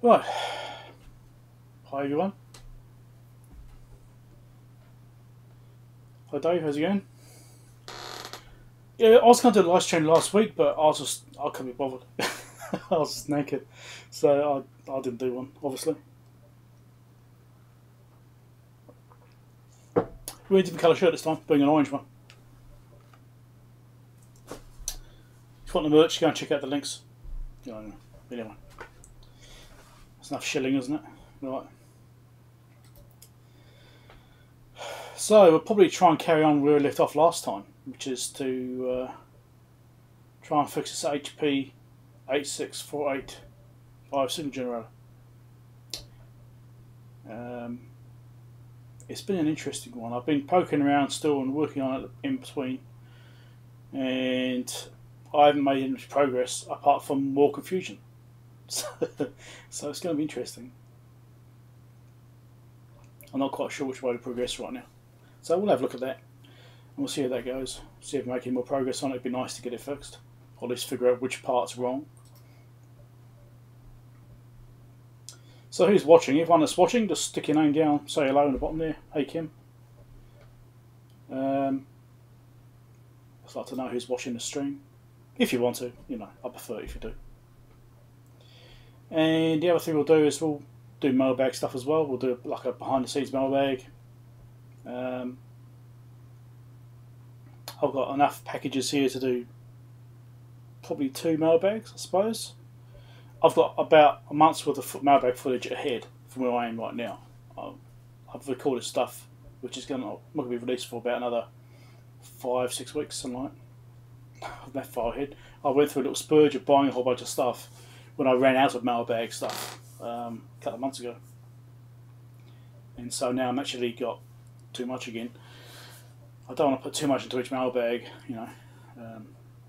Right. Hi everyone. Hi Dave, how's it going? Yeah, I was going to do a live stream last week, but I couldn't be bothered. I was just naked, so I didn't do one, obviously. We're a different colour shirt this time, being an orange one. If you want the merch, go and check out the links. You know, anyway. That's enough shilling, isn't it? Right. So we'll probably try and carry on where we left off last time, which is to try and fix this HP 8648 signal generator. It's been an interesting one. I've been poking around still and working on it in between, and I haven't made any progress apart from more confusion. So it's going to be interesting. I'm not quite sure which way to progress right now. So we'll have a look at that and we'll see how that goes. See if we're making more progress on it. It'd be nice to get it fixed, or at least figure out which part's wrong. So who's watching? Everyone that's watching, just stick your name down, say hello in the bottom there. Hey Kim. I'd like to know who's watching the stream. If you want to, you know, I prefer it if you do. And the other thing we'll do is we'll do mailbag stuff as well. We'll do like a behind the scenes mailbag. I've got enough packages here to do probably 2 mailbags, I suppose. I've got about a month's worth of mailbag footage ahead from where I am right now. I've recorded stuff which is not going to be released for about another 5-6 weeks, something like that. I'm that far ahead. I went through a little spurge of buying a whole bunch of stuff when I ran out of mailbag stuff a couple of months ago. And so now I'm actually got too much again. I don't want to put too much into each mailbag, you know.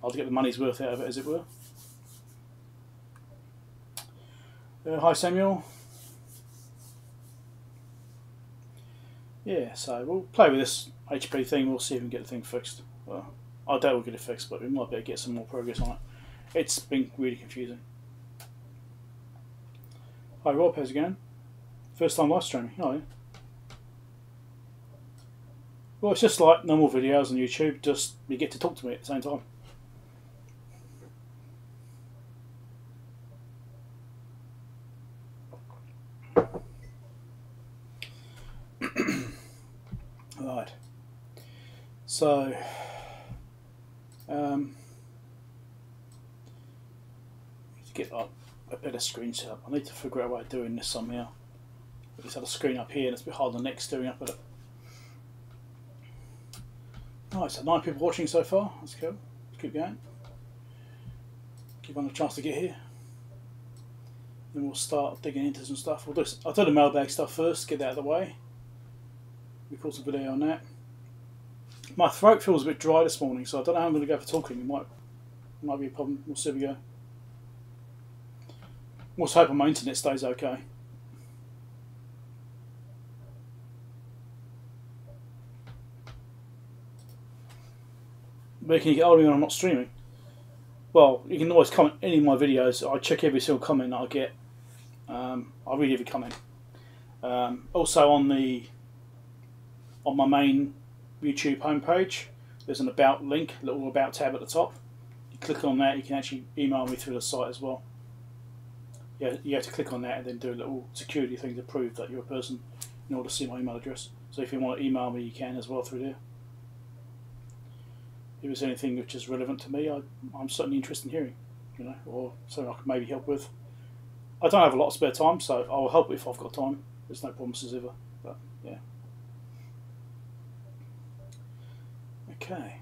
I'll get the money's worth out of it, as it were. Hi Samuel. Yeah, so we'll play with this HP thing. We'll see if we can get the thing fixed. Well, I doubt we'll get it fixed, but we might be able to get some more progress on it. It's been really confusing. Hi Rob, how's it going? First time live streaming. Oh yeah. Well, it's just like normal videos on YouTube, just you get to talk to me at the same time. Right. So, to get up a better screen set up, I need to figure out a way of doing this somehow. I just had a screen up here and it's a bit hard on the neck staring up at it. Right, so 9 people watching so far. That's cool. Let's keep going. Give one a chance to get here. Then we'll start digging into some stuff. I'll do the mailbag stuff first, get that out of the way. Record some video on that. My throat feels a bit dry this morning, so I don't know how I'm going to go for talking. It might be a problem. We'll see how we go. Let's hope my internet stays okay. Where can you get hold of me when I'm not streaming? Well, you can always comment any of my videos. I check every single comment that I get. I read every comment. Also on my main YouTube homepage, there's an about link, a little about tab at the top. You click on that, you can actually email me through the site as well. Yeah, you have to click on that and then do a little security thing to prove that you're a person in order to see my email address. So if you want to email me, you can as well through there. If there's anything which is relevant to me, I'm certainly interested in hearing, you know, or something I can maybe help with. I don't have a lot of spare time, so I'll help if I've got time. There's no promises ever, but yeah. Okay.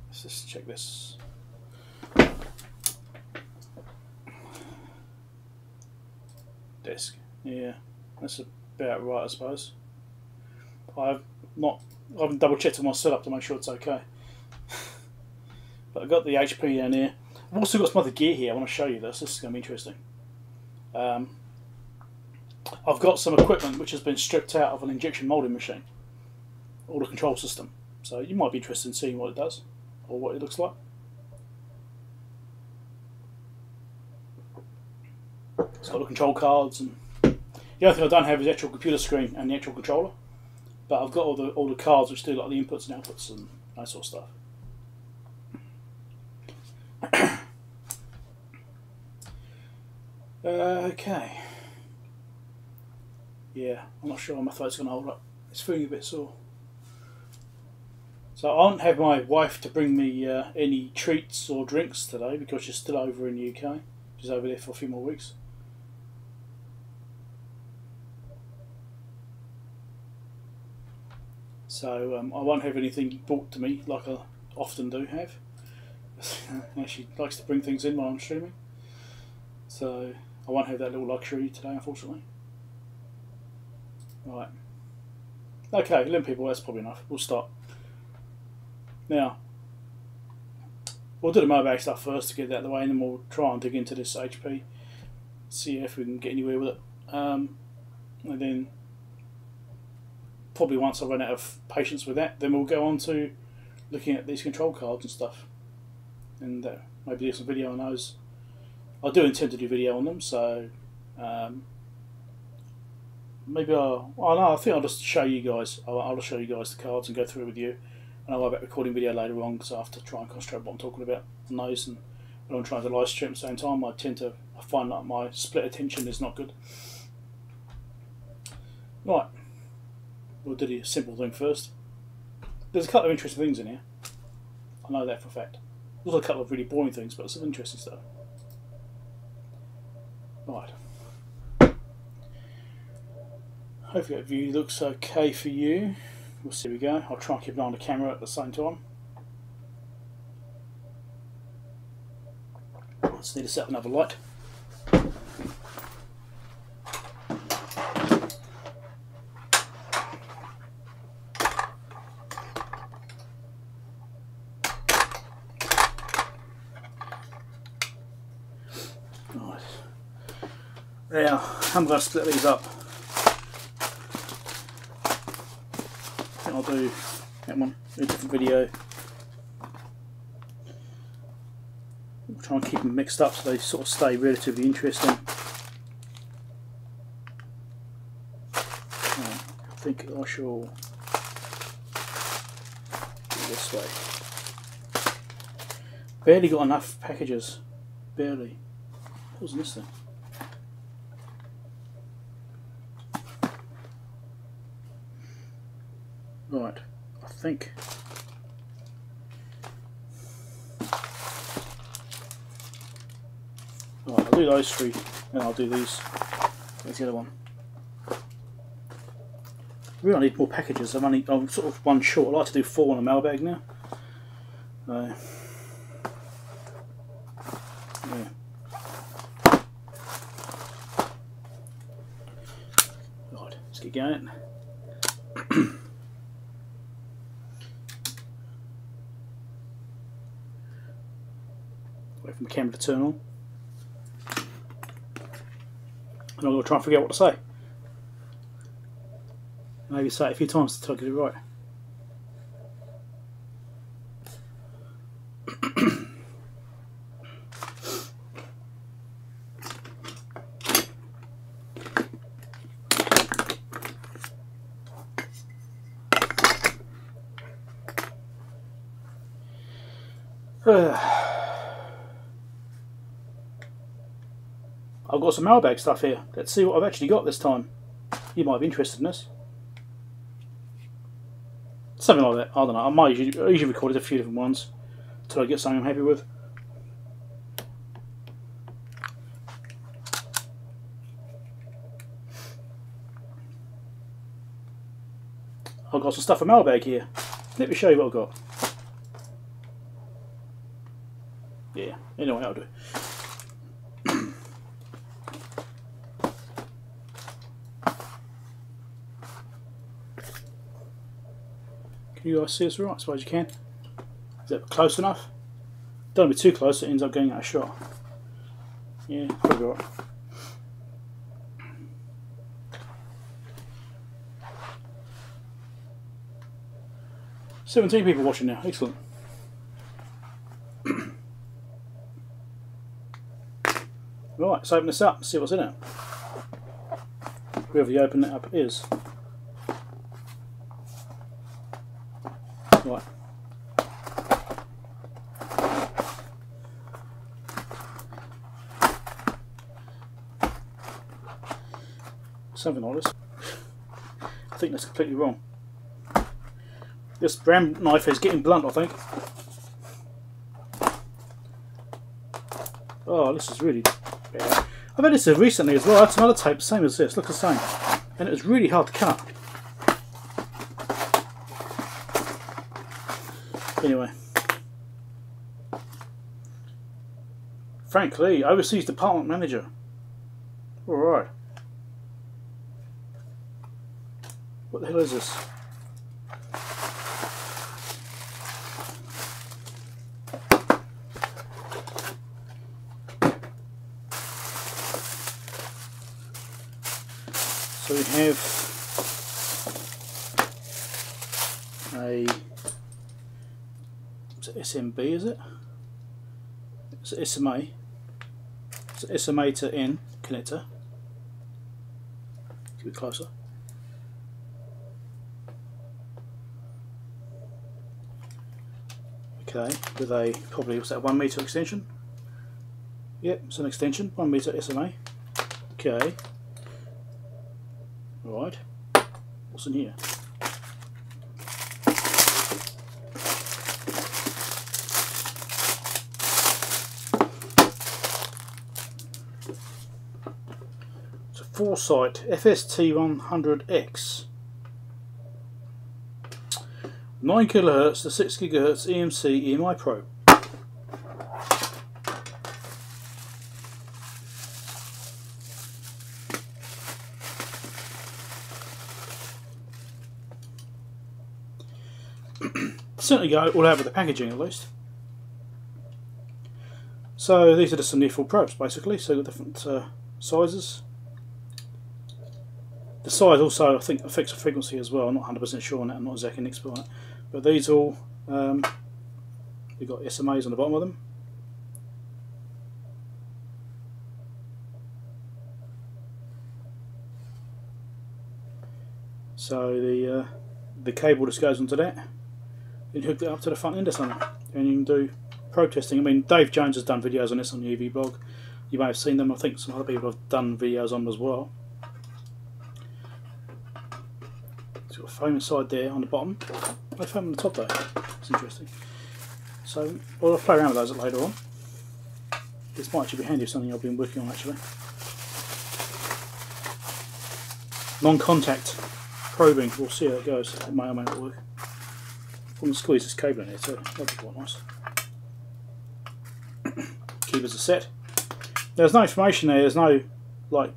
Let's just check this. Desk. Yeah, that's about right, I suppose. I haven't double checked on my setup to make sure it's okay. But I've got the HP down here. I've also got some other gear here. I want to show you this. This is going to be interesting. I've got some equipment which has been stripped out of an injection molding machine, or the control system. So you might be interested in seeing what it does or what it looks like. It's got the control cards, and the only thing I don't have is the actual computer screen and the actual controller. But I've got all the cards which do like the inputs and outputs and that sort of stuff. Okay. Yeah, I'm not sure how my throat's going to hold up. It's feeling a bit sore. So I won't have my wife to bring me any treats or drinks today because she's still over in the UK. She's over there for a few more weeks. So I won't have anything brought to me like I often do have. She likes to bring things in while I'm streaming. So I won't have that little luxury today, unfortunately. Right. Okay, 11 people, that's probably enough. We'll start. Now, we'll do the mailbag stuff first to get that out of the way, and then we'll try and dig into this HP, see if we can get anywhere with it. And then, probably once I run out of patience with that, then we'll go on to looking at these control cards and stuff. And maybe do some video on those. I do intend to do video on them, so maybe I think I'll just show you guys. I'll just show you guys the cards and go through it with you. And I'll worry about recording video later on because I have to try and concentrate on what I'm talking about on those. And when I'm trying to live stream at the same time, I find that my split attention is not good. Right, we'll do the simple thing first. There's a couple of interesting things in here. I know that for a fact. There's a couple of really boring things, but some interesting stuff. Right. Hopefully that view looks okay for you. We'll see. Here we go. I'll try and keep an eye on the camera at the same time. Just need to set up another light. Right. Now, I'm going to split these up. I'll do that one, do a different video. We'll try and keep them mixed up so they sort of stay relatively interesting. I think I shall do this way. Barely got enough packages. Barely. What was this thing? Right, I think right, I'll do those three, and I'll do these. Where's the other one? I really need more packages. I'm sort of one short. I like to do 4 on a mailbag now. Yeah. Right, let's get going. Wait for my camera to turn on. And I'm going to try and figure out what to say. Maybe say it a few times until I get it right. I've got some mailbag stuff here. Let's see what I've actually got this time. You might be interested in this. Something like that. I don't know. I usually recorded a few different ones until I get something I'm happy with. I've got some stuff for mailbag here. Let me show you what I've got. Yeah, anyway, I'll do. Can you guys see us right? I suppose you can. Is that close enough? Don't be too close, it ends up going out of shot. Yeah, probably right. "17 people watching now, excellent. Right, let's open this up and see what's in it. Whoever you open it up is. Right. Something like this. I think that's completely wrong. This brand knife is getting blunt, I think. Oh, this is really bad. I've had this recently as well. I had some other tape, the same as this, look the same. And it was really hard to cut. Anyway. Frank Lee, Overseas Department Manager. Alright. What the hell is this? So we have a, is it SMB, is it? It's an SMA. It's an SMA to N connector. Keep it closer. Okay, with a, probably, what's that, 1 meter extension? Yep, it's an extension, 1 meter SMA. Okay. Right. What's in here? It's a Foresight FST100X. 9 kHz to 6 GHz EMC EMI probe. Certainly go all over the packaging at least. So these are just some near-full probes basically, so different sizes. The size also I think affects the frequency as well. I'm not 100% sure on that, I'm not exactly an expert on it. But these all, we've got SMAs on the bottom of them. So the cable just goes onto that. You can hook it up to the front end or something, and you can do probe testing. I mean, Dave Jones has done videos on this on the EV blog. You may have seen them. I think some other people have done videos on them as well. It's got a foam inside there on the bottom. No foam on the top though. It's interesting. So I'll play around with those later on. This might actually be handy, something I've been working on actually. Non-contact probing. We'll see how it goes. It may or may not work. I'm going to squeeze this cable in here too. That'd be quite nice. Keepers are set. There's no information there. There's no like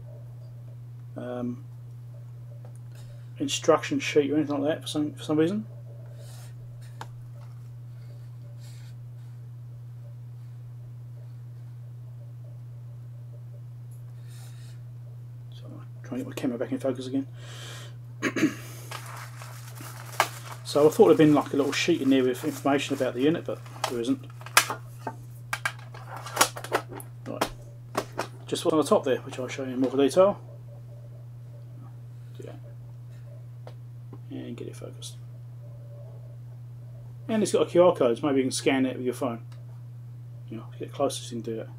instruction sheet or anything like that for some reason. So I'm trying to get my camera back in focus again. So I thought there'd been like a little sheet in there with information about the unit, but there isn't. Right. Just what's on the top there, which I'll show you in more detail. Yeah. And get it focused. And it's got a QR code, so maybe you can scan it with your phone. You know, get closest you can do it.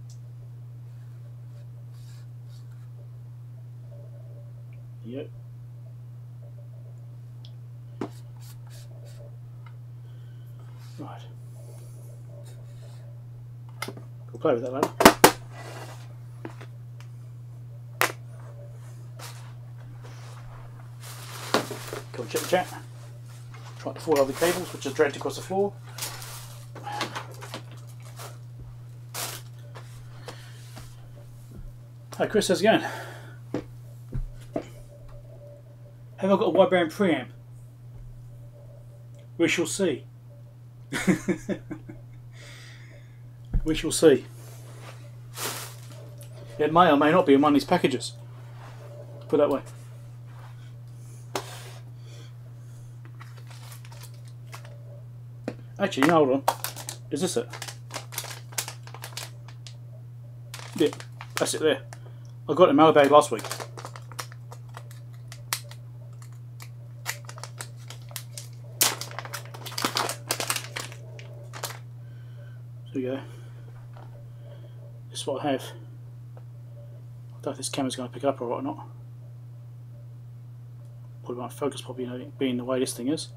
Yep. Right. We'll play with that later. Come and check the chat. Try to fall over the cables, which is dragged across the floor. Hi Chris, how's it going? Have I got a wideband preamp? We shall see. We shall see. It may or may not be in one of these packages. Put it that way. Actually, no, hold on. Is this it? Yeah. That's it there. I got it in mailbag last week. There we go. This is what I have. I don't know if this camera's going to pick it up alright or not. Probably won't focus, probably being the way this thing is.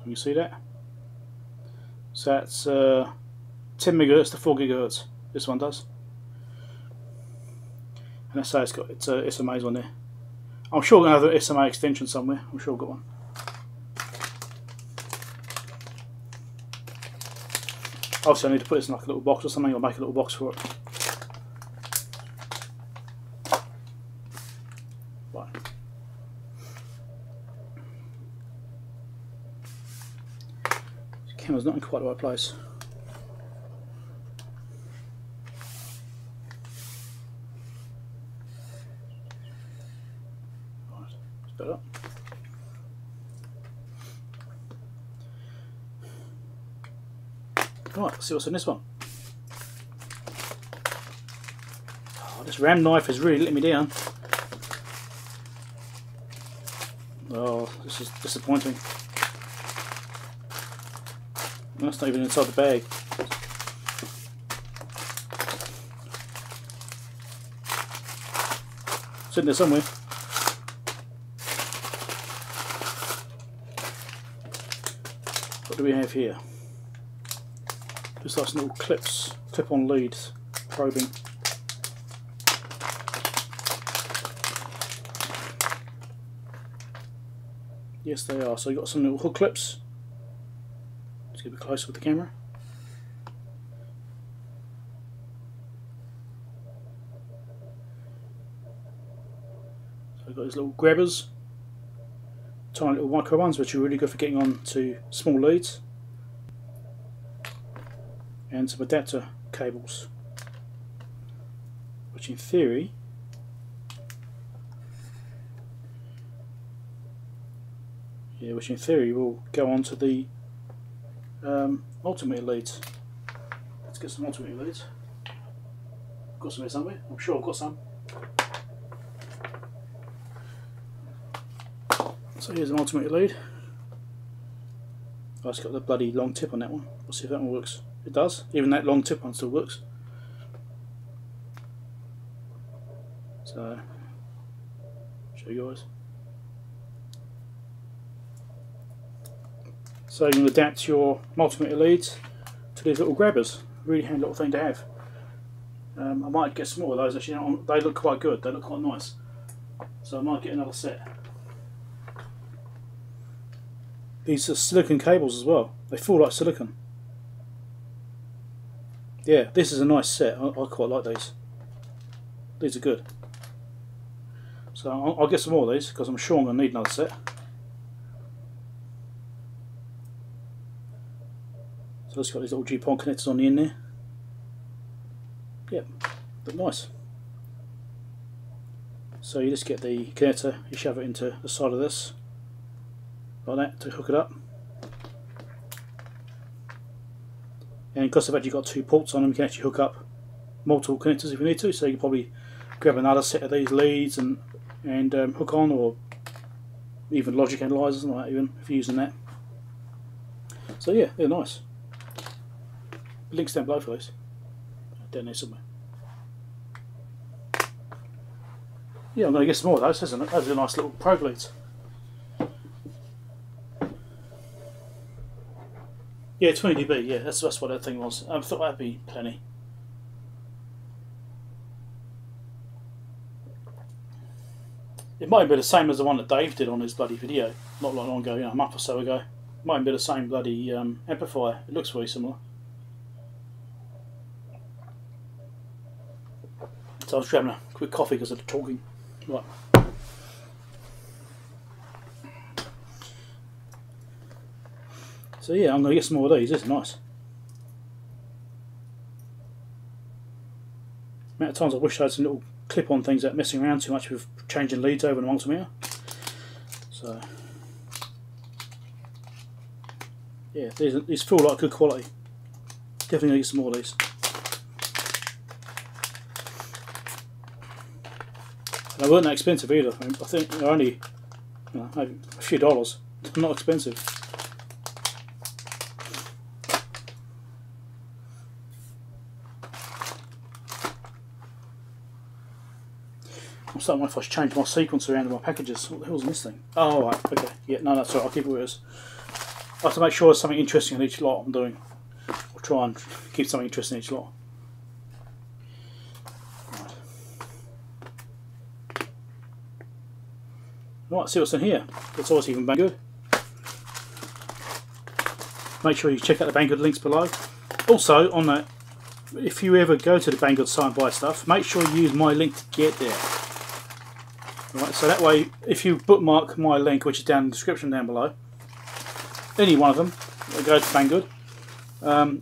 Can you see that? So that's 10 megahertz to 4 gigahertz. This one does, and that's how it's got its SMAs on there. I'm sure I've got another SMA extension somewhere. I'm sure I've got one. Obviously, I need to put this in like a little box or something. I'll make a little box for it. Right. This camera's not in quite the right place. Better. Right, let's see what's in this one. Oh, this ram knife has really let me down. Oh, this is disappointing. That's not even inside the bag. It's in there somewhere. What do we have here? Just like some little clip-on leads, probing. Yes, they are. So you've got some little hook clips. Let's get a bit closer with the camera. So we've got these little grabbers. Tiny little micro ones, which are really good for getting on to small leads, and some adapter cables, which in theory will go on to the multimeter leads. Let's get some multimeter leads. I've got some here somewhere. I'm sure I've got some. So here's an multimeter lead. Oh, it's got the bloody long tip on that one. We'll see if that one works. It does. Even that long tip one still works. So, show you guys. So you can adapt your multimeter leads to these little grabbers. Really handy little thing to have. I might get some more of those actually. They look quite good. They look quite nice. So I might get another set. These are silicon cables as well. They feel like silicon. Yeah, this is a nice set. I quite like these. These are good. So I'll get some more of these because I'm sure I'm going to need another set. So it's got these little Defpom connectors on the end there. Yep, look nice. So you just get the connector, you shove it into the side of this, like that, to hook it up. And because they've actually got 2 ports on them, you can actually hook up multiple connectors if you need to. So you can probably grab another set of these leads and hook on, or even logic analyzers and like that, even if you're using that. So yeah, they're nice. Links down below for these. Down there somewhere. Yeah, I'm going to get some more of those, isn't it? Those are nice little probe leads. Yeah, 20 dB, yeah, that's what that thing was. I thought that'd be plenty. It might be the same as the one that Dave did on his bloody video, not long ago, a month or so ago. It might be the same bloody amplifier. It looks very similar. So I was having a quick coffee because of the talking. Right. So yeah, I'm going to get some more of these. This is nice. The amount of times I wish I had some little clip-on things that messing around too much with changing leads over the multimeter. So yeah, these feel like good quality. Definitely need some more of these. They weren't that expensive either. I think they're only, you know, maybe a few dollars. Not expensive. I'm starting to wonder if I should change my sequence around in my packages. What the hell's this thing? Oh, right, okay. Yeah, no, that's all right. I'll keep it where it is. I have to make sure there's something interesting in each lot I'm doing. I'll try and keep something interesting in each lot. Right, see what's in here. It's always even Banggood. Make sure you check out the Banggood links below. Also, on that, if you ever go to the Banggood site and buy stuff, make sure you use my link to get there. Right, so that way, if you bookmark my link, which is down in the description down below, any one of them, go to Banggood,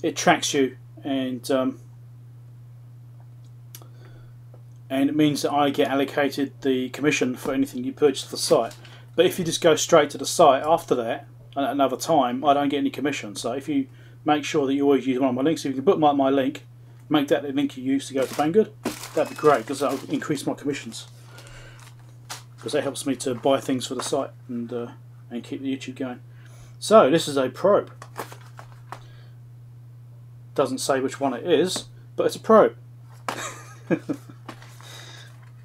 it tracks you, and it means that I get allocated the commission for anything you purchase to the site. But if you just go straight to the site after that, at another time, I don't get any commission. So if you make sure that you always use one of my links, if you can bookmark my link, make that the link you use to go to Banggood, that'd be great, because that'll increase my commissions. Because that helps me to buy things for the site and keep the YouTube going. So this is a probe. Doesn't say which one it is, but it's a probe.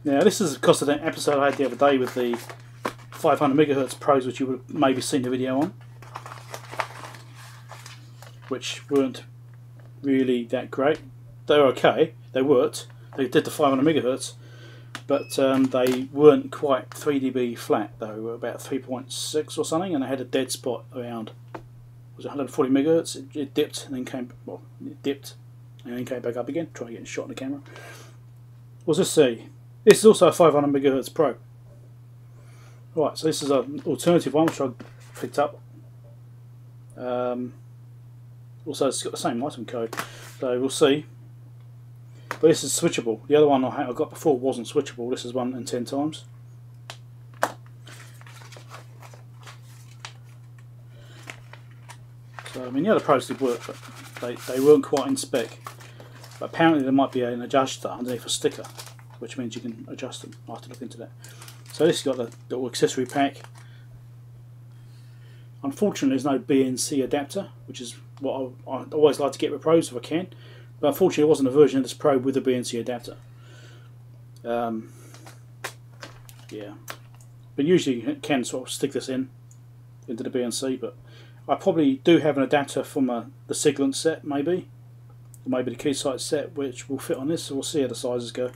Now this is because of that episode I had the other day with the 500 MHz probes, which you would have maybe seen the video on, which weren't really that great. They were okay, they worked, they did the 500 MHz, but they weren't quite 3 dB flat. They were about 3.6 or something, and they had a dead spot around, was it 140 MHz? It dipped and then came, well, it dipped and then came back up again. Trying to get a shot in the camera. What's this see? This is also a 500 MHz probe. Right, so this is an alternative one which I picked up. Also, it's got the same item code, so we'll see. But this is switchable. The other one I got before wasn't switchable. This is 1 in 10 times. So I mean, the other probes did work, but they weren't quite in spec. But apparently there might be an adjuster underneath a sticker, which means you can adjust them. I'll have to look into that. So this has got the little accessory pack. Unfortunately there's no BNC adapter, which is what I always like to get with probes if I can. But unfortunately there wasn't a version of this probe with a BNC adapter. Yeah. But usually you can sort of stick this into the BNC, but I probably do have an adapter from the Siglent set maybe. Or maybe the Keysight set, which will fit on this, so we'll see how the sizes go.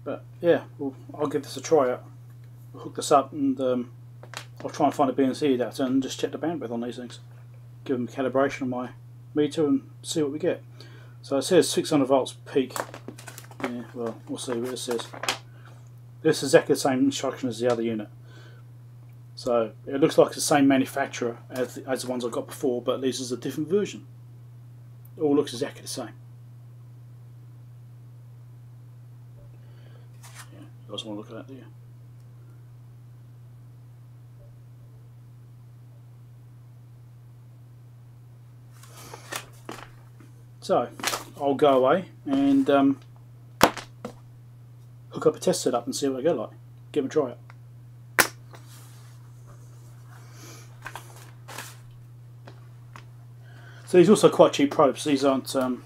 But yeah, I'll give this a try out. We'll hook this up and I'll try and find a BNC adapter and just check the bandwidth on these things. Give them a calibration on my meter and see what we get. So it says 600 volts peak. Yeah, well, we'll see what it says. This is exactly the same instruction as the other unit. So it looks like it's the same manufacturer as the ones I got before, but this is a different version. It all looks exactly the same. Yeah, you guys want to look at that, do you? So I'll go away and hook up a test setup and see what they go like. Give them a try it. So these are also quite cheap probes. These aren't like,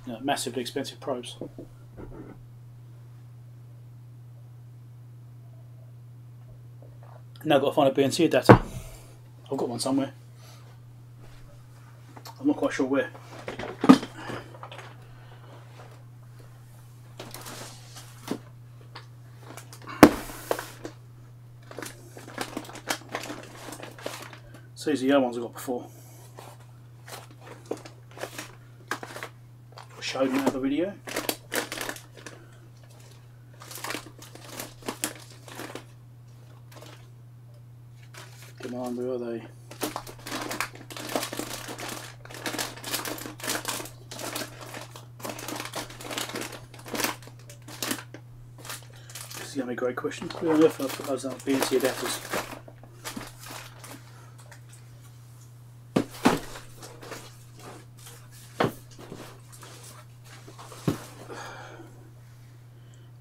you know, massively expensive probes. Now I've got to find a BNC adapter. I've got one somewhere. I'm not quite sure where. So these are the other ones I got before. I showed in another video. Come on, where are they? This is going to be a great question. Where on earth have I put those BNC adapters?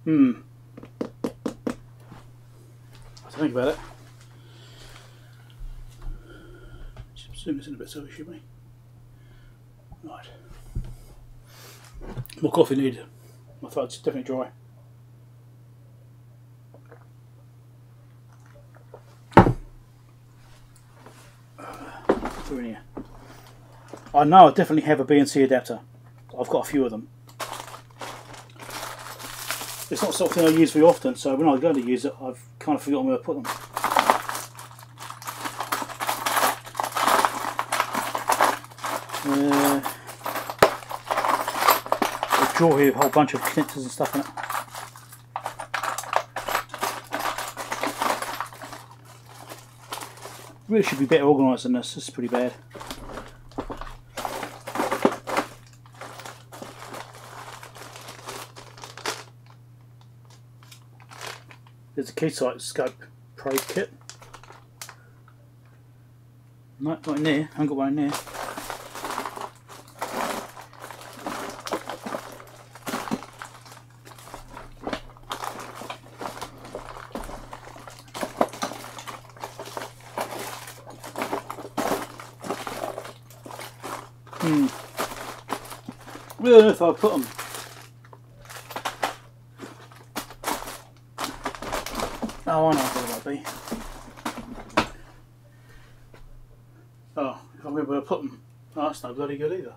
have to think about it. Zoom this in a bit so we should be. Right. More coffee needed. My throat's definitely dry. In here. I know I definitely have a BNC adapter. I've got a few of them. It's not something I use very often, so when I go to use it, I've kind of forgotten where I put them. A drawer here with a whole bunch of connectors and stuff in it. Really should be better organised than this. This is pretty bad. There's a Keysight scope probe kit. No, not in there. I haven't got one in there. Where on earth I put them? Oh, I know what it might be. Oh, if I remember where I put them. Oh, that's no bloody good either.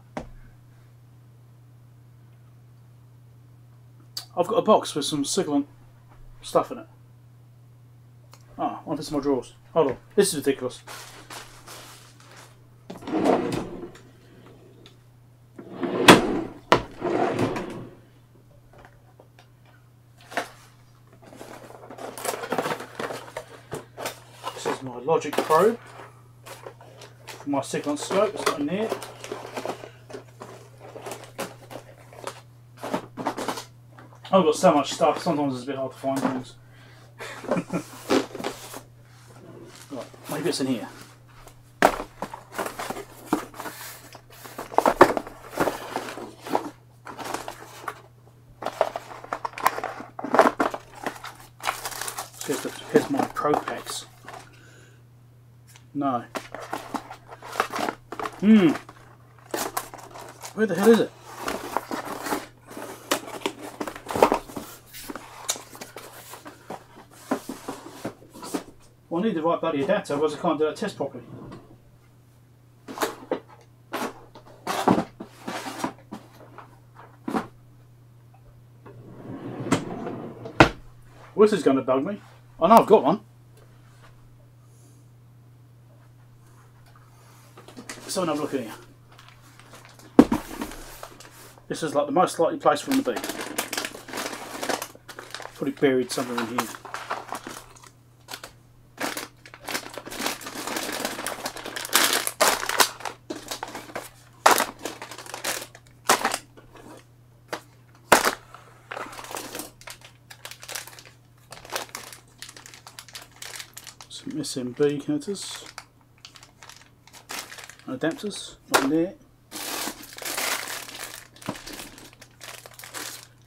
I've got a box with some Siglant stuff in it. Oh, I want this in my drawers. Hold on, this is ridiculous. This is my logic probe for my Siglant scope. It's not in there. I've got so much stuff, sometimes it's a bit hard to find things. Right, maybe it's in here. Here's my Pro Packs. No. Where the hell is it? Well, I need the right bloody adapter, otherwise I can't do that test properly. Well, this is going to bug me. I know I've got one. Let's have another look in here. This is like the most likely place for them to be. Probably buried somewhere in here. Some SMB connectors, adapters, not in there.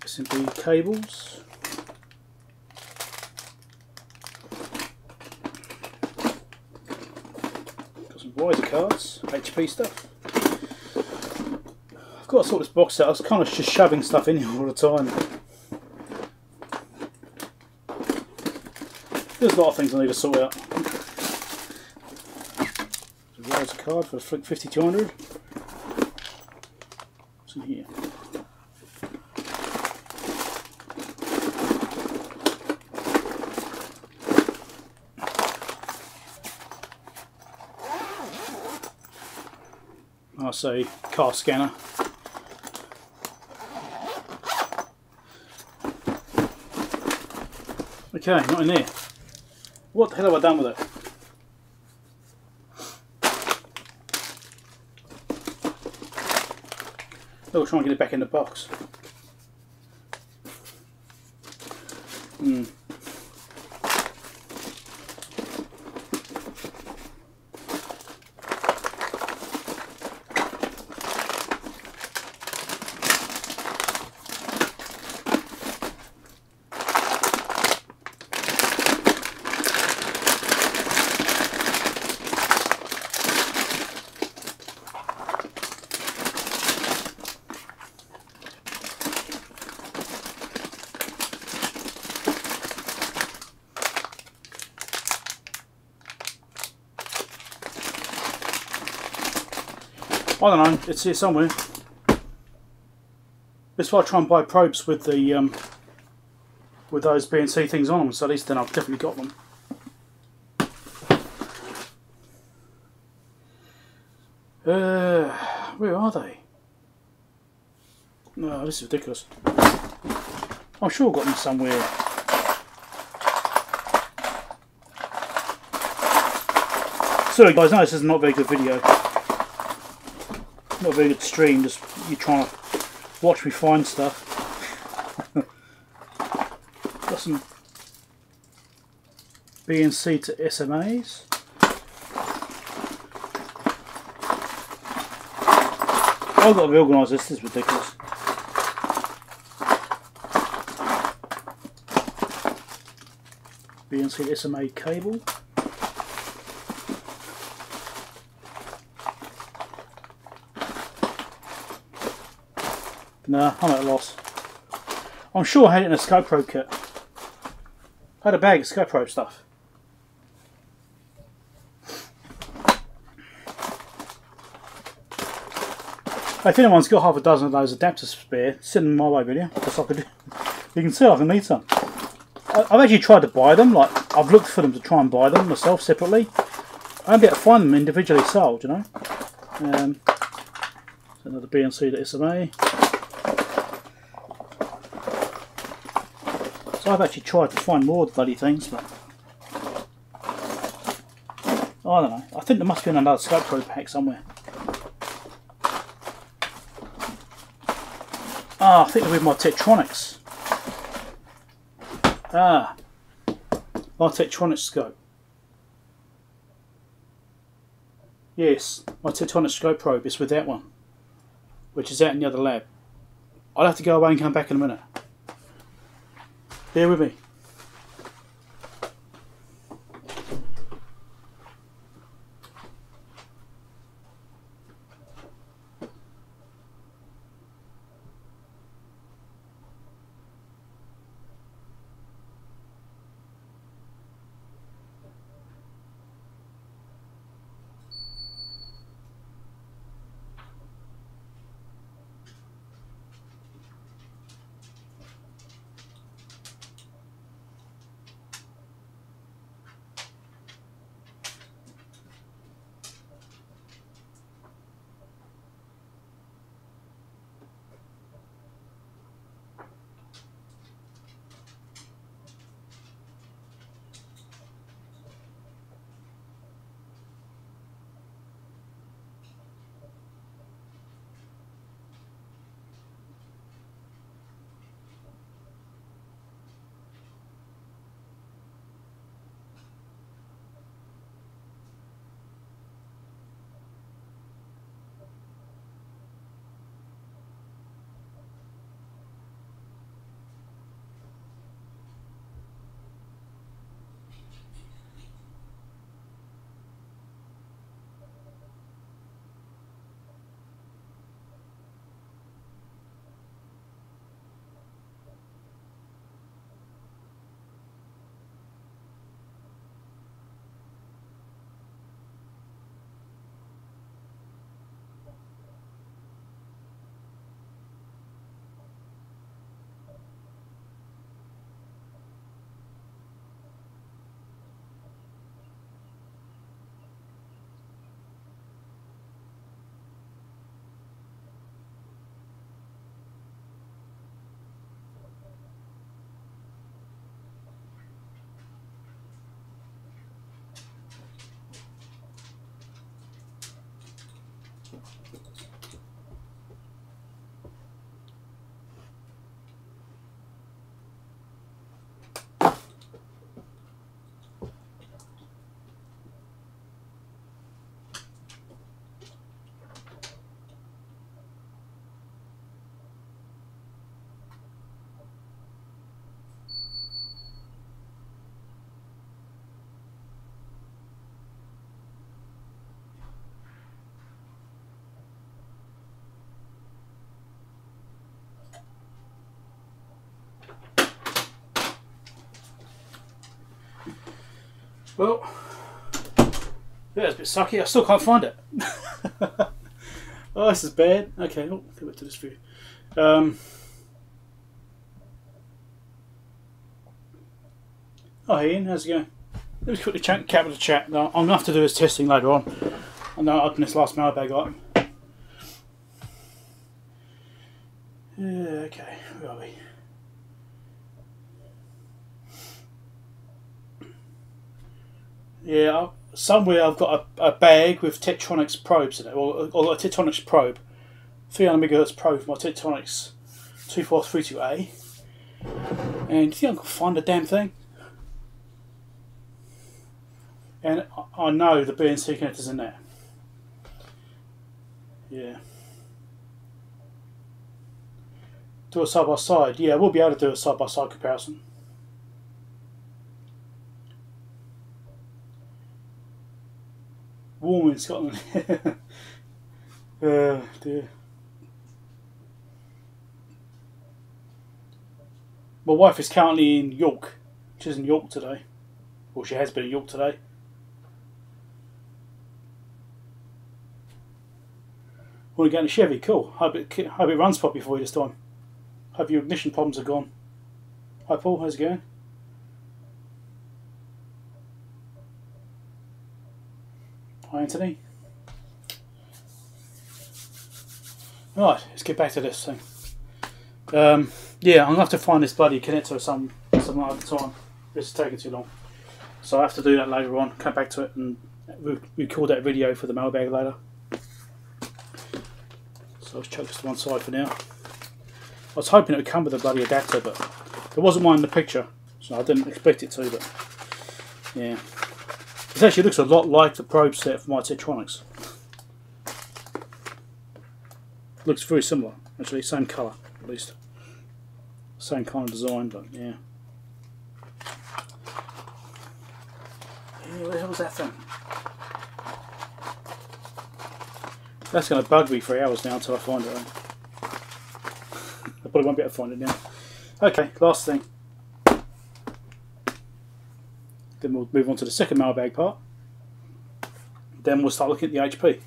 SMB cables. Got some riser cards, HP stuff. I've got to sort this box out. I was kind of just shoving stuff in here all the time. There's a lot of things I need to sort out. There's a riser card for 5200. What's in here? I say car scanner. Okay, not in there. What the hell have I done with it? I'll try and get it back in the box. I don't know. It's here somewhere. That's why I try and buy probes with the with those BNC things on them. So at least then I've definitely got them. Where are they? No, this is ridiculous. I'm sure I've got them somewhere. Sorry guys, no, this is not a very good video. Not a very good stream, just you trying to watch me find stuff. Got some BNC to SMAs. I've got to reorganise this is ridiculous. BNC to SMA cable. Nah, I'm at a loss. I'm sure I had it in a scope probe kit. I had a bag of scope probe stuff. If anyone's got half a dozen of those adapters spare, send them my way, will you? Because I could, you can see I can need some. I've actually tried to buy them, like I've looked for them to try and buy them myself separately. I haven't been able to find them individually sold, you know. Another BNC to SMA. So I've actually tried to find more bloody things, but I don't know. I think there must be another scope probe pack somewhere. Ah, I think they're with my Tektronix. Ah, my Tektronix scope. Yes, my Tektronix scope probe is with that one, which is out in the other lab. I'll have to go away and come back in a minute. Bear with me. Well, yeah, it's a bit sucky. I still can't find it. Oh, this is bad. Okay, oh, go back to this view. Oh, hey Ian, how's it going? Let me quickly chat with the chat. I'm going to have to do this testing later on. I'm going to open this last mailbag item. Yeah, okay, where are we? Yeah, somewhere I've got a bag with Tektronix probes in it, or a Tektronix probe. 300 MHz probe for my Tektronix 2432A. And do you think I can find the damn thing? And I know the BNC connector's in there. Yeah. Do a side by side. Yeah, we'll be able to do a side by side comparison. Warm in Scotland. Dear. My wife is currently in York. She's in York today. Well, she has been in York today. Want to get in a Chevy? Cool. Hope it runs properly for you this time. Hope your ignition problems are gone. Hi Paul, how's it going? Hi Anthony. Right, let's get back to this thing. Yeah, I'm going to have to find this bloody connector some other time. This is taking too long. So I have to do that later on, come back to it and record that video for the mailbag later. So let's chuck this to one side for now. I was hoping it would come with a bloody adapter, but there wasn't one in the picture, so I didn't expect it to, but yeah. It actually looks a lot like the probe set for my Tektronix. Looks very similar, actually, same colour at least. Same kind of design, but yeah. Yeah, where the hell was that thing? That's going to bug me for hours now until I find it. I probably won't be able to find it now. Okay, last thing. Then we'll move on to the second mailbag part. Then we'll start looking at the HP.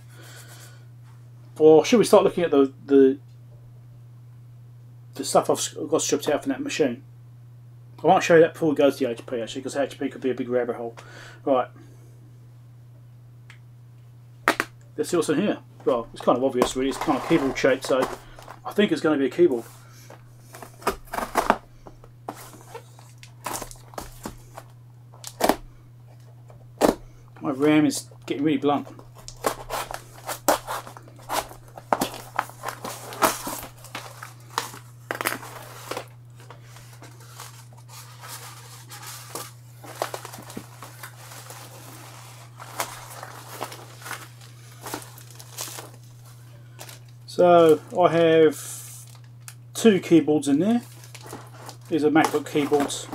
Or should we start looking at the stuff I've got stripped out from that machine? I might show you that before we go to the HP actually, because HP could be a big rabbit hole. Right. Let's see what's in here. Well, it's kind of obvious really, it's kind of keyboard shaped, so I think it's going to be a keyboard. My RAM is getting really blunt. So I have two keyboards in there. These are MacBook keyboards.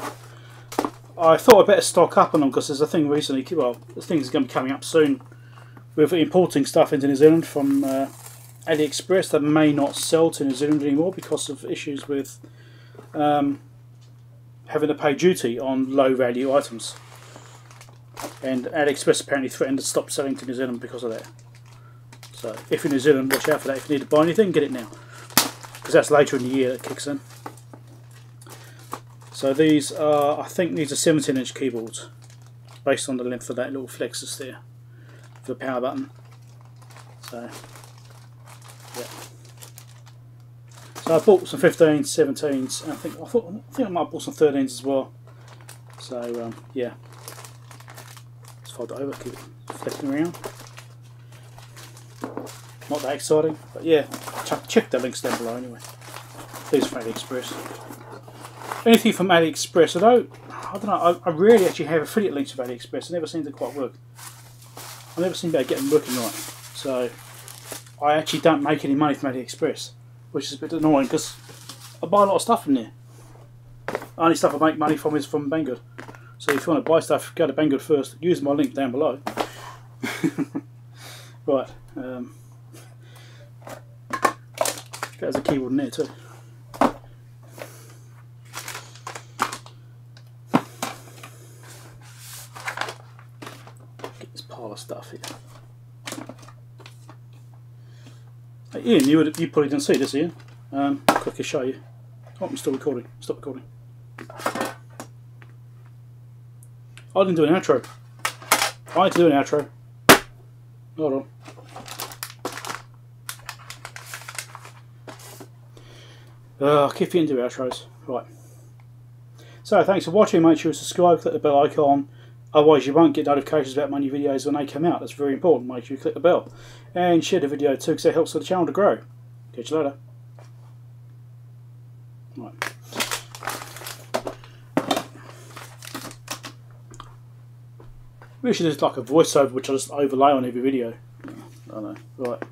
I thought I'd better stock up on them because there's a thing recently, well, the thing's going to be coming up soon with importing stuff into New Zealand from AliExpress that may not sell to New Zealand anymore because of issues with having to pay duty on low value items. And AliExpress apparently threatened to stop selling to New Zealand because of that. So if you're in New Zealand, watch out for that. If you need to buy anything, get it now. Because that's later in the year that kicks in. So these are, I think these are 17-inch keyboards. Based on the length of that little flexus there. For the power button. So, yeah. So I bought some 15s, 17s, and I think I might have bought some 13s as well. So, yeah. Let's fold it over, keep it flicking around. Not that exciting, but yeah, check the links down below anyway. These from AliExpress. Anything from AliExpress, although I don't know, I rarely actually have affiliate links with AliExpress. I never seem to quite work. I never seem to get them working right. So I actually don't make any money from AliExpress, which is a bit annoying because I buy a lot of stuff from there. The only stuff I make money from is from Banggood. So if you want to buy stuff, go to Banggood first. Use my link down below. Right. There's a keyboard in there too. Get this pile of stuff here. Ian, you probably didn't see this, Ian. Quickly show you. Oh, I'm still recording. Stop recording. I didn't do an outro. I had to do an outro. Hold on. I keep forgetting to do outros. Right. So thanks for watching. Make sure you subscribe, click the bell icon. Otherwise you won't get notifications about my new videos when they come out. That's very important. Make sure you click the bell. And share the video too, because it helps the channel to grow. Catch you later. Right. We should do like a voiceover which I'll just overlay on every video. I don't know. Right.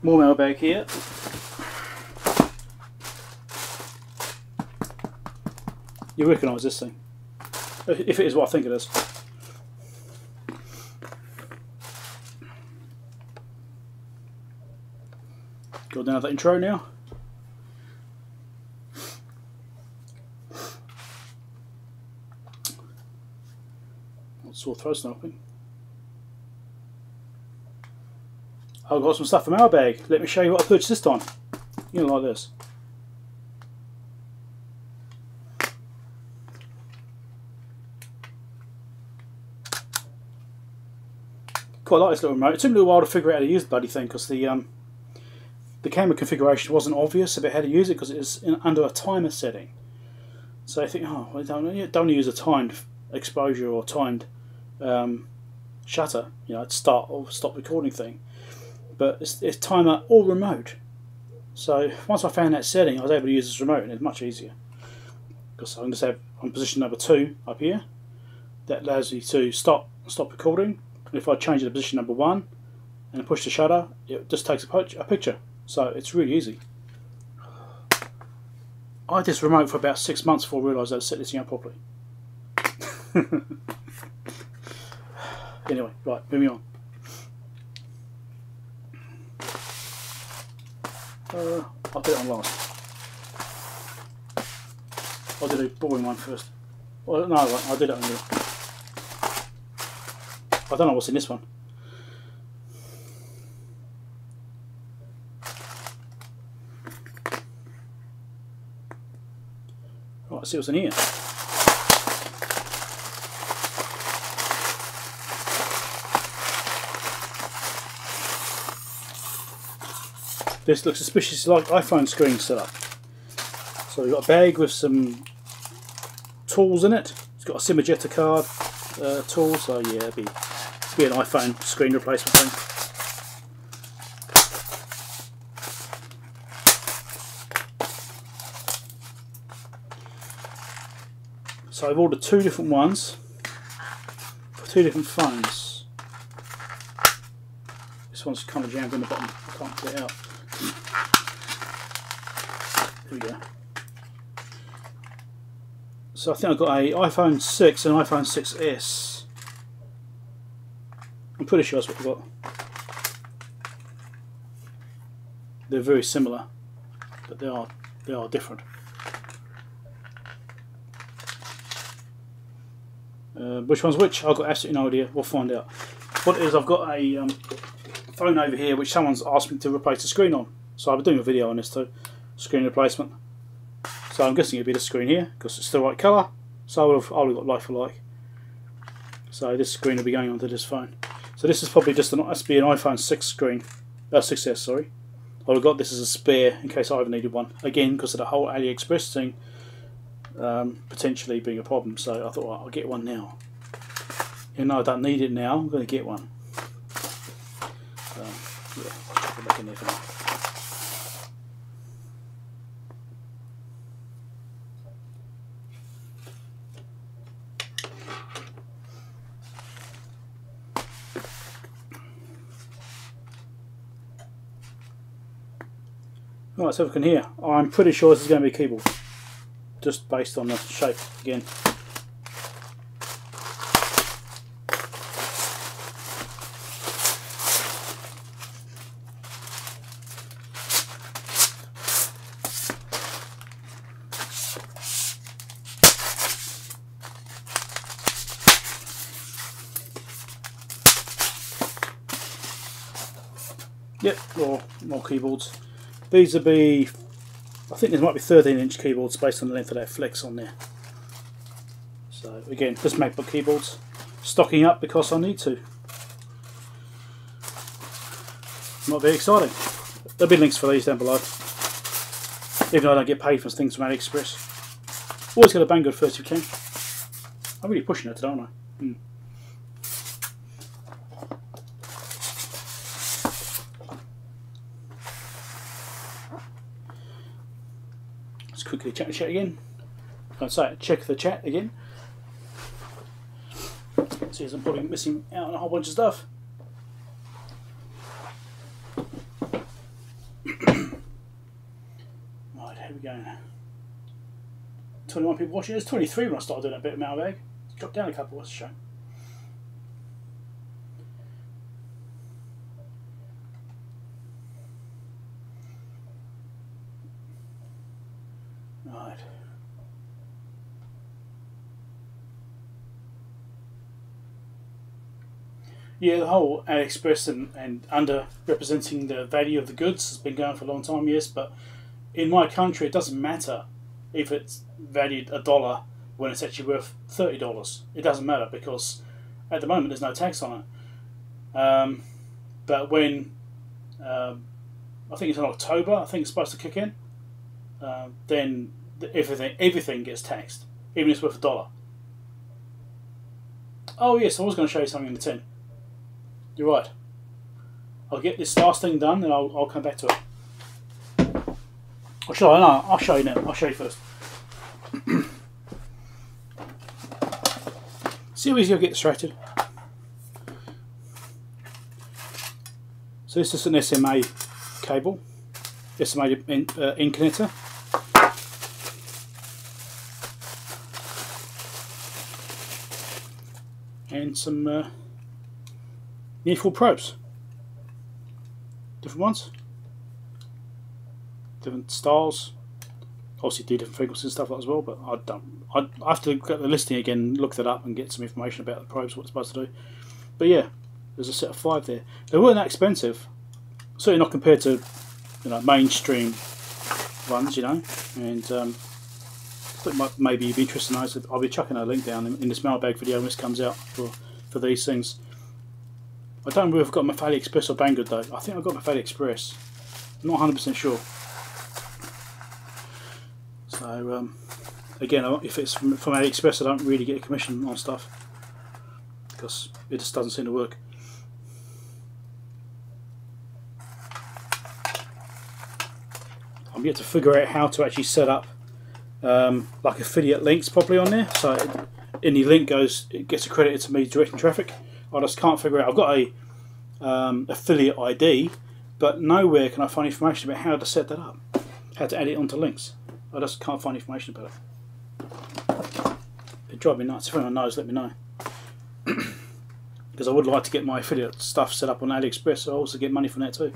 More mailbag here. You recognise this thing. If it is what I think it is. Go down to the intro now. Sore throat's not open. I've got some stuff from our bag. Let me show you what I purchased this time. You know, like this. Quite like this little remote. It took me a while to figure out how to use the bloody thing because the camera configuration wasn't obvious about how to use it because it is under a timer setting. So I think, oh, well, don't use a timed exposure or timed shutter, you know, to start or stop recording thing. But it's timer or remote. So once I found that setting, I was able to use this remote, and it's much easier because I can just have on position number 2 up here. That allows me to stop recording. And if I change it to position number 1 and push the shutter, it just takes a picture. So it's really easy. I had this remote for about 6 months before I realised I had set this thing up properly. Anyway, right, moving on. I'll put it on last. I'll do the boring one first. Well, no, I'll do that on here. I don't know what's in this one. Right, let's see what's in here. This looks suspiciously like iPhone screen setup. So we've got a bag with some tools in it. It's got a Simagetta card tool, so yeah, it'd be an iPhone screen replacement thing. So I've ordered 2 different ones for 2 different phones. This one's kind of jammed in the bottom. I can't get it out. There we go. So I think I've got an iPhone 6 and an iPhone 6S. I'm pretty sure that's what we've got. They're very similar, but they are different. Which one's which? I've got absolutely no idea. We'll find out. What it is, I've got a phone over here which someone's asked me to replace the screen on. So I'll be doing a video on this too. Screen replacement. So I'm guessing it'll be the screen here because it's the right colour. So I would have got like for like. So this screen will be going onto this phone. So this is probably just an iPhone 6 screen. 6S, sorry. I would have got this as a spare in case I ever needed one. Again, because of the whole AliExpress thing potentially being a problem. So I thought, well, I'll get one now. Even though I don't need it now, I'm going to get one. Yeah, I'll chuck it back in there for now. Right, so we can hear. I'm pretty sure this is going to be a keyboard, just based on the shape again. Yep, more keyboards. These will be, I think there might be 13-inch keyboards based on the length of that flex on there. So again, just MacBook keyboards. Stocking up because I need to. Not very exciting. There'll be links for these down below. Even though I don't get paid for things from AliExpress. Always got a Banggood first if you can. I'm really pushing it today, aren't I? Let's quickly check the chat again. Can't say it, check the chat again. See as I'm probably missing out on a whole bunch of stuff. Right, here we go. 21 people watching. There's 23 when I started doing that bit of mailbag. Dropped down a couple, what's a shame. Right. Yeah, the whole AliExpress and under-representing the value of the goods has been going for a long time, yes, but in my country it doesn't matter if it's valued $1 when it's actually worth $30. It doesn't matter because at the moment there's no tax on it. But when, I think it's in October, I think it's supposed to kick in, then everything gets taxed, even if it's worth $1. Oh yes, I was going to show you something in the tin. You're right. I'll get this last thing done, and I'll come back to it. Or shall I? No, I'll show you now. I'll show you first. See how easy I get distracted. So this is an SMA cable, SMA in connector. And some near-full probes. Different ones, different styles. Obviously, do different frequencies and stuff like that as well. But I have to look at the listing again, look that up, and get some information about the probes, what it's supposed to do. But yeah, there's a set of 5 there. They weren't that expensive, certainly not compared to mainstream ones, and but maybe you'd be interested in those. I'll be chucking a link down in this mailbag video when this comes out for these things. I don't know if I've got my AliExpress or Banggood though. I think I've got my AliExpress. I'm not 100% sure. So again, if it's from AliExpress, I don't really get a commission on stuff because it just doesn't seem to work. I'm yet to figure out how to actually set up like affiliate links properly on there, so any link gets accredited to me directing traffic. I just can't figure out. I've got a affiliate ID, but nowhere can I find information about how to set that up, how to add it onto links. I just can't find information about it. It drives me nuts. If anyone knows, let me know. Because I would like to get my affiliate stuff set up on AliExpress, so I also get money from that too.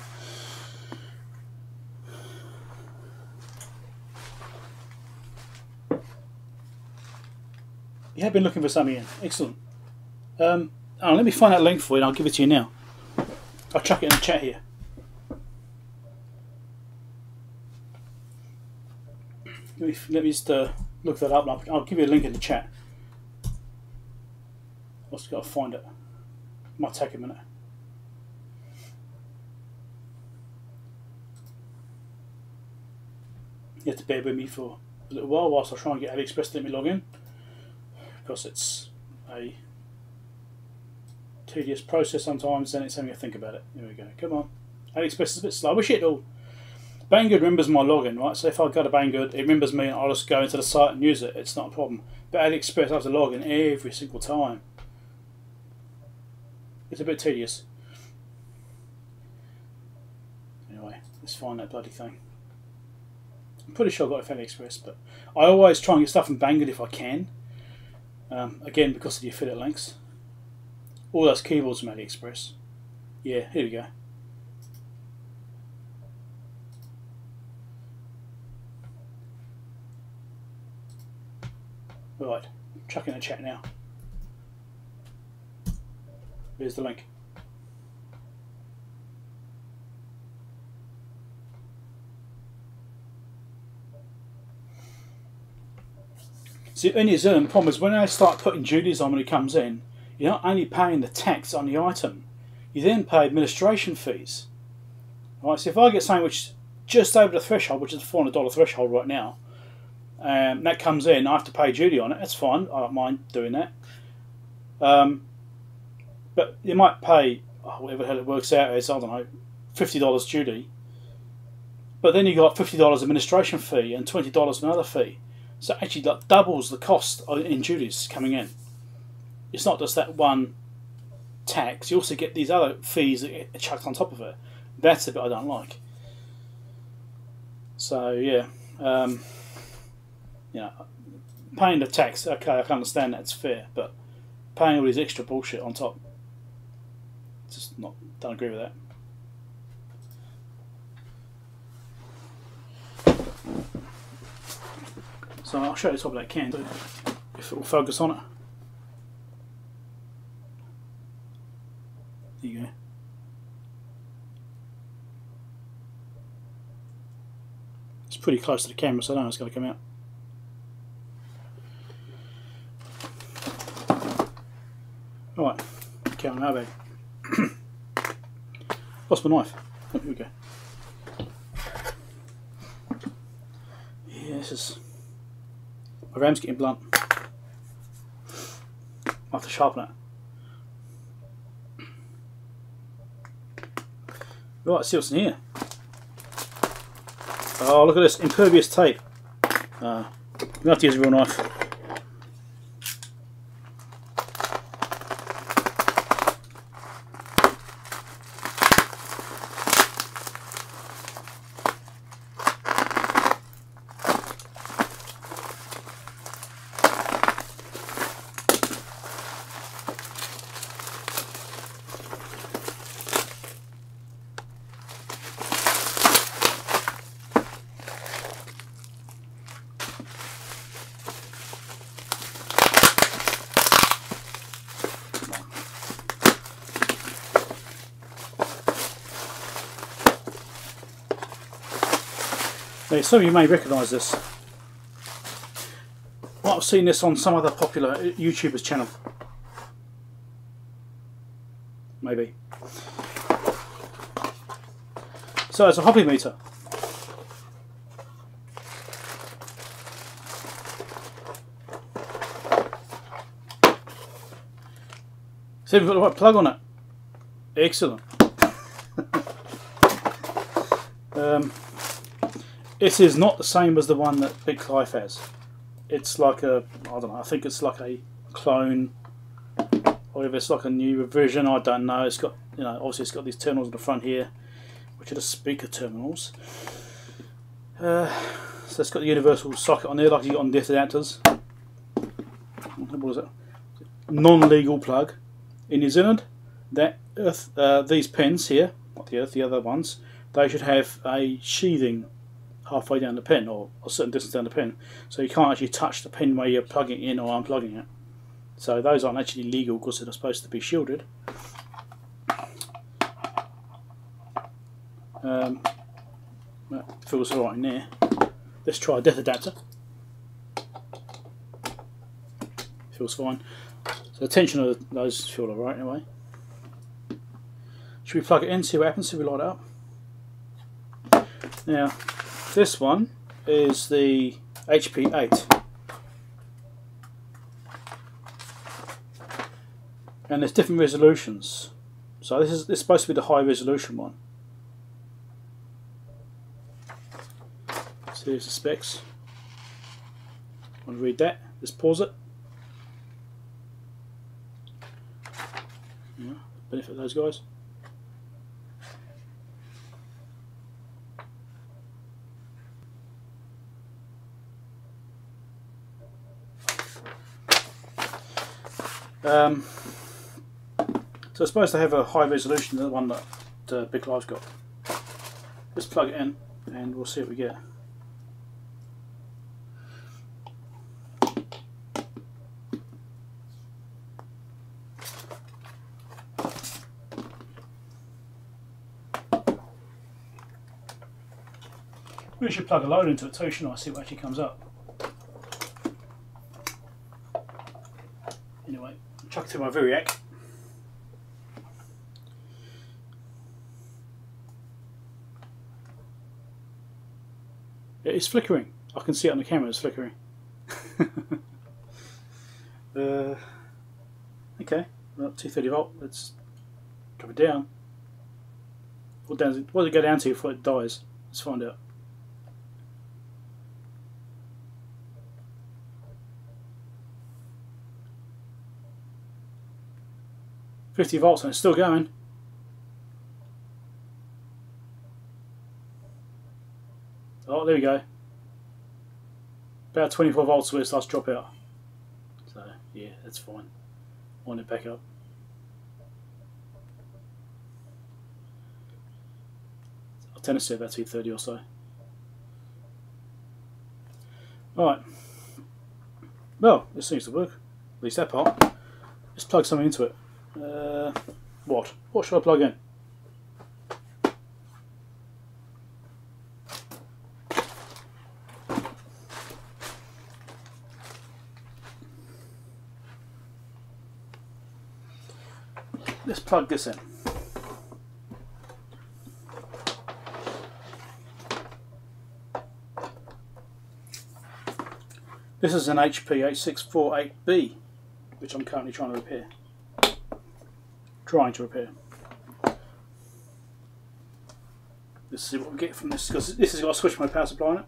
You have been looking for something, Ian. Excellent. Let me find that link for you and I'll give it to you now. I'll chuck it in the chat here. Let me just look that up and I'll give you a link in the chat. I've just got to find it. Might take a minute. You have to bear with me for a little while whilst I try and get AliExpress to let me log in, because it's a tedious process sometimes and it's having to think about it. There we go. Come on. AliExpress is a bit slow. I wish it'll. Banggood remembers my login, right? So if I go to Banggood, it remembers me and I'll just go into the site and use it. It's not a problem. But AliExpress, I have to log in every single time. It's a bit tedious. Anyway, let's find that bloody thing. I'm pretty sure I got it from AliExpress, but I always try and get stuff from Banggood if I can. Again, because of the affiliate links. All those keyboards from AliExpress. Yeah, here we go. Right, chuck in the chat now. There's the link. See, in New Zealand, the problem is when they start putting duties on when it comes in, you're not only paying the tax on the item, you then pay administration fees. Right, so if I get something which is just over the threshold, which is the $400 threshold right now, that comes in, I have to pay duty on it. That's fine. I don't mind doing that. But you might pay whatever the hell it works out as, I don't know, $50 duty. But then you got $50 administration fee and $20 another fee. So it actually like doubles the cost in duties coming in. It's not just that one tax. You also get these other fees that get chucked on top of it. That's the bit I don't like. So yeah, you know, paying the tax, okay, I can understand that's fair, but paying all these extra bullshit on top, just not, don't agree with that. So I'll show you the top of that can, if it will focus on it. There you go. It's pretty close to the camera, so I don't know it's going to come out. Right, okay, on our bag. Lost my knife. Oh, here we go. Yeah, this is... my ram's getting blunt. I'll have to sharpen it. Right, let's see what's in here. Oh, look at this, impervious tape. You have to use a real knife. Now, some of you may recognise this. Well, I've seen this on some other popular YouTuber's channel. Maybe. So it's a hobby meter. See, we've got the right plug on it. Excellent. This is not the same as the one that Big Clive has. It's like a, I don't know, I think it's like a clone, or if it's like a new version, I don't know. It's got, you know, obviously it's got these terminals in the front here, which are the speaker terminals. So it's got the universal socket on there, like you got on Def adapters. What is it? Non-legal plug. In New Zealand, that these pins here, not the Earth, the other ones, they should have a sheathing halfway down the pin, or a certain distance down the pin, so you can't actually touch the pin where you're plugging it in or unplugging it. So those aren't actually legal because they're supposed to be shielded. That feels alright in there. Let's try a Def adapter. Feels fine. So the tension of those feel alright anyway. Should we plug it in, see what happens, see if we light it up? Now, this one is the HP8. And there's different resolutions. So this is supposed to be the high resolution one. So here's the specs. Want to read that? Just pause it. Yeah, benefit of those guys. So it's supposed to have a high resolution, the one that Big Clive's got. Let's plug it in and we'll see what we get. We should plug a load into it too, shouldn't I? See what actually comes up. Chuck it to my Variac. It is flickering. I can see it on the camera, it's flickering. Okay, well, 230 volt, let's drop it down. What does it go down to before it dies? Let's find out. $50 volts and it's still going. Oh, there we go. About 24 volts where it starts to drop out. So, yeah, that's fine. Wind it back up. I'll tend to say about 230 or so. Alright. Well, this seems to work. At least that part. Let's plug something into it. What? What should I plug in? Let's plug this in. This is an HP 8648B, which I'm currently trying to repair. Let's see what we get from this, because this has got a switch mode power supply on it.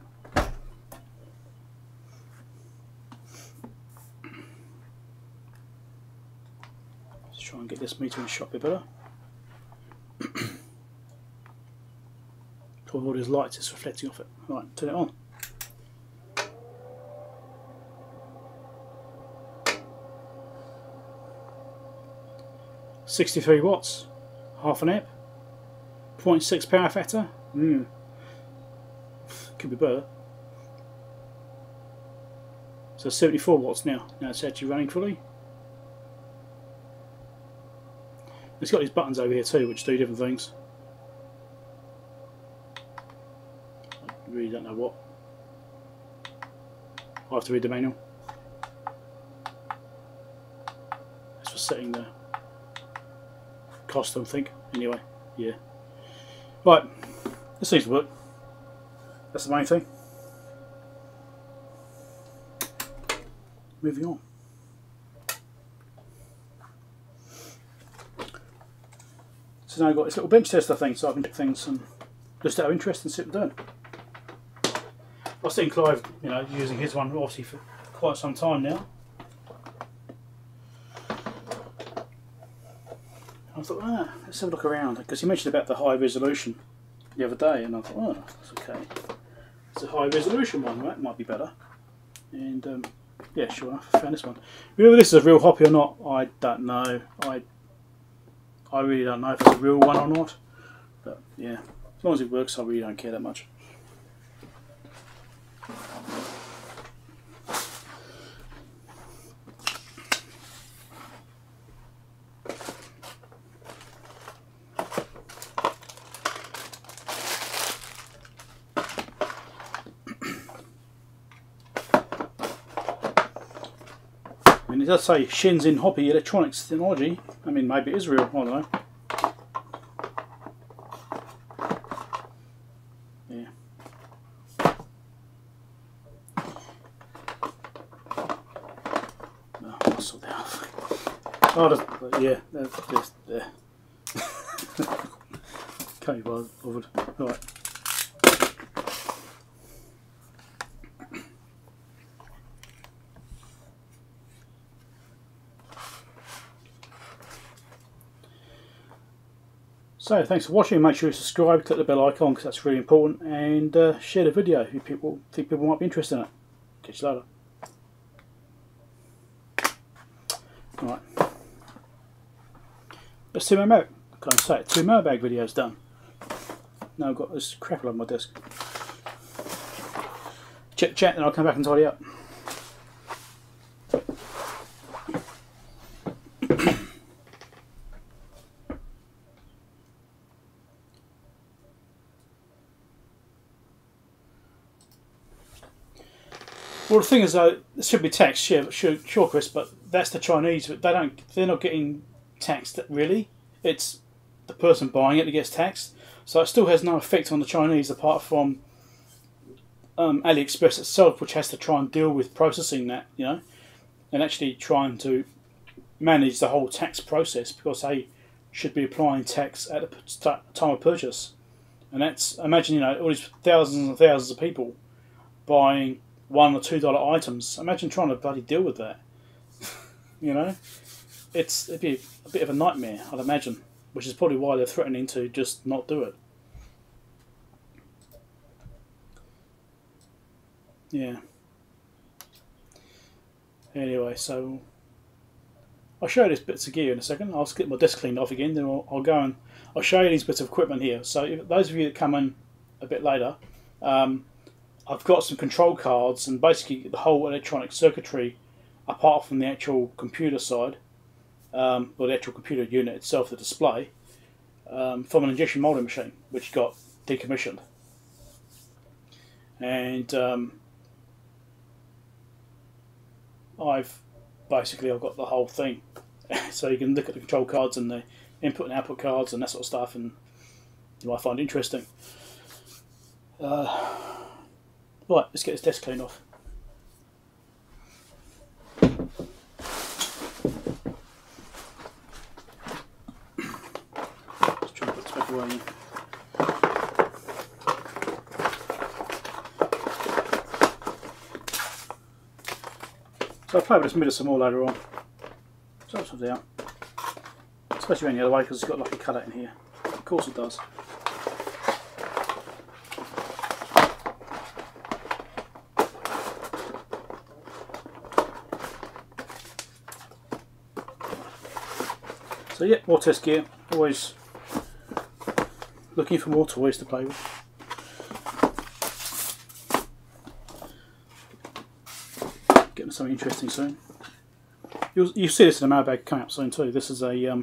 Let's try and get this meter in shot a bit better. All these lights is reflecting off it. Right, turn it on. $63 watts, half an amp, 0.6 power factor. Could be better. So 74 watts now. Now it's actually running fully. It's got these buttons over here too, which do different things. I really don't know what. I'll have to read the manual. That's for setting the cost, I think. Anyway, yeah. Right, this seems to work. That's the main thing. Moving on. So now I've got this little bench tester thing, so I can check things and just out of interest and sit and do it. I've seen Clive, using his one obviously for quite some time now. I thought, let's have a look around, because he mentioned about the high resolution the other day, and I thought, that's okay. It's a high resolution one, right? Might be better. And yeah, sure enough, I found this one. Whether this is a real hoppy or not, I don't know. I really don't know if it's a real one or not. But yeah, as long as it works, I really don't care that much. And it does say Shins in Hoppy Electronics Technology. I mean, maybe it is real, I don't know. Yeah. No, I'll sort that out. Oh, yeah, just there. Can't be bothered. Right. So thanks for watching. Make sure you subscribe, click the bell icon because that's really important, and share the video if people think people might be interested in it. Catch you later. Right. Let's do my mailbag. Can't say it. 2 mailbag videos done. Now I've got this crap all over my desk. Chat, and I'll come back and tidy up. Well, the thing is, though, it should be taxed, sure, Chris, but that's the Chinese. They're not getting taxed really. It's the person buying it that gets taxed. So it still has no effect on the Chinese, apart from AliExpress itself, which has to try and deal with processing that, you know, and actually trying to manage the whole tax process, because they should be applying tax at the time of purchase. And that's, imagine, you know, all these thousands and thousands of people buying $1 or $2 items. Imagine trying to bloody deal with that. You know, it'd be a bit of a nightmare, I'd imagine, which is probably why they're threatening to just not do it. Yeah. Anyway, so I'll show you these bits of gear in a second. I'll get my desk cleaned off again, then I'll go and I'll show you these bits of equipment here. So if those of you that come in a bit later, I've got some control cards and basically the whole electronic circuitry, apart from the actual computer side, or the actual computer unit itself, the display, from an injection molding machine which got decommissioned. And I've got the whole thing, so you can look at the control cards and the input and output cards and that sort of stuff, and you might find it interesting. Right, let's get this desk cleaned off. Let's try and put this back away. So I'll play with this mirror some more later on. So it's out. Especially around the other way, because it's got like a cutout in here. Of course it does. So yeah, more test gear. Always looking for more toys to play with. Getting something interesting soon. You'll see this in a mailbag coming up soon too. This is a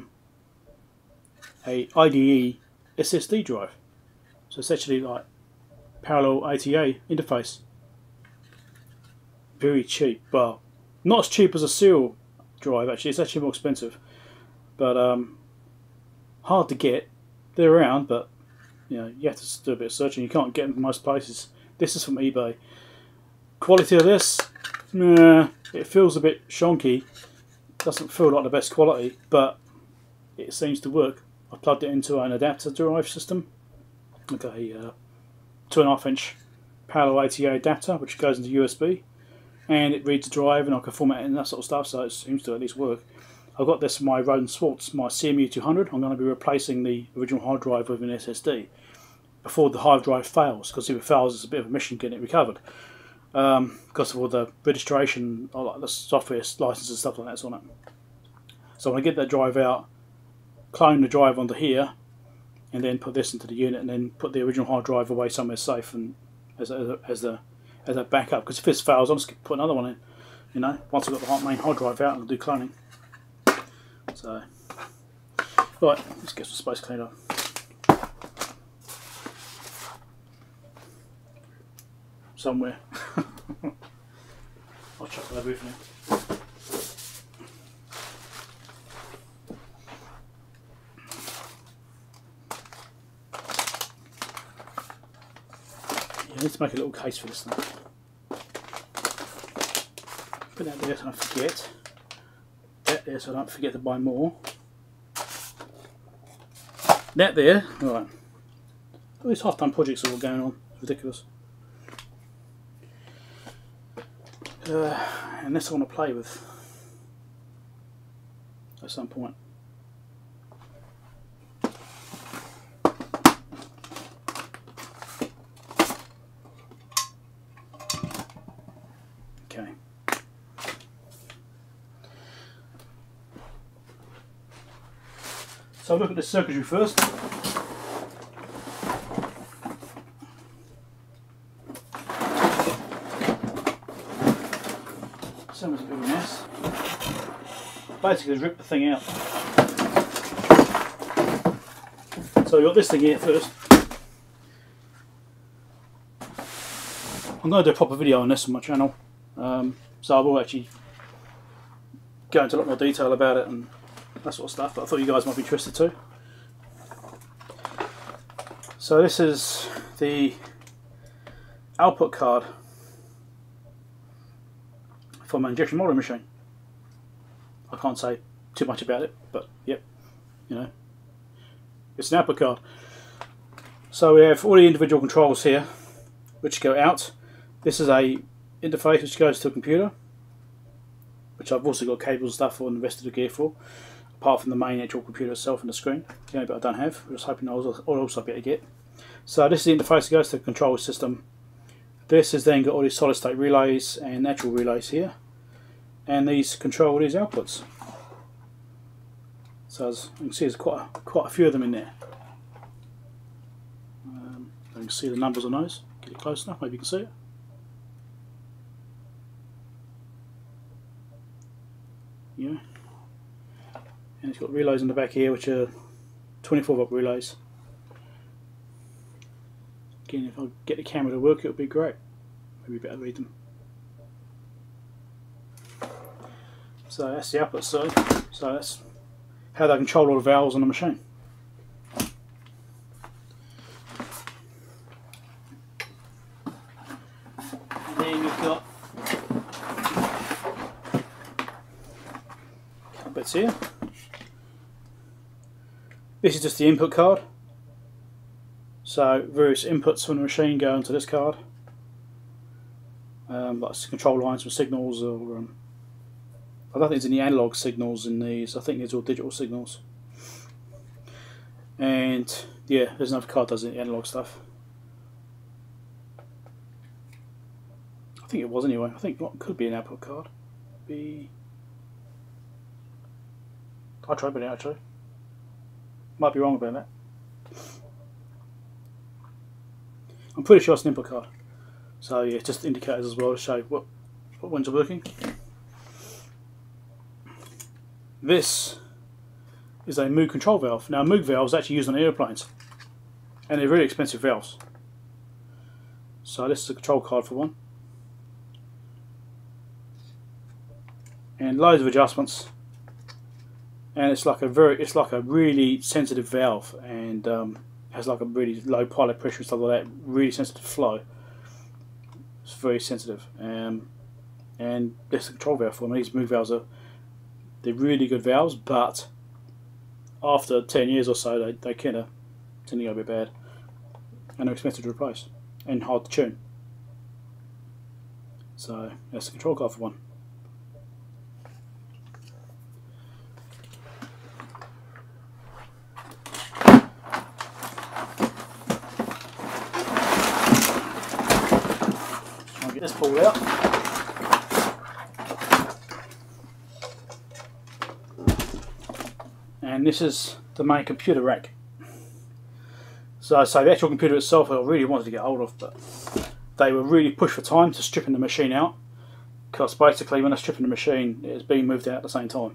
IDE SSD drive. So it's actually like parallel ATA interface. Very cheap, but not as cheap as a serial drive actually. It's actually more expensive. But hard to get. They're around, but you know, you have to do a bit of searching. You can't get them in most places. This is from eBay. Quality of this, it feels a bit shonky. Doesn't feel like the best quality, but it seems to work. I plugged it into an adapter drive system, like a 2.5-inch parallel ATA adapter, which goes into USB, and it reads the drive, and I can format it and that sort of stuff. So it seems to at least work. I've got this from my Roden Swartz, my CMU 200. I'm going to be replacing the original hard drive with an SSD before the hard drive fails, because if it fails, it's a bit of a mission getting it recovered. Because of all the registration, or like the software licenses and stuff like that's on it. So I'm going to get that drive out, clone the drive onto here, and then put this into the unit, and then put the original hard drive away somewhere safe and as a backup. Because if this fails, I'll just put another one in. You know, once I've got the main hard drive out, I'll do cloning. So, right, let's get some space cleaned up. Somewhere. I'll chuck that over here for now. Yeah, I need to make a little case for this thing. Put that there so I don't forget. That there so I don't forget to buy more. That there, alright. All these half-done projects are all going on. It's ridiculous. And this I want to play with at some point. Okay. So I'll look at the circuitry first. Sounds a bit of a mess. Basically, rip the thing out. So we've got this thing here first. I'm going to do a proper video on this on my channel. So I will actually go into a lot more detail about it and that sort of stuff, but I thought you guys might be interested too. So this is the output card for my injection molding machine. I can't say too much about it, but yep, you know, it's an output card. So we have all the individual controls here which go out. This is a interface which goes to a computer, which I've also got cables and stuff for and the rest of the gear for, apart from the main actual computer itself and the screen. The only bit I don't have, I was hoping I'll also be able to get. So this is the interface that goes to the control system. This has then got all these solid state relays and natural relays here, and these control these outputs. So as you can see, there's quite a few of them in there. You can see the numbers on those. Get it close enough, maybe you can see it. Yeah. And it's got relays in the back here, which are 24-volt relays. Again, if I get the camera to work, it would be great. Maybe better read them. So that's the output side. So that's how they control all the valves on the machine. And then you've got a couple bits here. This is just the input card. So various inputs from the machine go into this card, like control lines for signals, or I don't think there's any analog signals in these. I think there's all digital signals. And yeah, there's another card that does the analog stuff. I think it was anyway. I think it could be an output card. I'll try it out actually. Might be wrong about that. I'm pretty sure it's an input card. So yeah, just indicators as well to show what ones are working. This is a Moog control valve. Now Moog valves are actually used on airplanes, and they're really expensive valves. So this is a control card for one, and loads of adjustments. And it's like a really sensitive valve, and has like a really low pilot pressure and stuff like that. Really sensitive flow. It's very sensitive, and this is a control valve for them. These Moog valves they're really good valves, but after 10 years or so, they kind of tend to go a bit bad, and they're expensive to replace and hard to tune. So that's the control card for one. Get this pulled out. And this is the main computer rack. So the actual computer itself I really wanted to get hold of, but they were really pushed for time to stripping the machine out, because basically when they're stripping the machine it was being moved out at the same time.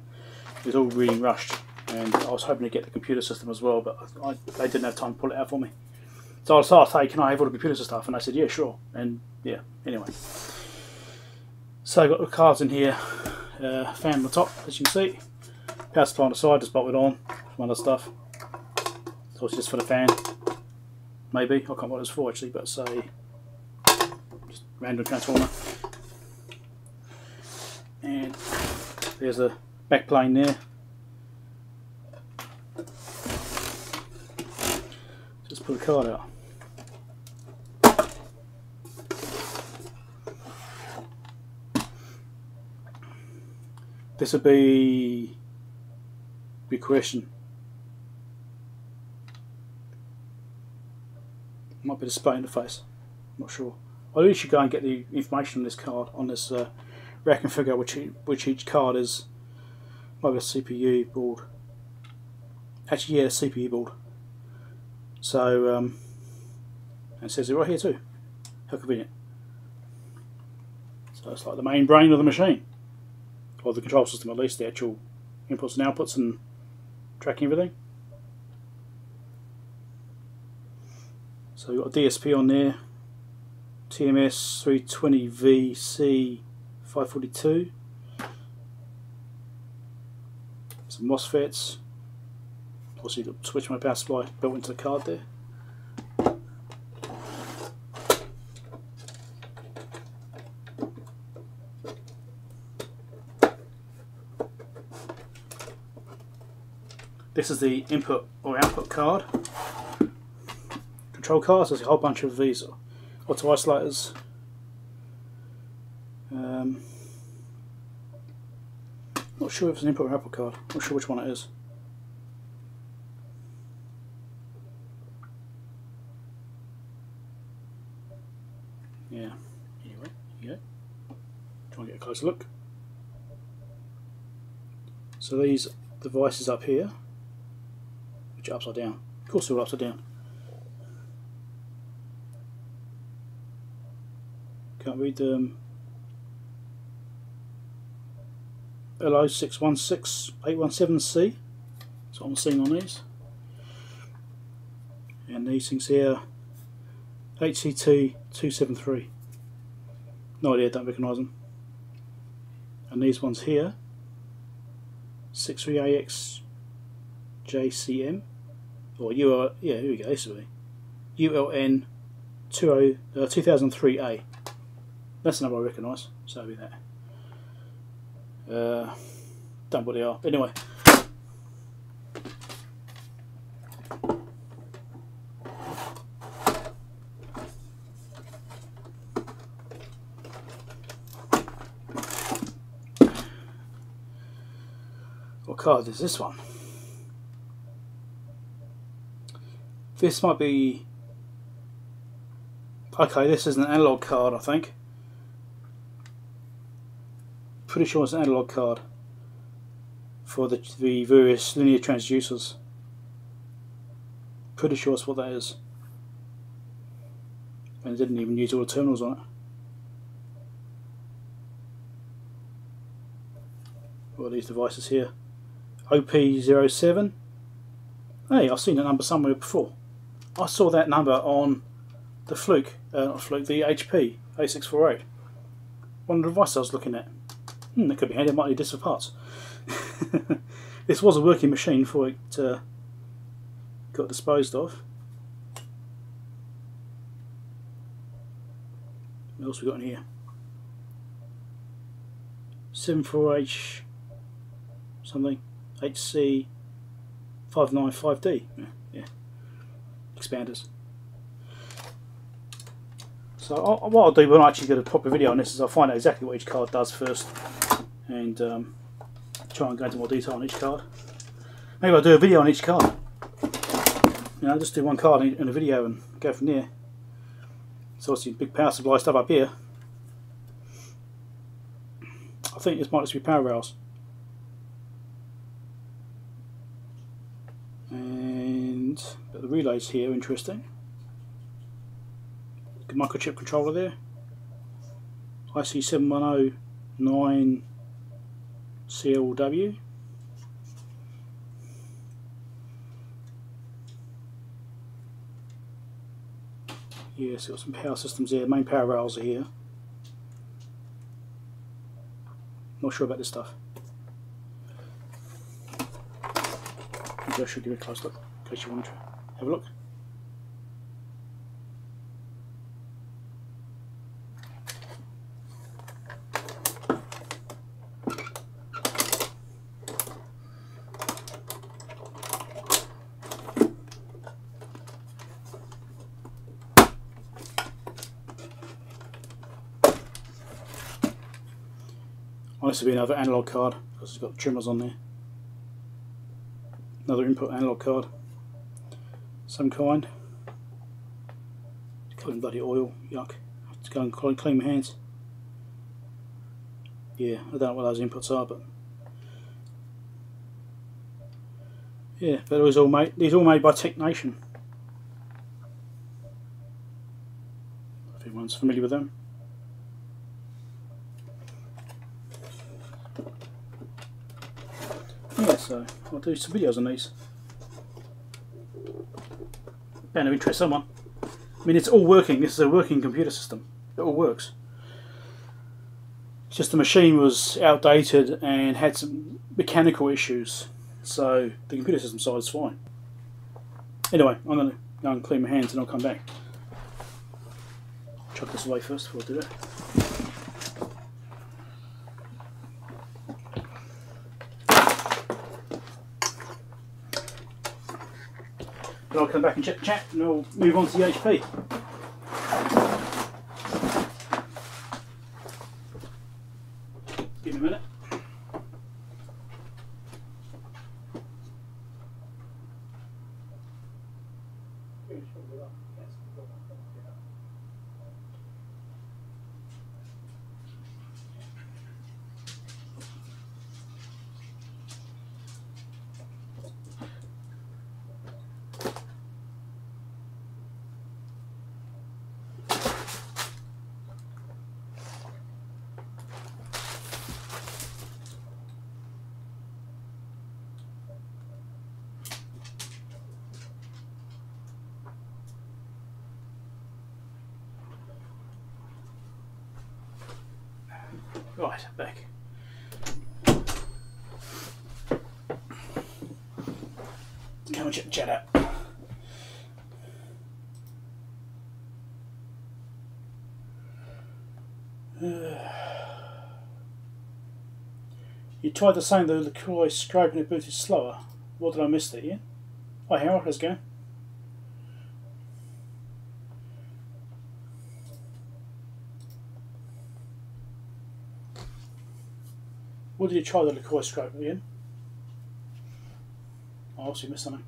It was all really rushed, and I was hoping to get the computer system as well, but they didn't have time to pull it out for me. So I started saying, can I have all the computer stuff? And they said, yeah, sure. And yeah, anyway. So I've got the cards in here, fan on the top, as you can see. Power supply on the side, just bolted on, some other stuff. So it's just for the fan, maybe. I can't remember what it's for actually, but say, just random transformer. And there's a back plane there. Just put the card out. This would be big question. Might be display interface. I'm not sure. I'll at least go and get the information on this card, on this rack, and figure out which each card is. Might be a CPU board. Actually, yeah, a CPU board. So, and it says it right here too. How convenient. So it's like the main brain of the machine, or the control system at least, the actual inputs and outputs and tracking everything. So we've got a DSP on there, TMS 320VC 542. Some MOSFETs. Also, you've got switch mode power supply built into the card there. This is the input or output card. Control cards, there's a whole bunch of these auto isolators. Not sure if it's an input or output card, not sure which one it is. Yeah, anyway, yeah. Try and get a closer look. So these devices up here, which are upside down. Of course they're all upside down. Can't read them. LO616817C. That's what I'm seeing on these. And these things here, HCT273. No idea, don't recognise them. And these ones here, 63AXJCM, or UL, yeah, here we go, this will be ULN 2003A. That's the number I recognise, so that'll be that. Don't know what they are, but anyway. What card is this one? This might be... Okay, this is an analog card, I think. Pretty sure it's an analog card for the various linear transducers. Pretty sure that's what that is. And it didn't even use all the terminals on it. What are these devices here? OP07. Hey, I've seen that number somewhere before. I saw that number on the not Fluke, the HP A648. One of the devices I was looking at. That could be handy, I might need this for parts. This was a working machine before it got disposed of. What else we got in here? 74H something, HC 595D. Yeah. Expanders. So what I'll do when I actually get a proper video on this is I'll find out exactly what each card does first, and try and go into more detail on each card. Maybe I'll do a video on each card. You know, just do one card in a video and go from there. So obviously big power supply stuff up here. I think this might just be power rails. And but the relays here, interesting. Good microchip controller there. IC7109 CLW. Yeah, so got some power systems there. Main power rails are here. Not sure about this stuff. Maybe I should give it a close look in case you want to have a look. This will be another analog card because it's got trimmers on there. Another input analog card, some kind. It's covered in bloody oil, yuck. I have to go and clean my hands. Yeah, I don't know what those inputs are, but yeah, but it was all made. These are all made by Technation. If anyone's familiar with them. Yeah, so I'll do some videos on these. Bound to interest someone. I mean, it's all working. This is a working computer system. It all works. Just the machine was outdated and had some mechanical issues, so the computer system side is fine. Anyway, I'm going to go and clean my hands and I'll come back. Chuck this away first before I do that. Then I'll come back and chat and we'll move on to the HP. Give me a minute. Right, back. Come and chat out. You tried to say the LaCroix scraping it booted slower. What did I miss there, Ian? Hi Harold, how's it going? What did you try the LaCroix scrape again? I obviously missed something.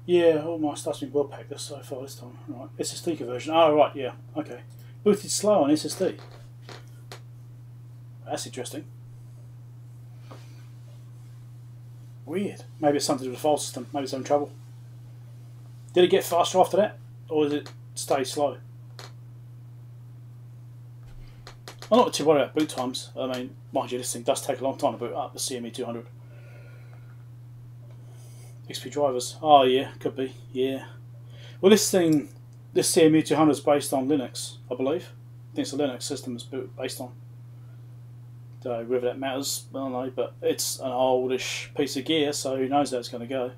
Yeah, all my stuff's been well packed this so far this time. Right, SSD conversion. Oh right, yeah, okay. Booted slow on SSD. That's interesting. Weird. Maybe it's something to do with the file system. Maybe it's having trouble. Did it get faster after that? Or did it stay slow? I'm not too worried about boot times. I mean, mind you, this thing does take a long time to boot up, the CME 200. XP drivers. Oh yeah, could be. Yeah. Well, this CME 200 is based on Linux, I believe. I think it's a Linux system it's based on. So whether that matters, I don't know, but it's an oldish piece of gear, so who knows how it's going to go.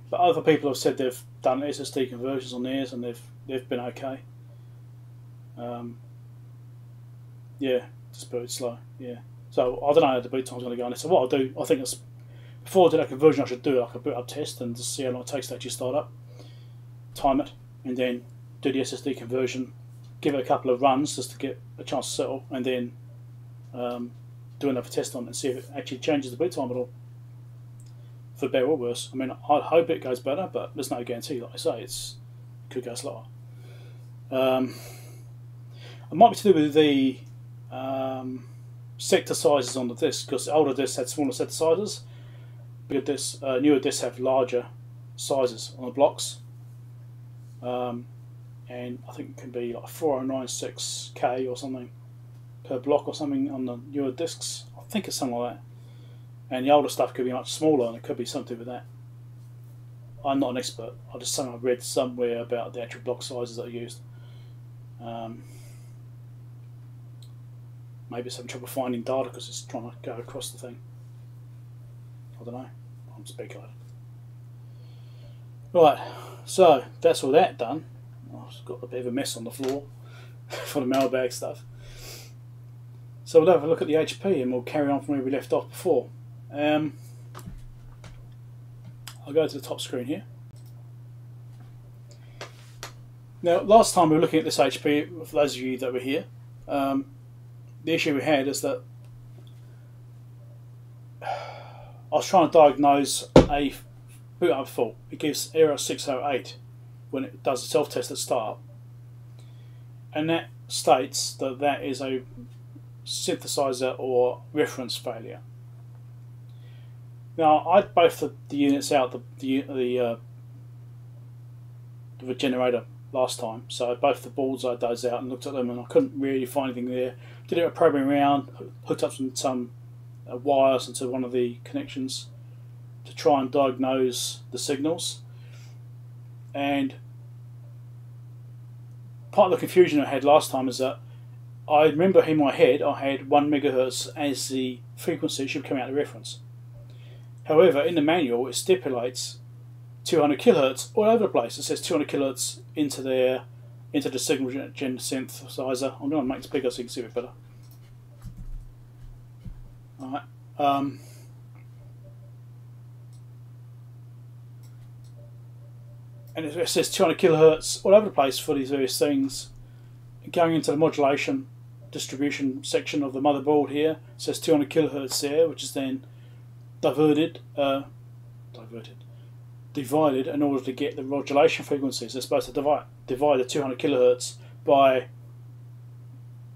But other people have said they've done SSD conversions on theirs and they've been okay. Yeah, just boot slow. Yeah. So I don't know how the boot time's going to go on this. So what I'll do, I think it's before I do that conversion, I should do like a boot up test and just see how long it takes to actually start up, time it, and then do the SSD conversion, give it a couple of runs just to get a chance to settle, and then do another test on it and see if it actually changes the boot time at all, for better or worse. I mean, I hope it goes better, but there's no guarantee. Like I say, it could go slower. It might be to do with the sector sizes on the disc, because the older discs had smaller sector sizes. Bigger discs, newer discs have larger sizes on the blocks, and I think it can be like 4096K or something per block or something on the newer discs. I think it's something like that. And the older stuff could be much smaller, and it could be something with that. I'm not an expert. I just something I read somewhere about the actual block sizes that are used. Maybe it's having trouble finding data because it's trying to go across the thing. I don't know. I'm speculating. Right, so that's all that done. I've got a bit of a mess on the floor for the mailbag stuff. So we'll have a look at the HP and we'll carry on from where we left off before. I'll go to the top screen here. Now, last time we were looking at this HP, for those of you that were here, the issue we had is that I was trying to diagnose a boot up fault. It gives error 608 when it does a self-test at start, and that states that that is a synthesizer or reference failure. Now, I both the units out the generator last time, so both the boards I had those out and looked at them, and I couldn't really find anything there. Did a programming around, hooked up some wires into one of the connections to try and diagnose the signals. And part of the confusion I had last time is that I remember in my head I had 1 megahertz as the frequency should come out of the reference. However, in the manual it stipulates 200 kilohertz all over the place. It says 200 kilohertz into the signal gen synthesizer. I'm going to make this bigger so you can see it better. Alright. And it says 200 kilohertz all over the place for these various things. Going into the modulation distribution section of the motherboard here, it says 200 kilohertz there, which is then divided in order to get the modulation frequencies. They're supposed to divide the 200 kilohertz by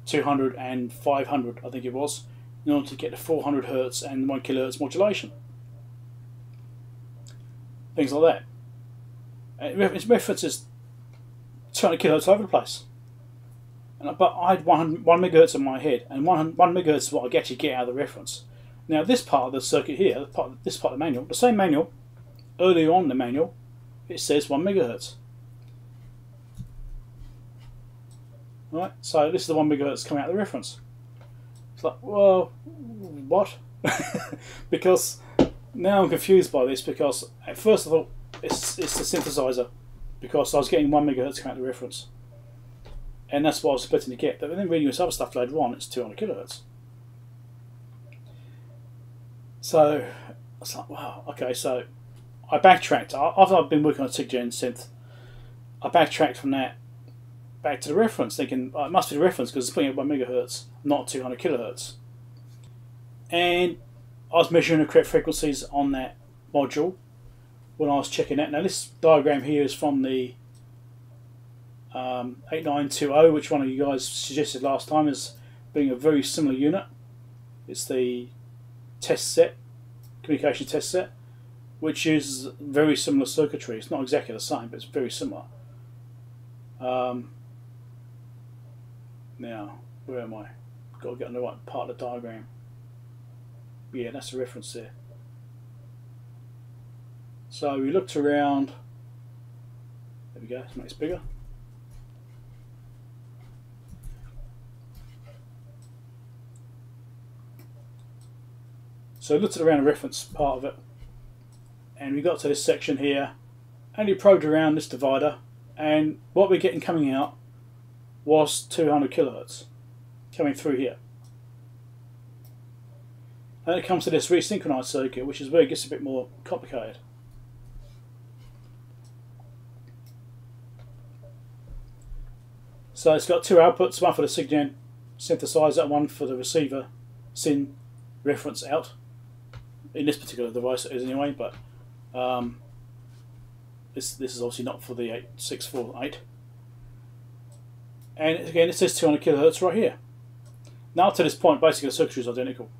200 and 500, I think it was, in order to get the 400 hertz and 1 kilohertz modulation. Things like that. Its reference is 200 kilohertz all over the place. But I had 1 megahertz in my head, and 1 megahertz is what I actually get out of the reference. Now this part of the circuit here, this part of the manual, the same manual, earlier on in the manual, it says 1 megahertz. Right, so this is the 1 megahertz coming out of the reference. It's like, well, what? Because now I'm confused by this, because at first I thought it's the synthesizer, because I was getting 1 megahertz coming out of the reference. And that's what I was expecting to get. But then reading this other stuff later on, it's 200 kilohertz. So I was like, wow, okay. So I backtracked. After I've been working on a SIG-Gen synth, I backtracked from that back to the reference, thinking, oh, it must be the reference because it's putting it 1 megahertz, not 200 kilohertz. And I was measuring the correct frequencies on that module when I was checking that. Now this diagram here is from the 8920, which one of you guys suggested last time as being a very similar unit. It's the test set, communication test set, which uses very similar circuitry. It's not exactly the same, but it's very similar. Now, where am I? Got to get on the right part of the diagram. Yeah, that's the reference there. So we looked around. There we go. Let's make this bigger. So I looked around the reference part of it, and we got to this section here, and we probed around this divider, and what we're getting coming out was 200 kilohertz coming through here. And it comes to this resynchronized circuit, which is where it gets a bit more complicated. So it's got 2 outputs, one for the SIG-Gen synthesizer and one for the receiver SYN reference out. In this particular device it is anyway, but this is obviously not for the 8648. And again it says 200 kilohertz right here. Now to this point basically the circuitry is identical.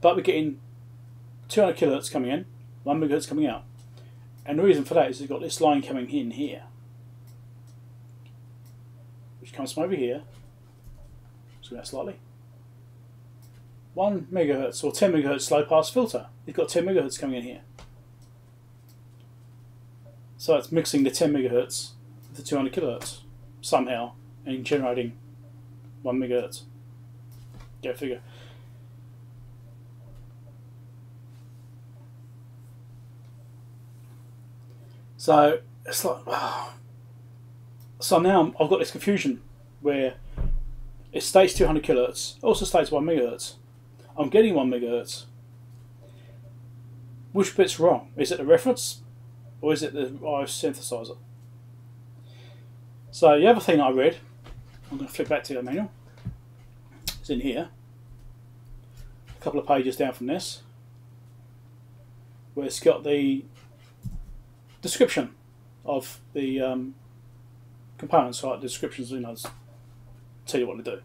But we're getting 200 kilohertz coming in, 1 megahertz coming out. And the reason for that is we've got this line coming in here, which comes from over here. Zoom out slightly. 1 megahertz or 10 megahertz slow pass filter. You've got 10 megahertz coming in here. So it's mixing the 10 megahertz with the 200 kilohertz somehow and generating 1 megahertz. Go figure. So it's like, wow. So now I've got this confusion where it states 200 kilohertz, also states 1 megahertz. I'm getting 1 megahertz. Which bit's wrong? Is it the reference or is it the RF synthesizer? So the other thing I read, I'm going to flip back to the manual, it's in here, a couple of pages down from this, where it's got the description of the components, like the descriptions, you know, tell you what to do.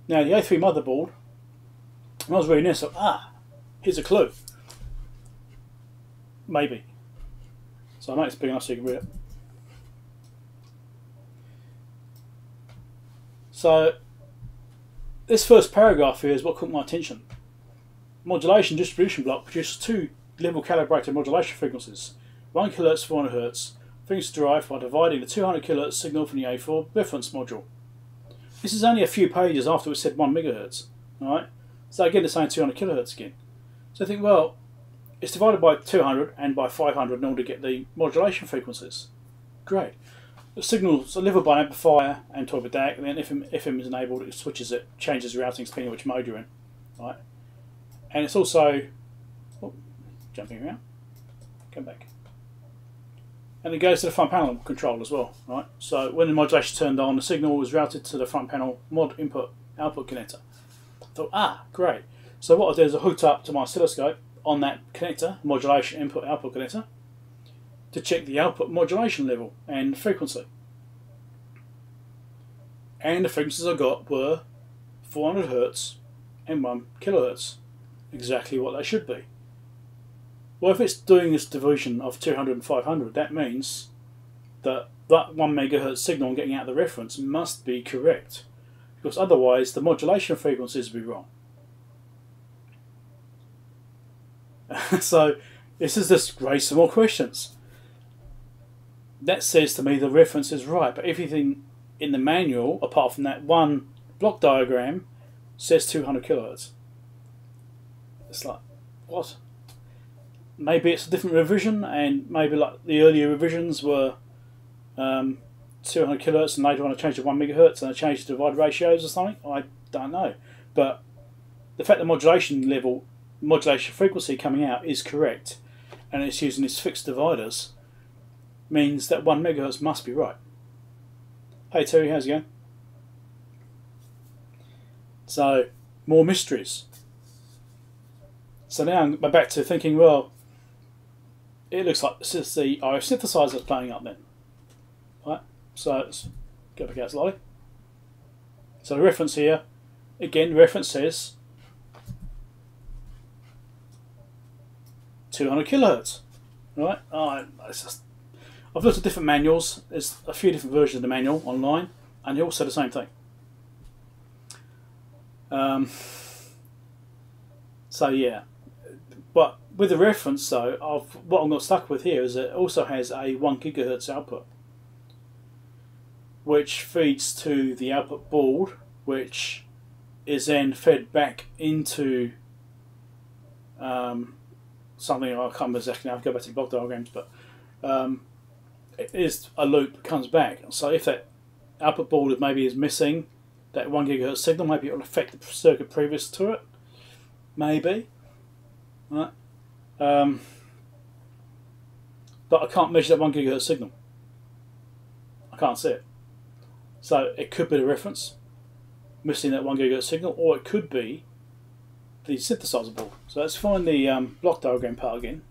Now the A3 motherboard, when I was reading this, I thought, here's a clue. Maybe. So I'll make this big enough so you can read it. So this first paragraph here is what caught my attention. Modulation distribution block produces two level calibrated modulation frequencies, 1 kHz, 400 Hz. Frequency derived by dividing the 200 kHz signal from the A4 reference module. This is only a few pages after it said 1 MHz. Alright? So again, it's saying 200 kHz again. So I think, well, it's divided by 200 and by 500 in order to get the modulation frequencies. Great. The signal's delivered by an amplifier and to a DAC, and then if FM is enabled, it switches it, changes the routing depending on which mode you're in. Right? And it's also jumping around. Come back. And it goes to the front panel control as well. Right? So when the modulation turned on, the signal was routed to the front panel mod input output connector. I thought, great. So what I did is I hooked up to my oscilloscope on that connector, modulation input output connector, to check the output modulation level and frequency. And the frequencies I got were 400 Hz and 1 kHz. Exactly what they should be. Well, if it's doing this division of 200 and 500, that means that 1 MHz signal getting out of the reference must be correct, because otherwise the modulation frequencies will be wrong. So this is just raised some more questions. That says to me the reference is right, but everything in the manual, apart from that one block diagram, says 200 kHz. It's like, what? Maybe it's a different revision, and maybe like the earlier revisions were 200 kHz and later on I changed to 1 MHz and I changed the divide ratios or something. I don't know. But the fact that modulation level, modulation frequency coming out is correct, and it's using its fixed dividers, means that 1 MHz must be right. Hey Terry, how's it going? So, more mysteries. So now I'm back to thinking, well, it looks like this is the RF synthesizer playing up then. Right, so let's go back out slightly. So the reference here, again, the reference says 200 kHz. Right, it's just, I've looked at different manuals. There's a few different versions of the manual online, and they all say the same thing. So yeah, but with the reference though, what I'm got stuck with here is it also has a 1 GHz output, which feeds to the output board, which is then fed back into something I can't remember exactly now. I'll go back to the block diagrams, but it is a loop that comes back. So if that output board maybe is missing that 1 GHz signal, maybe it will affect the circuit previous to it. Maybe, right? But I can't measure that 1 GHz signal. I can't see it. So it could be the reference missing that 1 GHz signal, or it could be the synthesizer board. So let's find the block diagram part again.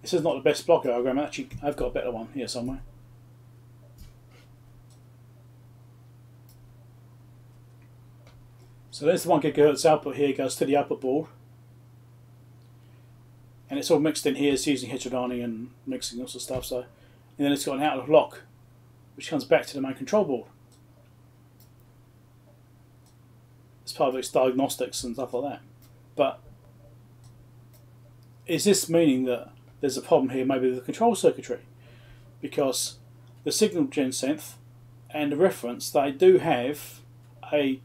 This is not the best block diagram. Actually, I've got a better one here somewhere. So there's the 1 GHz output here, goes to the output board. And it's all mixed in here, it's using heterodyne and mixing lots of stuff. So, and then it's got an output lock, which comes back to the main control board. It's part of its diagnostics and stuff like that. But is this meaning that there's a problem here maybe with the control circuitry? Because the signal gen synth and the reference, they do have a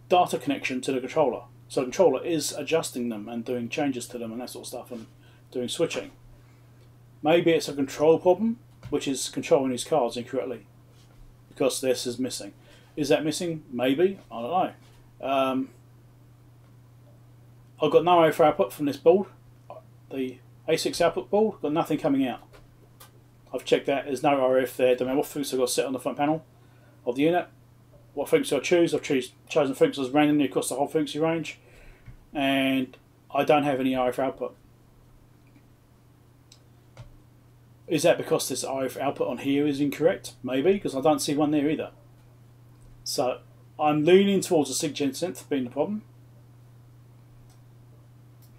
data connection to the controller. So the controller is adjusting them and doing changes to them and that sort of stuff and doing switching. Maybe it's a control problem, which is controlling these cards incorrectly because this is missing. Is that missing? Maybe. I don't know. I've got no RF output from this board. The A6 output board, got nothing coming out. I've checked that, there's no RF there. Don't know what frequency I've got set on the front panel of the unit. What frequency I choose, I've chosen frequencies randomly across the whole frequency range, and I don't have any RF output. Is that because this RF output on here is incorrect? Maybe, because I don't see one there either. So I'm leaning towards a SIG gen synth being the problem,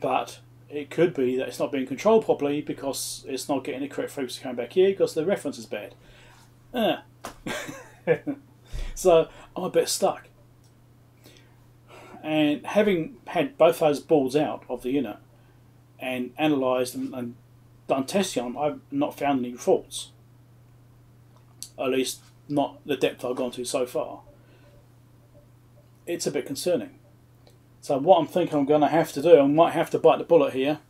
but it could be that it's not being controlled properly because it's not getting the correct frequency coming back here because the reference is bad. So I'm a bit stuck. And having had both those boards out of the unit and analysed and done testing on them, I've not found any faults. At least not the depth I've gone to so far. It's a bit concerning. So what I'm thinking I'm going to have to do, I might have to bite the bullet here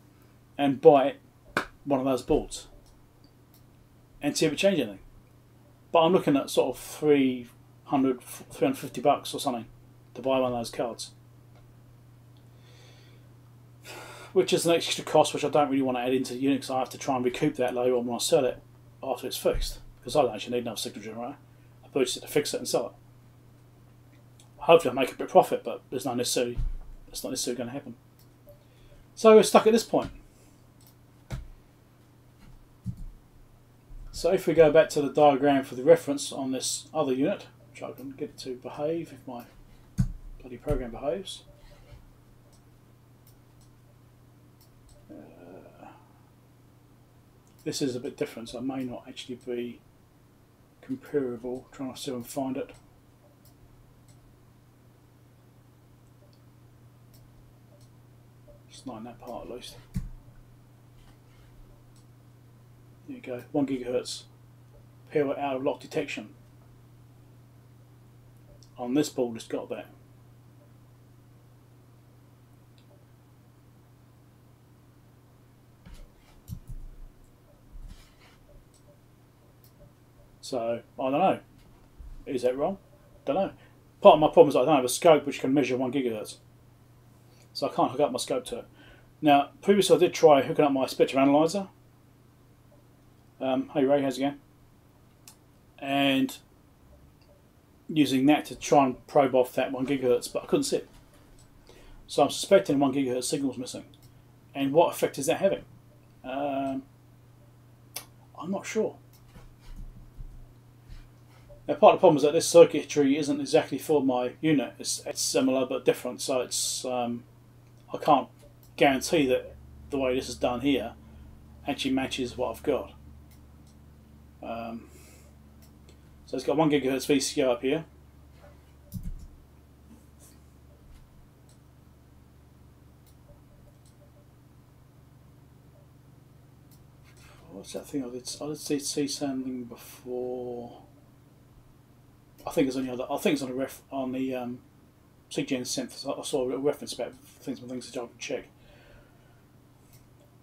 and buy one of those boards and see if it changes anything. But I'm looking at sort of $350 or something to buy one of those cards, which is an extra cost which I don't really want to add into the unit because I have to try and recoup that later on when I sell it after it's fixed, because I don't actually need another signal generator. I purchased it to fix it and sell it. Hopefully I'll make a bit of profit, but it's not necessarily going to happen. So we're stuck at this point. So if we go back to the diagram for the reference on this other unit, which I can get to behave if my bloody program behaves. This is a bit different, so it may not actually be comparable. Trying to see if I can find it. It's not in that part at least. There you go, 1 gigahertz power out of lock detection. On this board it's got that. So, I don't know. Is that wrong? Don't know. Part of my problem is I don't have a scope which can measure 1 gigahertz. So I can't hook up my scope to it. Now, previously I did try hooking up my spectrum analyzer. Hey Ray, how's it going? And using that to try and probe off that 1 gigahertz, but I couldn't see it. So I'm suspecting 1 gigahertz signal's missing. And what effect is that having? I'm not sure. Now, part of the problem is that this circuitry isn't exactly for my unit. It's similar but different, so it's I can't guarantee that the way this is done here actually matches what I've got. So it's got 1 gigahertz VCO up here. What's that thing I did see something before? I think it's on the other. I think it's on the CGN synth. I saw a little reference about things that I can check.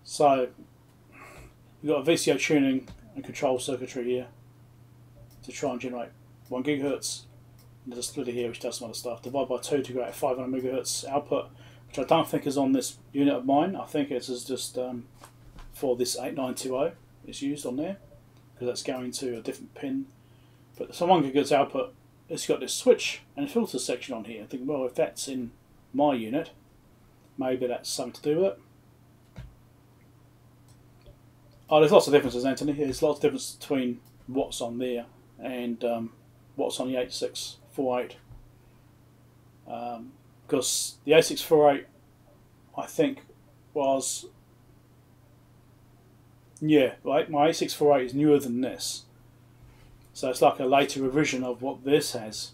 So you've got a VCO tuning and control circuitry here to try and generate 1 gigahertz. And there's a splitter here which does some other stuff. Divide by 2 to go at 500 megahertz output, which I don't think is on this unit of mine. I think it's just for this 8920 it's used on there because that's going to a different pin. But so 1 gigahertz output, it's got this switch and filter section on here. I think, well, if that's in my unit, maybe that's something to do with it. Oh, there's lots of differences, Anthony. There's lots of difference between what's on there and what's on the 8648. Because the 8648, I think, was... Yeah, right. My 8648 is newer than this. So it's like a later revision of what this has.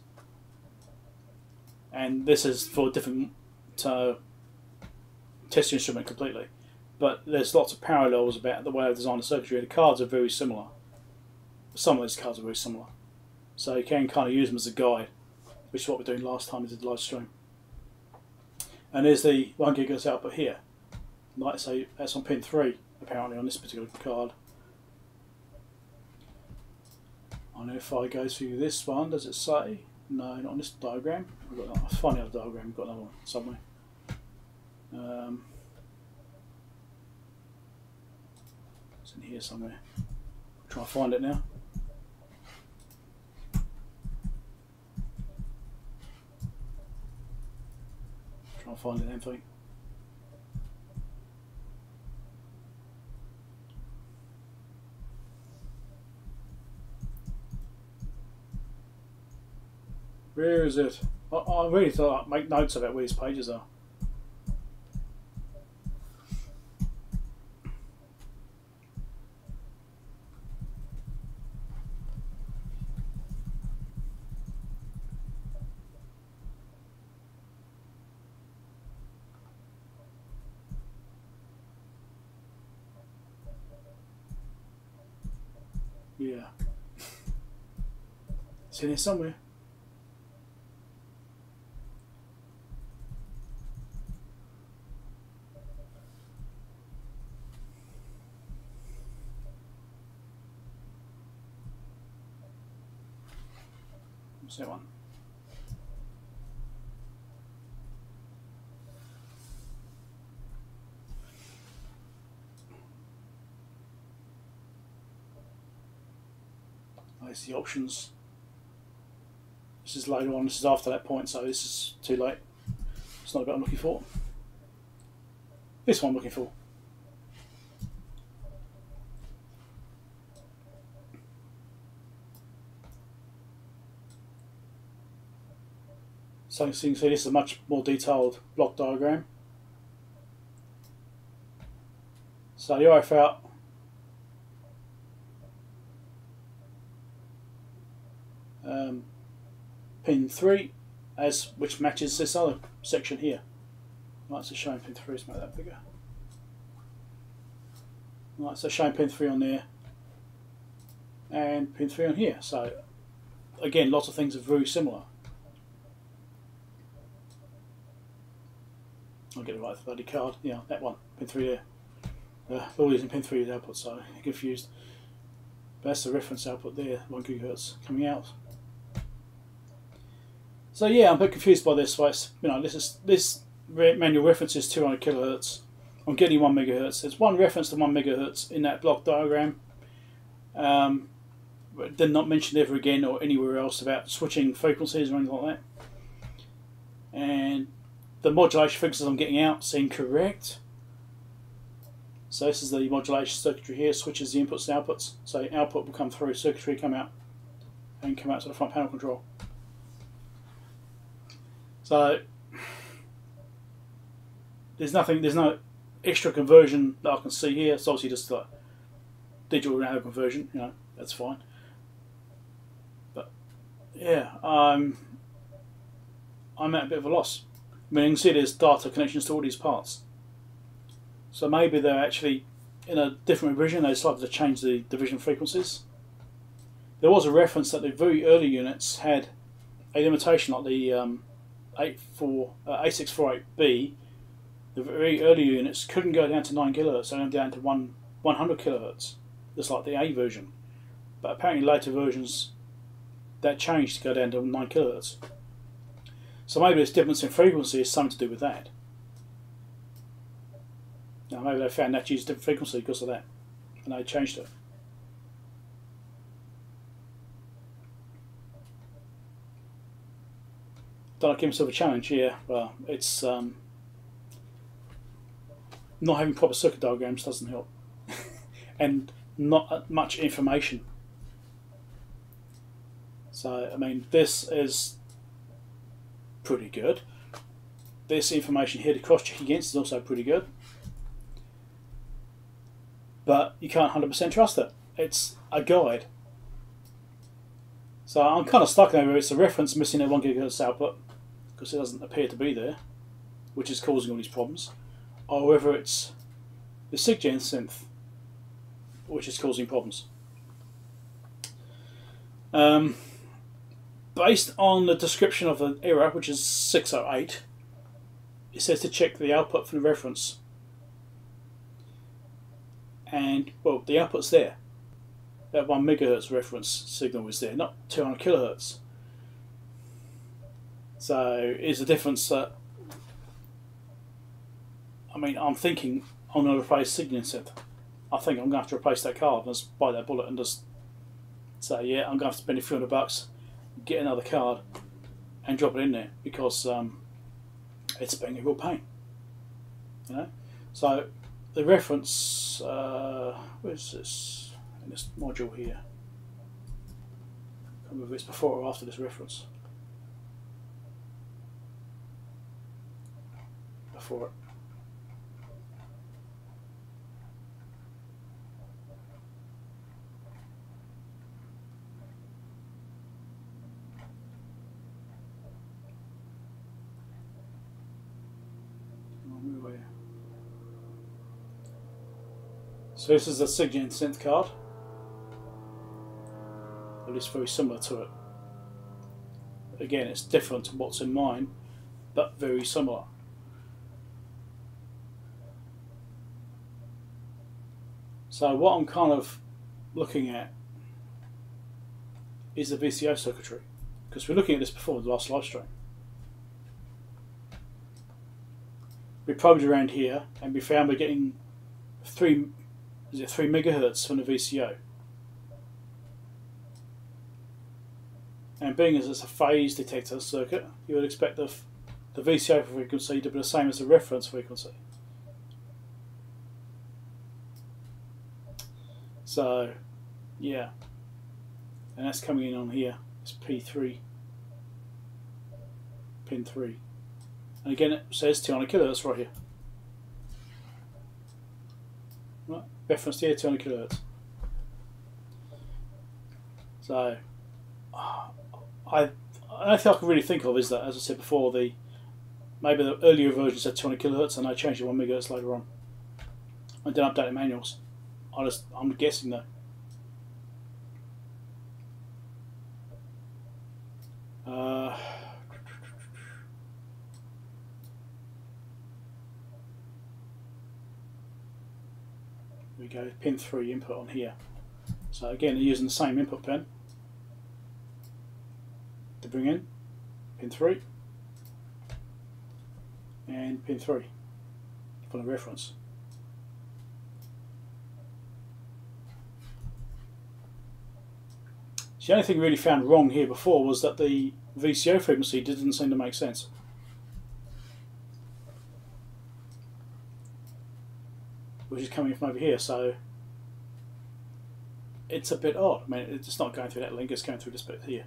And this is for a different test instrument completely. But there's lots of parallels about the way I've designed the circuitry. The cards are very similar. Some of these cards are very similar. So you can kind of use them as a guide, which is what we were doing last time we did the live stream. And there's the 1 gigahertz output here. Like I say, that's on pin 3, apparently, on this particular card. And if I go through this one, does it say? No, not on this diagram. I'll find the other diagram, we've got another one somewhere. It's in here somewhere. Try and find it now. Try and find it then for you. Where is it? I really thought I'd make notes about where these pages are. Yeah. It's in here somewhere. What's that one? There's the options. This is later on, this is after that point, so this is too late. It's not what I'm looking for. This one I'm looking for. So you can see this is a much more detailed block diagram. So the RF out pin 3 which matches this other section here. Right, so showing pin 3, let's make that bigger. Right, so showing pin 3 on there and pin 3 on here. So again, lots of things are very similar. I'll get the right bloody card. Yeah, that one, pin 3 there. They're all using pin 3 as output, so I'm confused. But that's the reference output there, 1 GHz coming out. So yeah, I'm a bit confused by this. You know, this manual reference is 200 kHz. I'm getting 1 MHz. There's one reference to 1 MHz in that block diagram. But they're not mentioned ever again or anywhere else about switching frequencies or anything like that. And the modulation frequencies I'm getting out seem correct. So this is the modulation circuitry here, switches the inputs to outputs. So output will come through, circuitry come out, and come out to the front panel control. So there's no extra conversion that I can see here. It's obviously just like digital to analog conversion, you know, that's fine. But yeah, I'm at a bit of a loss. I mean, you can see there's data connections to all these parts. So maybe they're actually in a different revision. They decided to change the division frequencies. There was a reference that the very early units had a limitation, like the A648B. The very early units couldn't go down to 9 kHz, only down to 100 kHz, just like the A version. But apparently later versions that changed to go down to 9 kHz. So maybe this difference in frequency is something to do with that. Now maybe they found that used a different frequency because of that, and they changed it. Don't I give myself a challenge? Yeah, well, it's not having proper circuit diagrams doesn't help, and not much information. So I mean, this is pretty good. This information here to cross-check against is also pretty good. But you can't 100% trust it. It's a guide. So I'm kind of stuck over it's a reference missing at 1 GHz output because it doesn't appear to be there, which is causing all these problems. Or whether it's the SIGGEN synth, which is causing problems. Based on the description of the error, which is 608, it says to check the output for the reference. And, well, the output's there. That 1 MHz reference signal is there, not 200 kHz. So, is the difference that, I mean, I'm thinking I'm going to replace SIGGEN synth. I think I'm going to have to replace that card and just buy that bullet and just say, yeah, I'm going to have to spend a few $100, get another card and drop it in there because it's being a real pain. You know? So, the reference, where's this? In this module here. I can't remember if it's before or after this reference. Before it. So this is a SIGGEN synth card. at least very similar to it. Again, it's different to what's in mine, but very similar. So what I'm kind of looking at is the VCO circuitry, because we're looking at this before the last live stream. We probed around here and we found we're getting 3 megahertz from the VCO. And being as it's a phase detector circuit, you would expect the VCO frequency to be the same as the reference frequency. So, yeah. And that's coming in on here. It's P3. Pin 3. And again, it says 200 kilohertz right here. Right, reference here, 200 kilohertz. So, I don't think I can really think of is that, as I said before, maybe the earlier version said 200 kilohertz and I changed it 1 megahertz later on. I didn't update the manuals. I'm guessing though. There we go, pin 3 input on here. So again, they're using the same input pin to bring in pin 3 and pin 3 for the reference. The only thing we really found wrong here before was that the VCO frequency didn't seem to make sense. Which is coming from over here, so it's a bit odd. I mean, it's not going through that link, it's going through this bit here.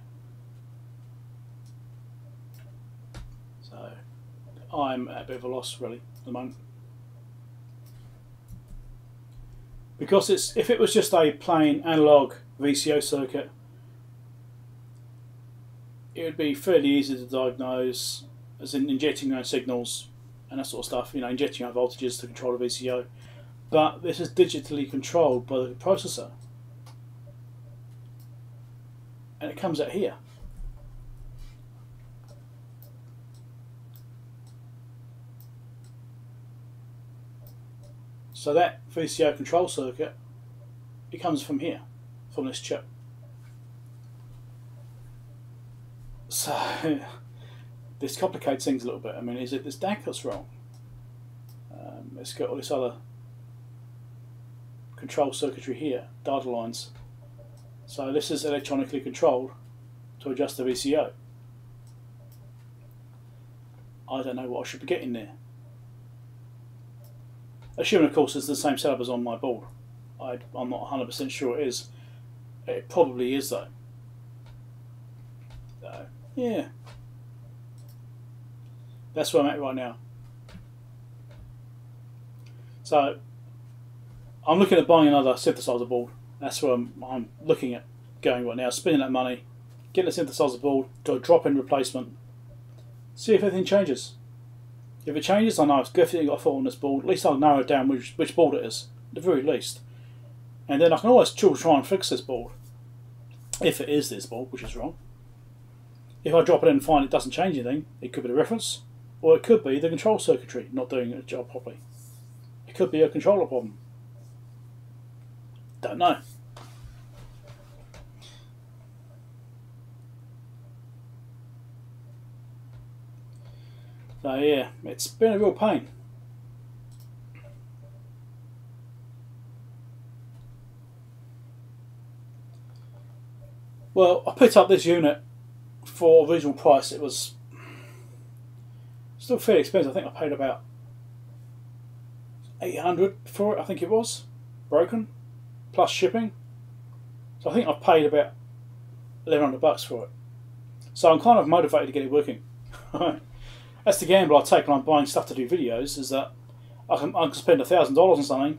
So I'm at a bit of a loss really at the moment. Because if it was just a plain analog VCO circuit, it would be fairly easy to diagnose, as in injecting your own signals and that sort of stuff, you know, injecting your own voltages to control the VCO. But this is digitally controlled by the processor. And it comes out here. So that VCO control circuit, it comes from here, from this chip. So this complicates things a little bit. I mean, is it this DAC that's wrong? It's got all this other control circuitry here, data lines. So this is electronically controlled to adjust the VCO. I don't know what I should be getting there. Assuming, of course, it's the same setup as on my board. I'm not 100% sure it is. It probably is though. So, yeah. That's where I'm at right now. So, I'm looking at buying another synthesizer board. That's where I'm looking at going right now. Spending that money, getting a synthesizer board, do a drop-in replacement. See if anything changes. If it changes, I know I've definitely got a fault on this board. At least I'll narrow down which board it is, at the very least. And then I can always try and fix this board. If it is this board, which is wrong. If I drop it in and find it doesn't change anything, it could be the reference, or it could be the control circuitry not doing its job properly. It could be a controller problem. Don't know. So yeah, it's been a real pain. Well, I picked up this unit for a reasonable price. It was still fairly expensive. I think I paid about $800 for it, I think it was, broken, plus shipping. So I think I've paid about $1,100 for it. So I'm kind of motivated to get it working. That's the gamble I take when I'm buying stuff to do videos, is that I can spend $1,000 on something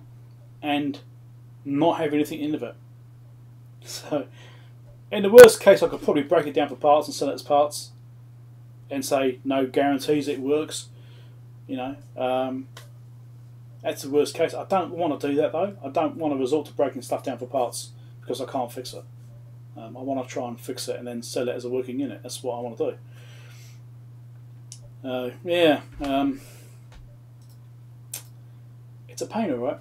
and not have anything in of it. So in the worst case, I could probably break it down for parts and sell it as parts and say no guarantees it works. You know, that's the worst case. I don't want to do that though. I don't want to resort to breaking stuff down for parts because I can't fix it. I want to try and fix it and then sell it as a working unit. That's what I want to do. Yeah, it's a pain, alright.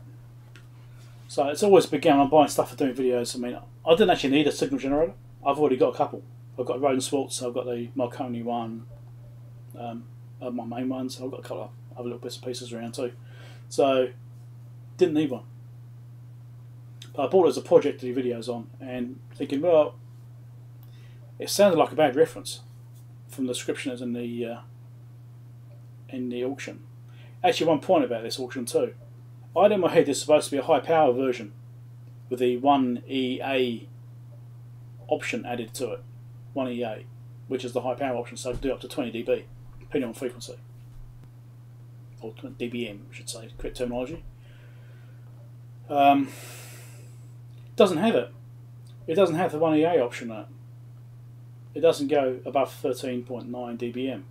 So it's always began on buying stuff for doing videos. I mean, I didn't actually need a signal generator. I've already got a couple. I've got Roden Swartz, I've got the Marconi one, my main ones. I've got a couple of other little bits and pieces around too. So, didn't need one. But I bought it as a project to do videos on, and thinking, well, it sounded like a bad reference from the description as in the auction. Actually, one point about this auction too. I had in my head this is supposed to be a high power version with the 1EA option added to it. 1EA, which is the high power option, so I can do up to 20 dB, depending on frequency. Or dBm, I should say, correct terminology. Doesn't have it. It doesn't have the 1EA option on it. It doesn't go above 13.9 dBm,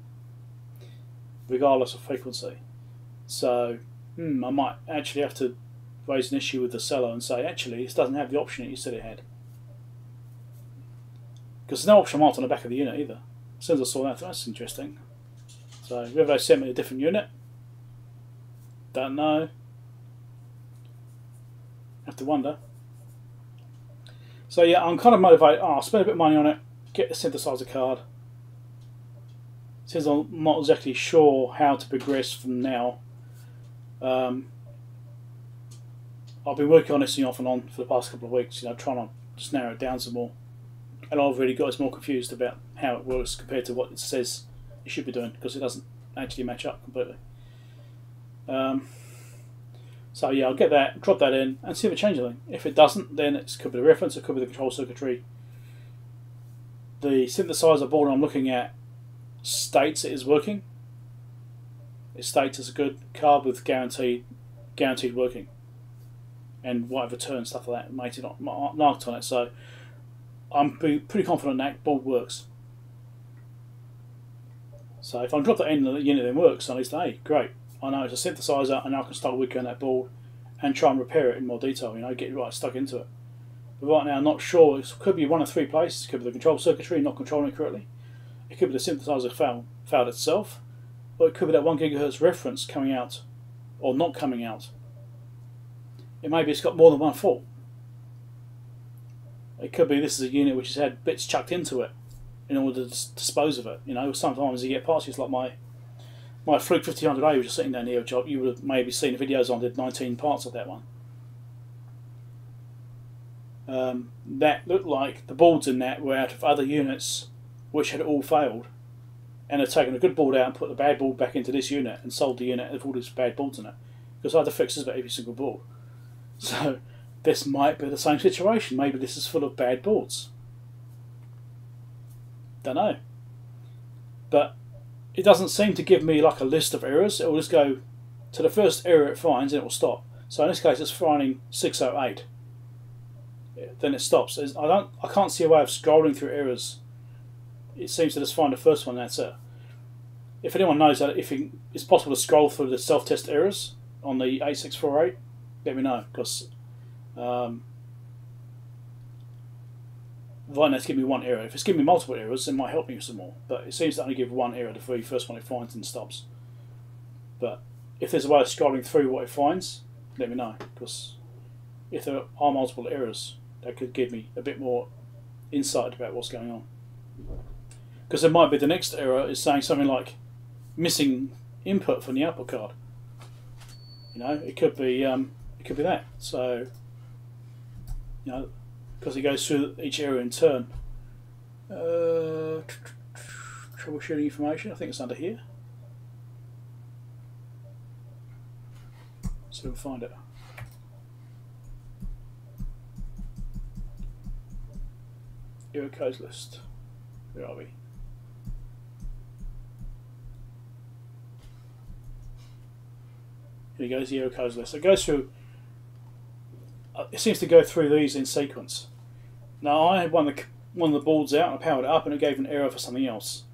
regardless of frequency. So, I might actually have to raise an issue with the seller and say, actually, this doesn't have the option that you said it had. Because there's no option marked on the back of the unit either. As soon as I saw that, that's interesting. So, whether they sent me a different unit, don't know. Have to wonder. So yeah, I'm kind of motivated. I'll spend a bit of money on it, get the synthesizer card. Since I'm not exactly sure how to progress from now, I've been working on this thing off and on for the past couple of weeks, trying to just narrow it down some more. And I've really got us more confused about how it works compared to what it says it should be doing, because it doesn't actually match up completely. So yeah, I'll get that, drop that in, and see if it changes anything. If it doesn't, then it could be the reference, it could be the control circuitry. The synthesizer board I'm looking at states it is working. It states it's a good card with guaranteed working, and whatever turn stuff like that mated marked on it. So I'm pretty confident that board works. So if I drop that in the unit, then works. At least, hey, great. I know it's a synthesizer, and I can start working on that board and try and repair it in more detail. Get right stuck into it. But right now, I'm not sure. It could be one of three places. It could be the control circuitry not controlling it correctly. It could be the synthesizer failed itself, or it could be that 1 GHz reference coming out or not coming out. It maybe it's got more than one fault. It could be this is a unit which has had bits chucked into it in order to dispose of it. Sometimes you get parts. It's like my Fluke 5000A was just sitting down here, which you would have maybe seen the videos on. Did 19 parts of that one. That looked like the boards in that were out of other units which had all failed, and had taken a good board out and put the bad board back into this unit and sold the unit with all these bad boards in it, because I had to fix this about every single board. So this might be the same situation. Maybe this is full of bad boards. Don't know. But it doesn't seem to give me like a list of errors. It will just go to the first error it finds and it will stop. So in this case it's finding 608. Then it stops. I can't see a way of scrolling through errors. It seems to just find the first one and that's it. If anyone knows that, if it's possible to scroll through the self-test errors on the 8648, let me know, because right now it's giving me one error. If it's giving me multiple errors, it might help me some more. But it seems to only give one error, the very first one it finds and stops. But if there's a way of scrolling through what it finds, let me know, because if there are multiple errors, that could give me a bit more insight about what's going on. Because it might be the next error is saying something like missing input from the output card. It could be that. So because it goes through each error in turn. Troubleshooting information. I think it's under here. So we'll find it. Error codes list. Where are we? Here goes the error codes list. It goes through. It seems to go through these in sequence. Now I had one of the boards out and I powered it up and it gave an error for something else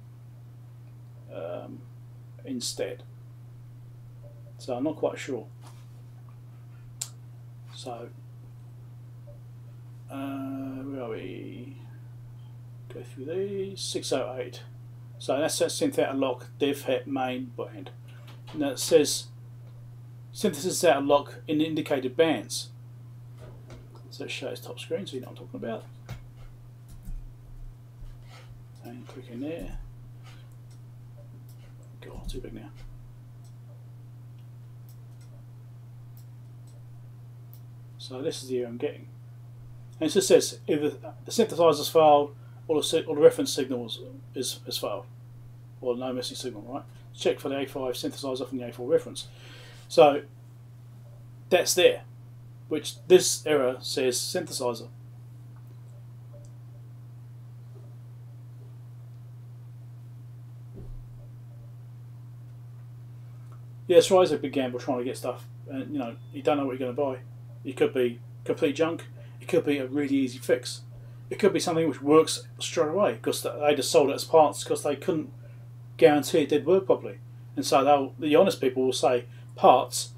instead. So I'm not quite sure. So where are we? go through these. 608. So that's that synth out of lock Defpom main band. Now it says synthesis out of lock in indicated bands. So it shows top screen, so you know what I'm talking about. And click in there. God, too big now. So this is the error I'm getting. And it just says if the synthesizer's failed or the reference signal is failed, or no missing signal, right? Check for the A5 synthesizer from the A4 reference. So that's there, which this error says synthesizer. Yeah, it's right, it's a big gamble trying to get stuff, and you know, you don't know what you're going to buy. It could be complete junk, it could be a really easy fix, it could be something which works straight away because they just sold it as parts because they couldn't guarantee it did work properly. And so the honest people will say parts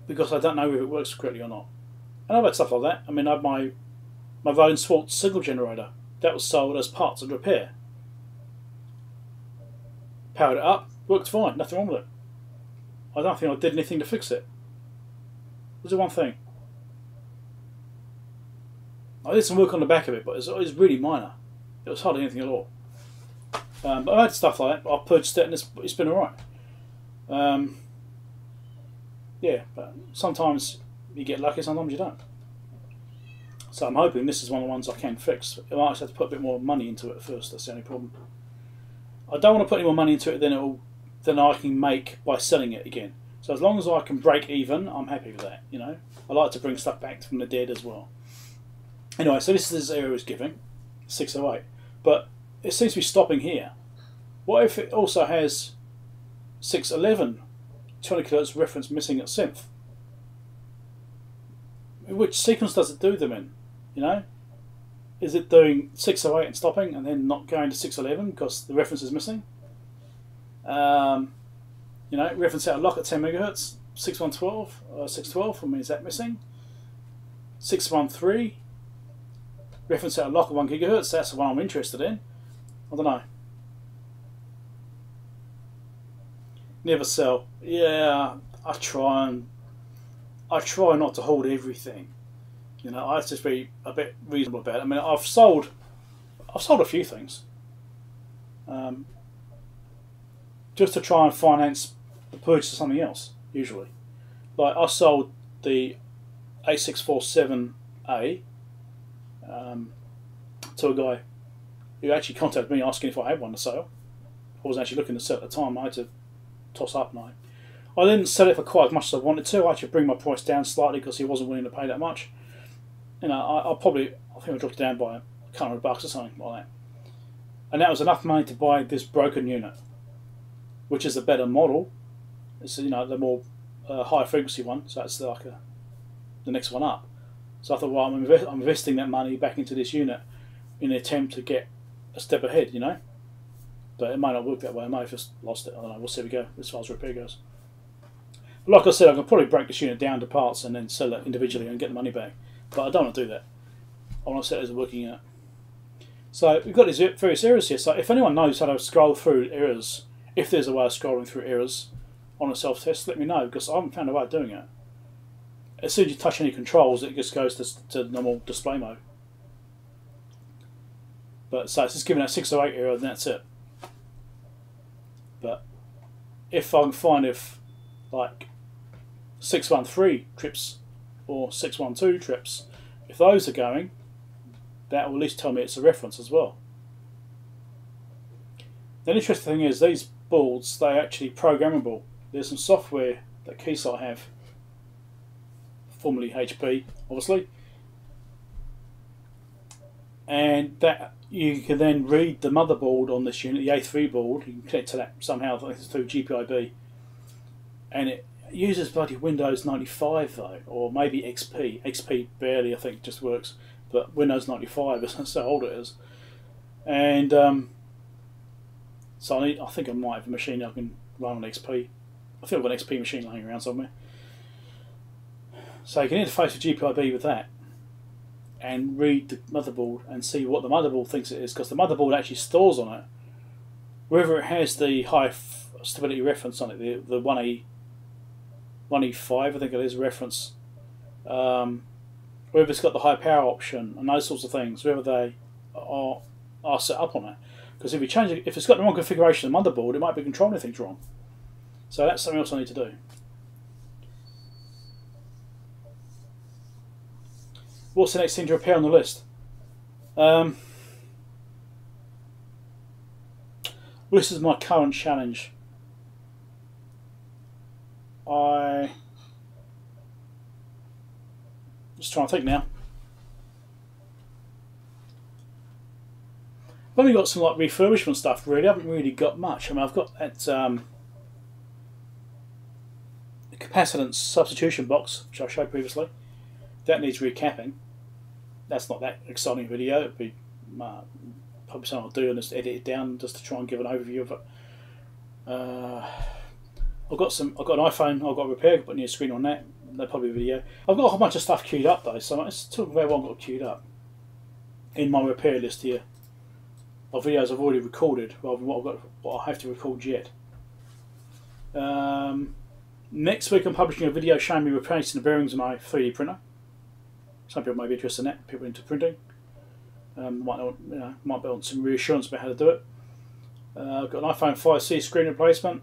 because I don't know if it works correctly or not. And I've had stuff like that. I mean, I had my Vodafone Sports signal generator that was sold as parts and repair. Powered it up, worked fine, nothing wrong with it. I don't think I did anything to fix it. It was the one thing. I did some work on the back of it, but it was really minor. It was hardly anything at all. But I had stuff like that. I purchased it and it's been alright. Yeah, but sometimes you get lucky, sometimes you don't. So I'm hoping this is one of the ones I can fix. I might just have to put a bit more money into it first. That's the only problem. I don't want to put any more money into it than I can make by selling it again. So as long as I can break even, I'm happy with that. You know, I like to bring stuff back from the dead as well. Anyway, so this is this error is giving 608, but it seems to be stopping here. What if it also has 611 20 kHz reference missing at synth? Which sequence does it do them in? You know, is it doing 608 and stopping and then not going to 611 because the reference is missing? You know, reference out of lock at 10 MHz, 6112, 612. I mean, is that missing? 613. Reference out of lock at 1 GHz. That's the one I'm interested in. I don't know. Never sell. Yeah, I try not to hold everything. You know, I have to be a bit reasonable about it. I mean, I've sold a few things, just to try and finance the purchase of something else. Usually, like I sold the A647A to a guy who actually contacted me asking if I had one to sell. I wasn't actually looking to sell at the time. I had to toss up now. I didn't sell it for quite as much as I wanted to. I actually bring my price down slightly because he wasn't willing to pay that much. You know, I think I dropped it down by a couple of bucks or something like that. And that was enough money to buy this broken unit, which is a better model. It's, you know, the more high frequency one, so it's like the next one up. So I thought, well, I'm investing that money back into this unit in an attempt to get a step ahead, you know. But it may not work that way. I may have just lost it. I don't know. We'll see how we go as far as repair goes. But like I said, I can probably break this unit down to parts and then sell it individually and get the money back. But I don't want to do that. I want to set it as a working unit. So we've got these various errors here. So if anyone knows how to scroll through errors, if there's a way of scrolling through errors on a self-test, let me know, because I haven't found a way of doing it. As soon as you touch any controls, it just goes to normal display mode. But so it's just giving that 608 error, and that's it. But if I can find if like 613 trips or 612 trips, if those are going, that will at least tell me it's a reference as well. The interesting thing is these boards, they're actually programmable. There's some software that Keysight have, formerly HP obviously, and that you can then read the motherboard on this unit, the A3 board. You can connect to that somehow, I think it's through GPIB, and it uses bloody Windows 95 though, or maybe XP. XP barely, I think, just works, but Windows 95 is how old it is. And so I think I might have a machine I can run on XP. I think I've got an XP machine laying around somewhere. So you can interface with GPIB with that, and read the motherboard and see what the motherboard thinks it is, because the motherboard actually stores on it whether it has the high stability reference on it, the 1E5 I think it is reference, whether it's got the high power option and those sorts of things, whether they are set up on it. Because if you change it, if it's got the wrong configuration of the motherboard, it might be controlling things wrong. So that's something else I need to do. What's the next thing to repair on the list? Well, this is my current challenge. Just trying to think now. I've only got some like refurbishment stuff really. I haven't really got much. I mean, I've got that capacitance substitution box, which I showed previously. That needs recapping. That's not that exciting video. It'd be probably something I'll do and just edit it down just to try and give an overview of it. I've got an iPhone I've got to repair, put a new screen on that. That'll probably be a video. I've got a whole bunch of stuff queued up though, so let's talk about what I've got queued up in my repair list here of videos I've already recorded rather than what I have to record yet. Next week I'm publishing a video showing me replacing the bearings of my 3D printer. Some people may be interested in that, people into printing. Might be on some reassurance about how to do it. I've got an iPhone 5C screen replacement,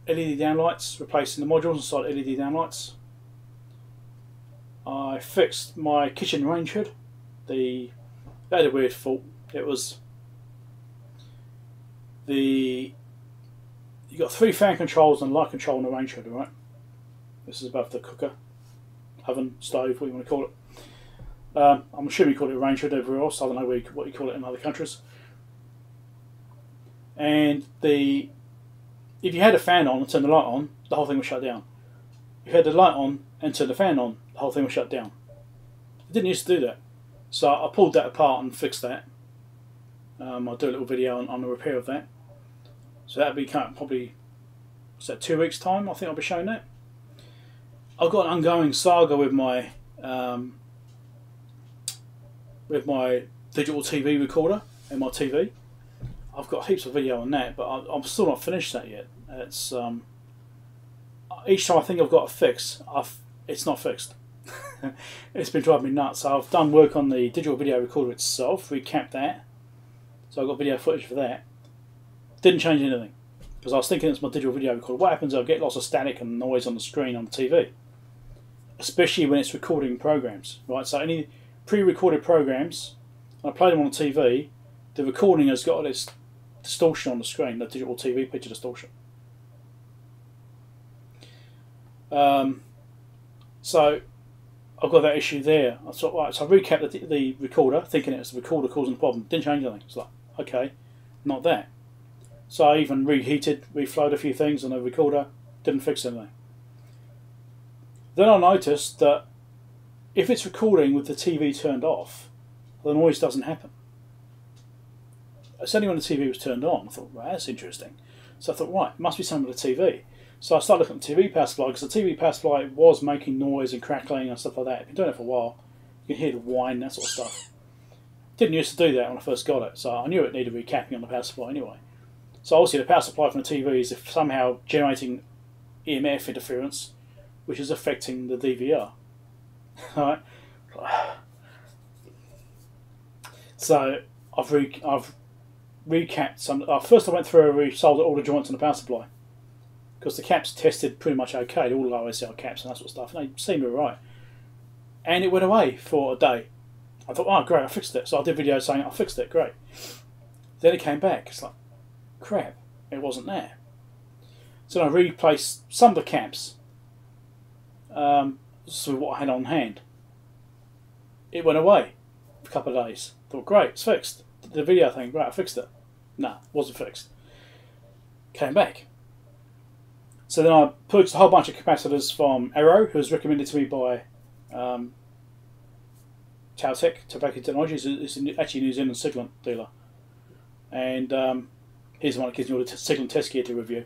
LED downlights, replacing the modules inside LED downlights. I fixed my kitchen range hood. They had a weird fault. It was you got 3 fan controls and light control on the range hood, right? This is above the cooker, oven, stove, what you want to call it. I'm assuming you call it a range hood everywhere else. I don't know what you call it in other countries. And if you had a fan on and turned the light on, the whole thing would shut down. If you had the light on and turned the fan on, the whole thing would shut down. It didn't used to do that. So I pulled that apart and fixed that. I'll do a little video on the repair of that. So that'll be probably, what's that, 2 weeks time I think I'll be showing that. I've got an ongoing saga with my digital TV recorder and my TV. I've got heaps of video on that, but I'm still not finished that yet. It's each time I think I've got a fix, it's not fixed. It's been driving me nuts. So I've done work on the digital video recorder itself, recapped that. So I've got video footage for that. Didn't change anything because I was thinking it's my digital video recorder. What happens? I'll get lots of static and noise on the screen on the TV, especially when it's recording programs, right? So any pre-recorded programs, I play them on the TV. The recording has got this distortion on the screen, the digital TV picture distortion. So I've got that issue there. I thought, right, so I recapped the recorder, thinking it was the recorder causing the problem. Didn't change anything. It's like, okay, not that. So I even reflowed a few things on the recorder. Didn't fix anything. Then I noticed that if it's recording with the TV turned off, the noise doesn't happen. It's only when the TV was turned on. I thought, well, that's interesting. So I thought, right, it must be something with the TV. So I started looking at the TV power supply, because the TV power supply was making noise and crackling and stuff like that. I've been doing it for a while. You can hear the whine, that sort of stuff. Didn't used to do that when I first got it, so I knew it needed recapping on the power supply anyway. So obviously the power supply from the TV is somehow generating EMF interference, which is affecting the DVR. Alright. So I've recapped some. First I went through and resoldered all the joints on the power supply, because the caps tested pretty much okay, all the OSL caps and that sort of stuff, and they seemed alright. And it went away for a day. I thought, oh great, I fixed it. So I did a video saying I fixed it, great. Then it came back. It's like, crap, it wasn't there. So I replaced some of the caps. So what I had on hand. It went away for a couple of days. I thought, great, it's fixed. The video thing, great, I fixed it. No, wasn't fixed. Came back. So then I purchased a whole bunch of capacitors from Arrow, who was recommended to me by Tobacco Technologies. It's actually a New Zealand Siglent dealer. And he's the one that gives me all the Siglent test gear to review.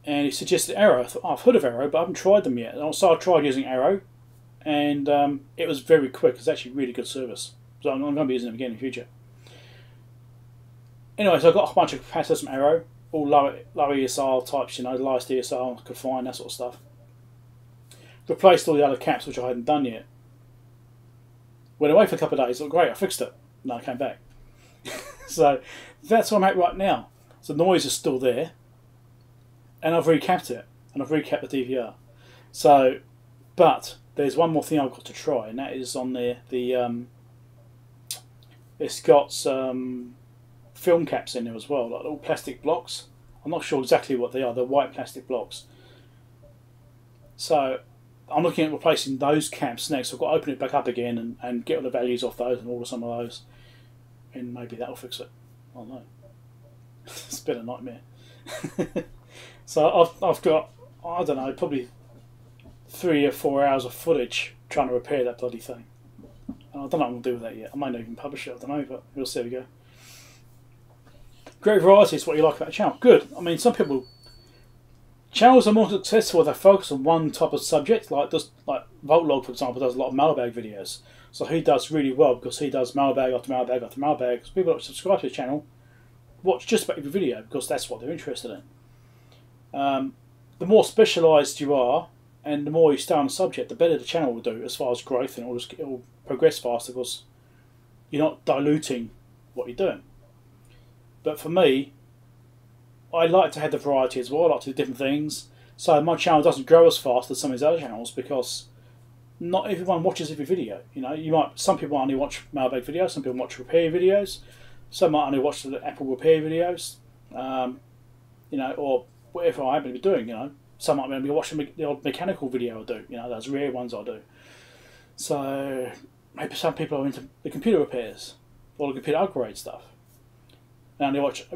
And he suggested Arrow. I thought, oh, I've heard of Arrow, but I haven't tried them yet. And so I tried using Arrow, and it was very quick. It's actually really good service. So I'm going to be using them again in the future. Anyway, so I got a bunch of capacitors from Arrow, all low ESR types, you know, the lowest ESR I could find, that sort of stuff. Replaced all the other caps, which I hadn't done yet. Went away for a couple of days, looked great, I fixed it. And I came back. So that's what I'm at right now. So the noise is still there, and I've recapped it, and I've recapped the DVR. So, but there's one more thing I've got to try, and that is on there. It's got some film caps in there as well, like little plastic blocks. I'm not sure exactly what they are. They're white plastic blocks. So I'm looking at replacing those caps next. So I've got to open it back up again and get all the values off those and order some of those, and maybe that'll fix it. I don't know. It's been a nightmare. So I've got, I don't know, probably 3 or 4 hours of footage trying to repair that bloody thing. And I don't know what I'm going to do with that yet. I might not even publish it, I don't know, but we'll see how we go. Great variety is what you like about a channel. Good. I mean, some people, channels are more successful if they focus on one type of subject. Like Voltlog, for example, does a lot of mailbag videos. So he does really well because he does mailbag after mailbag after mailbag. Because people that subscribe to his channel watch just about every video because that's what they're interested in. The more specialised you are and the more you stay on the subject, the better the channel will do as far as growth, and it will progress faster because you're not diluting what you're doing. But for me, I like to have the variety as well. I like to do different things. So my channel doesn't grow as fast as some of these other channels because not everyone watches every video. You know, some people only watch mailbag videos, some people watch repair videos, some might only watch the Apple repair videos, you know, or whatever I happen to be doing. You know, some might be watching the odd mechanical video I do. You know, those rare ones I do. So maybe some people are into the computer repairs or the computer upgrade stuff. And I only watch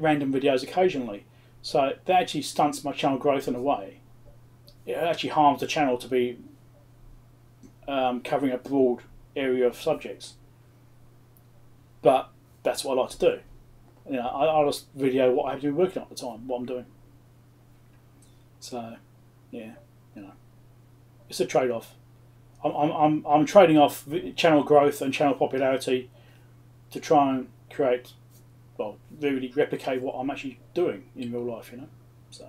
random videos occasionally. So that actually stunts my channel growth in a way. It actually harms the channel to be covering a broad area of subjects. But that's what I like to do. You know, I just video what I have to be working on at the time, what I'm doing. So, yeah, you know, it's a trade-off. I'm trading off channel growth and channel popularity to try and create, well, really replicate what I'm actually doing in real life, you know. So,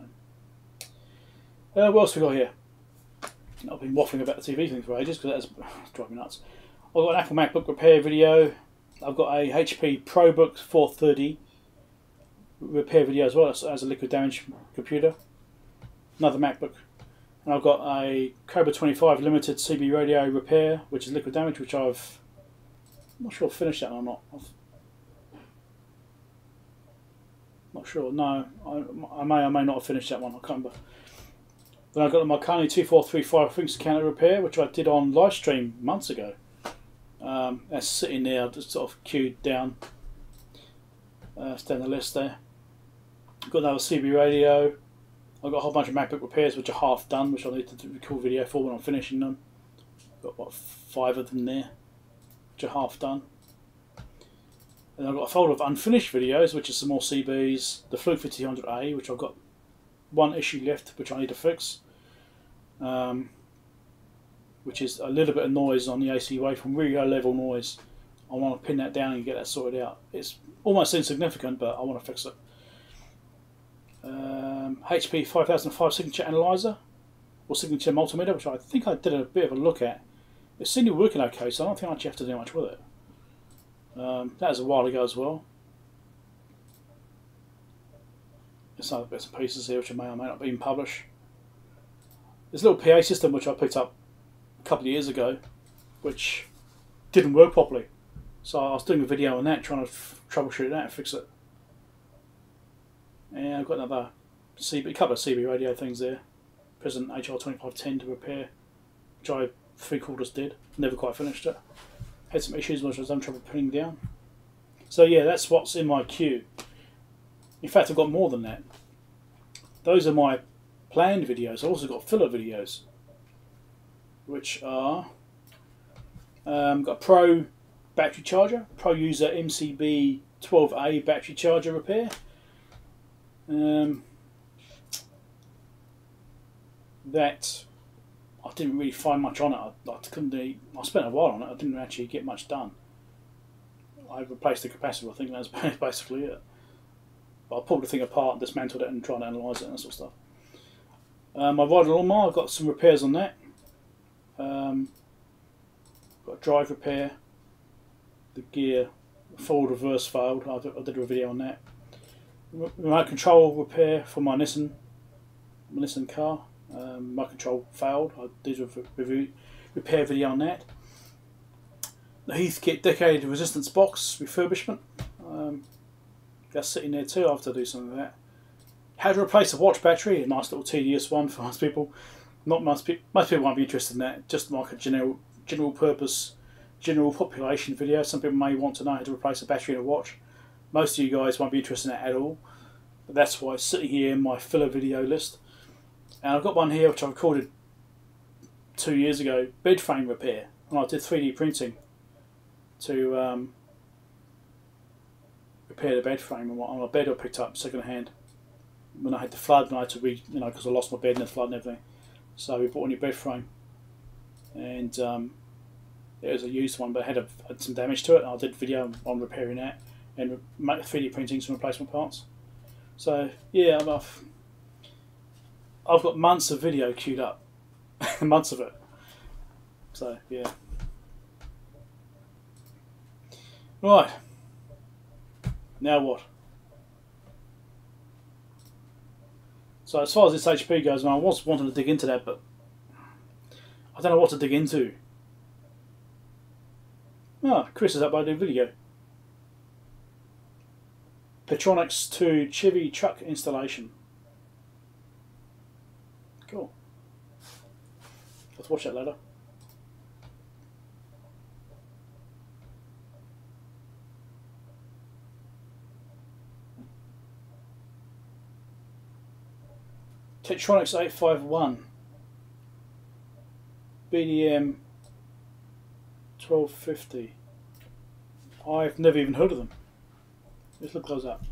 what else we got here? I've been waffling about the TV thing for ages because that's driving me nuts. I've got an Apple MacBook repair video. I've got a HP ProBook 430 repair video as well. That's as a liquid damage computer. Another MacBook. And I've got a Cobra 25 limited CB radio repair, which is liquid damage, which I'm not sure I've finished that or not. Not sure. No, I may or may not have finished that one. I can't remember. Then I've got the Marconi 2435 Things Counter repair, which I did on live stream months ago. That's sitting there, just sort of queued down. It's down the list there. I've got another CB radio. I've got a whole bunch of MacBook repairs which are half done, which I need to record video for when I'm finishing them. Got what, 5 of them there, which are half done. And I've got a folder of unfinished videos, which is some more CBs. The Fluke 5200A, which I've got one issue left, which I need to fix. Which is a little bit of noise on the AC waveform, really low level noise. I want to pin that down and get that sorted out. It's almost insignificant, but I want to fix it. HP 5005 signature analyzer, or signature multimeter, which I think I did a bit of a look at. It seemed to be working okay, so I don't think I actually have to do much with it. That was a while ago as well. There's some other bits and pieces here which I may or may not be published. There's a little PA system which I picked up a couple of years ago, which didn't work properly. So I was doing a video on that, trying to troubleshoot that and fix it. And I've got another CB, a couple of CB radio things there. President HR2510 to repair, which I 3/4 did. Never quite finished it. Had some issues which I was having trouble putting down. So yeah, that's what's in my queue. In fact, I've got more than that. Those are my planned videos. I've also got filler videos, which are got a Pro battery charger, Pro user MCB 12A battery charger repair. That I didn't really find much on it. I spent a while on it. I didn't actually get much done. I replaced the capacitor. I think that's basically it. But I pulled the thing apart, dismantled it, and tried to analyse it and that sort of stuff. My riding lawnmower, I've got some repairs on that. Got a drive repair. The gear, forward reverse failed. I did a video on that. Remote control repair for my Nissan car. My control failed. I did a repair video on that. The Heathkit Decade Resistance Box refurbishment. That's sitting there too. I have to do something with that. How to replace a watch battery, a nice little tedious one for most people. Most people won't be interested in that. Just like a general purpose, general population video. Some people may want to know how to replace a battery in a watch. Most of you guys won't be interested in that at all. But that's why it's sitting here in my filler video list. And I've got one here which I recorded 2 years ago, bed frame repair. And I did 3D printing to repair the bed frame on my bed I picked up second hand. When I had the flood, and I had to because I lost my bed in the flood and everything. So we bought a new bed frame, and it was a used one, but it had some damage to it. And I did a video on repairing that and 3D printing some replacement parts. So yeah, I've got months of video queued up, months of it. So yeah. Right. Now what? So as far as this HP goes, I was wanting to dig into that, but I don't know what to dig into. Chris has uploaded a video. Petronics to Chevy truck installation. Cool. Let's watch that later. Tektronix 851 BDM 1250. I've never even heard of them. Let's look those up.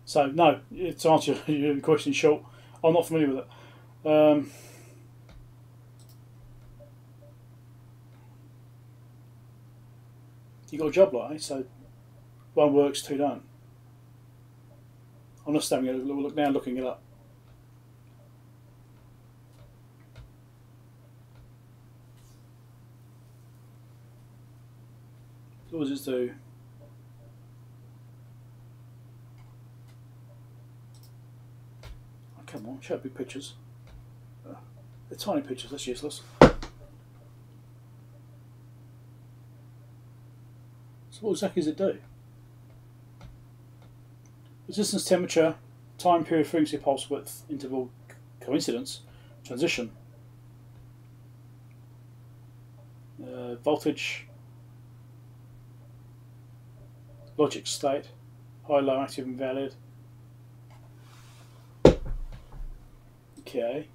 So no, to answer your question short, I'm not familiar with it. You got a job like, so one works, two don't. I'm just having a little look now, looking it up. So what does this do? Oh, come on, show big pictures. They're tiny pictures, that's useless. So what exactly does it do? Resistance, temperature, time, period, frequency, pulse width, interval, coincidence, transition, voltage, logic state, high, low, active, invalid. Okay.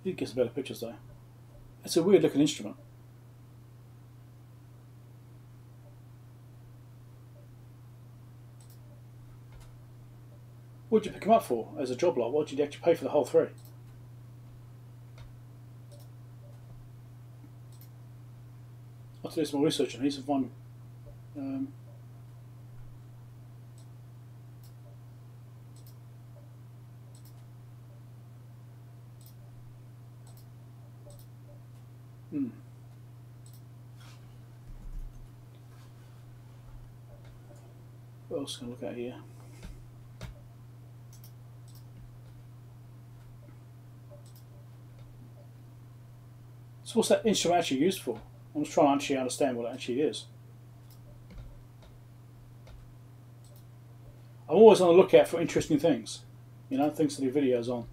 It gets better pictures though. It's a weird looking instrument. What did you pick them up for as a job lot? What did you actually pay for the whole three? I'll have to do some more research on these and find what else can I look at here? So what's that instrument actually used for? I'm just trying to actually understand what it actually is. I'm always on the lookout for interesting things, you know, things to do videos on.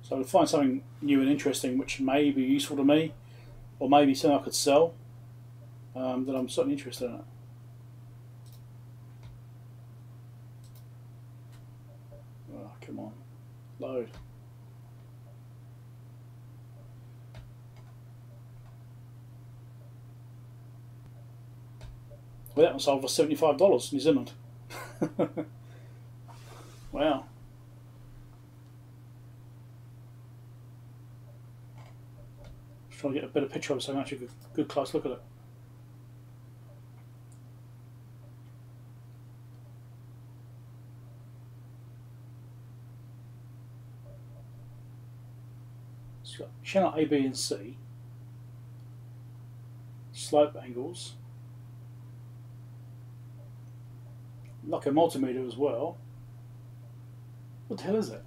So to find something new and interesting which may be useful to me, or maybe something I could sell, then I'm certainly interested in it. Oh, come on, load. Well, that one sold for $75 New Zealand. Wow. Just trying to get a better picture of it so I can actually get a good close look at it. It's got channel A, B and C. Slope angles. Like a multimeter as well. What the hell is that?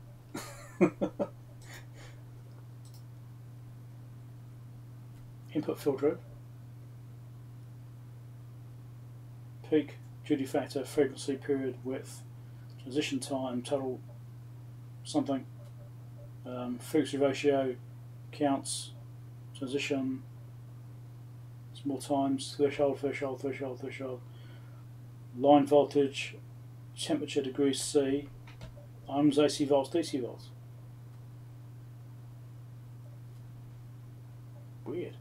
Input filter. Peak, duty factor, frequency, period, width, transition time, total something, frequency ratio, counts, transition, small times, threshold, threshold, threshold, threshold, line voltage, temperature degrees C, ohms, AC volts, DC volts. Weird.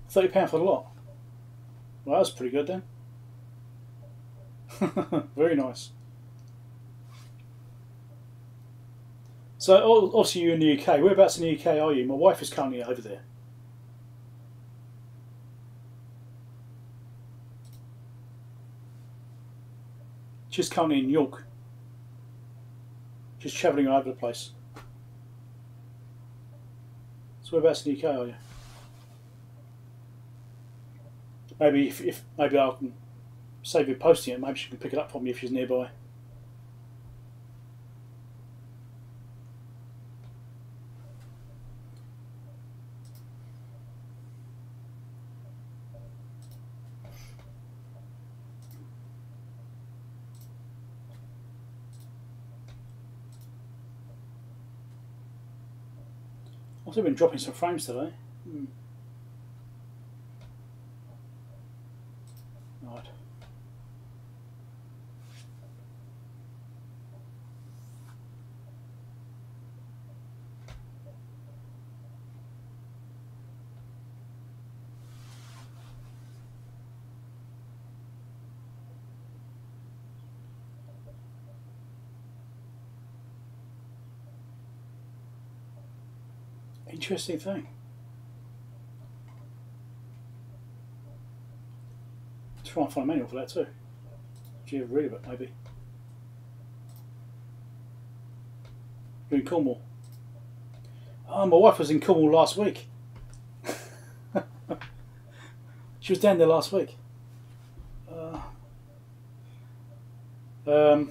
£30 for the lot. Well, that's pretty good then. Very nice. So obviously you're in the UK. Whereabouts in the UK are you? My wife is currently over there. She's currently in York. She's travelling all over the place. So whereabouts in the UK are you? Maybe if maybe I can save you posting it. Maybe she can pick it up for me if she's nearby. I've also been dropping some frames today. Right. Interesting thing. Let's try and find a manual for that too. Do you ever read of it, maybe? You're in Cornwall. Oh, my wife was in Cornwall last week. She was down there last week. Let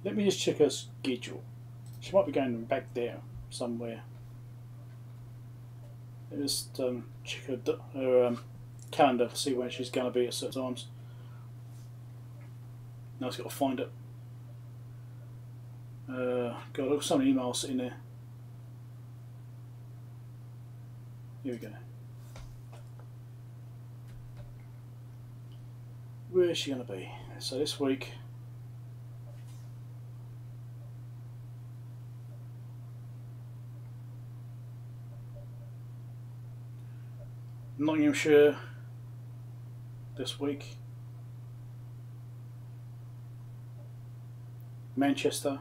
me just check her schedule. She might be going back there somewhere. Let me just check her calendar to see when she's going to be at certain times. Now I've got to find it. God, I've got so many emails sitting there. Here we go. Where is she going to be? So this week. Nottinghamshire this week. Manchester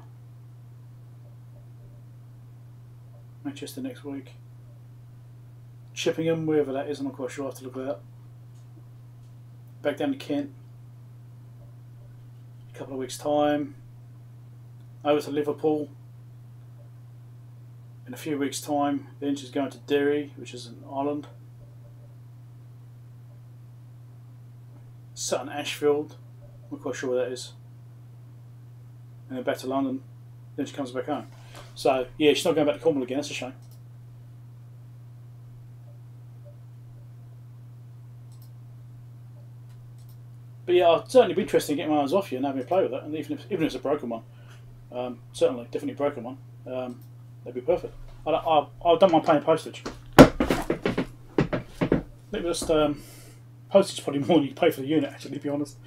next week. Chippingham, wherever that is, I'm not quite sure. I have to look at that. Back down to Kent. A couple of weeks' time. Over to Liverpool. In a few weeks' time. Then she's going to Derry, which is in Ireland. Sutton Ashfield, I'm not quite sure where that is. And then back to London, then she comes back home. So, yeah, she's not going back to Cornwall again, that's a shame. But yeah, I'd certainly be interested in getting my eyes off you and having a play with it, and even if it's a broken one. Certainly, definitely broken one. That'd be perfect. I don't mind paying postage. Let me just... postage is probably more than you pay for the unit, actually, to be honest.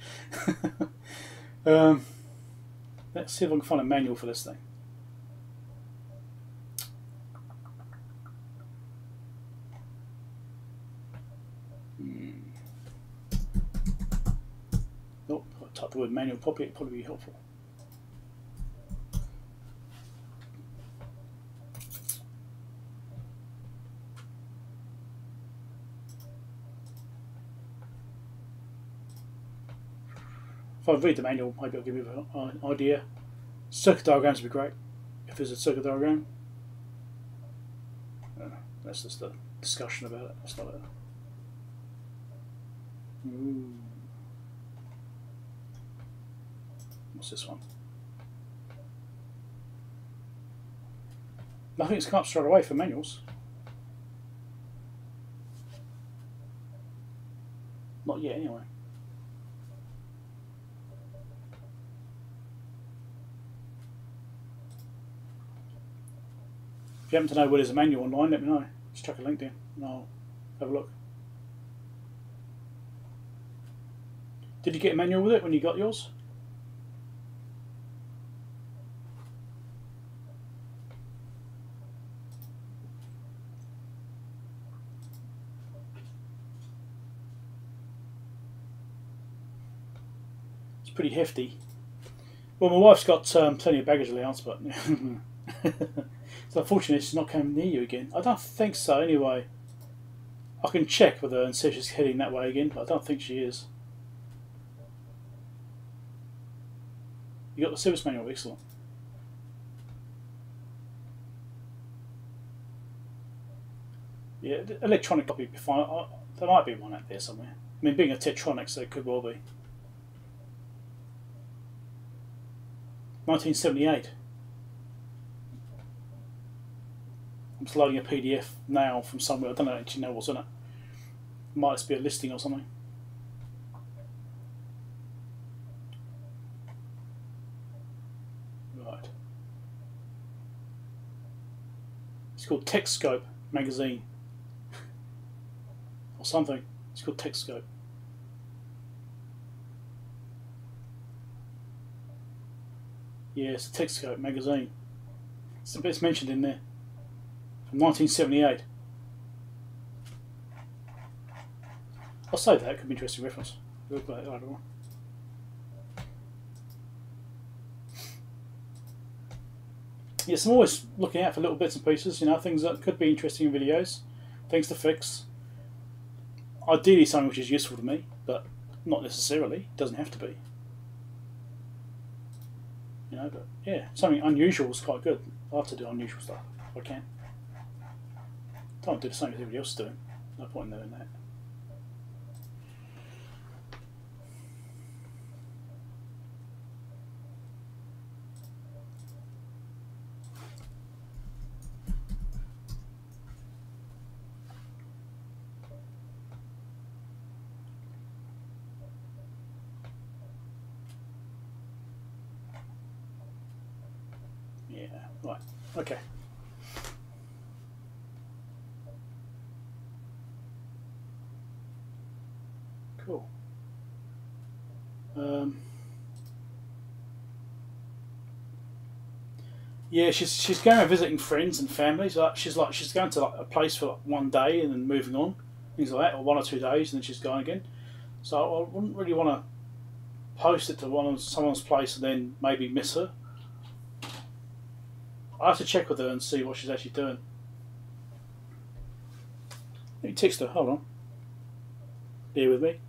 Let's see if I can find a manual for this thing. Nope, if I type the word manual properly, it'd probably be helpful. If I read the manual, maybe I'll give you an idea. Circuit diagrams would be great, if there's a circuit diagram. That's just a discussion about it. That's not a... What's this one? Nothing's come up straight away for manuals. Not yet, anyway. If you happen to know where there's a manual online, let me know. Just chuck a link in and I'll have a look. Did you get a manual with it when you got yours? It's pretty hefty. Well, my wife's got plenty of baggage allowance, but so unfortunately she's not coming near you again. I don't think so anyway. I can check with her and see if she's heading that way again, but I don't think she is. You got the service manual, excellent. Yeah, the electronic copy would be fine. There might be one out there somewhere. I mean, being a Tetronic, there could well be. 1978. I'm just loading a PDF now from somewhere. I don't actually know what's in it. Might just be a listing or something. Right. It's called TechScope magazine. Or something. It's called TechScope. Yeah, it's a TechScope magazine. It's mentioned in there. From 1978. I'll save that, it could be an interesting reference. Look like either one. Yes, I'm always looking out for little bits and pieces, you know, things that could be interesting in videos, things to fix. Ideally something which is useful to me, but not necessarily. It doesn't have to be. You know, but yeah, something unusual is quite good. I like to do unusual stuff if I can. Don't do the same as everybody else is doing. No point in doing that. Yeah, right. Okay. Cool. Yeah, she's going around visiting friends and family. So she's going to like a place for like one day and then moving on, things like that, or 1 or 2 days and then she's gone again. So I wouldn't really want to post it to someone's place and then maybe miss her. I have to check with her and see what she's actually doing. Let me text her. Hold on. Bear with me.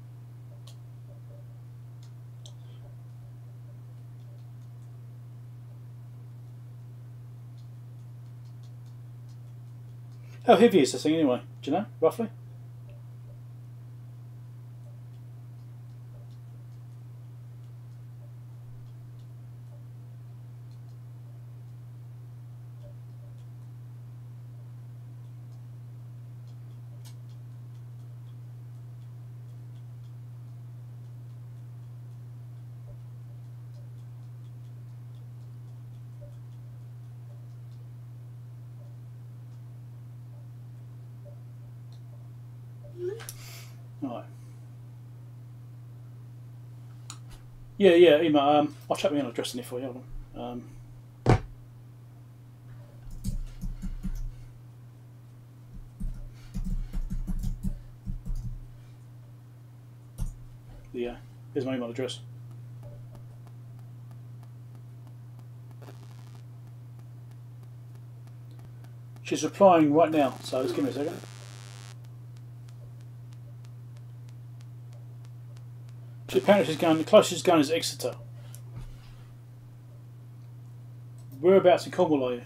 How heavy is this thing anyway? Do you know, roughly? Right. Yeah, yeah, email. I'll check my email address in here for you. Hold on. Yeah, here's my email address. She's replying right now, so just give me a second. Apparently she's going, the closest she's going is Exeter. Whereabouts in Cornwall are you?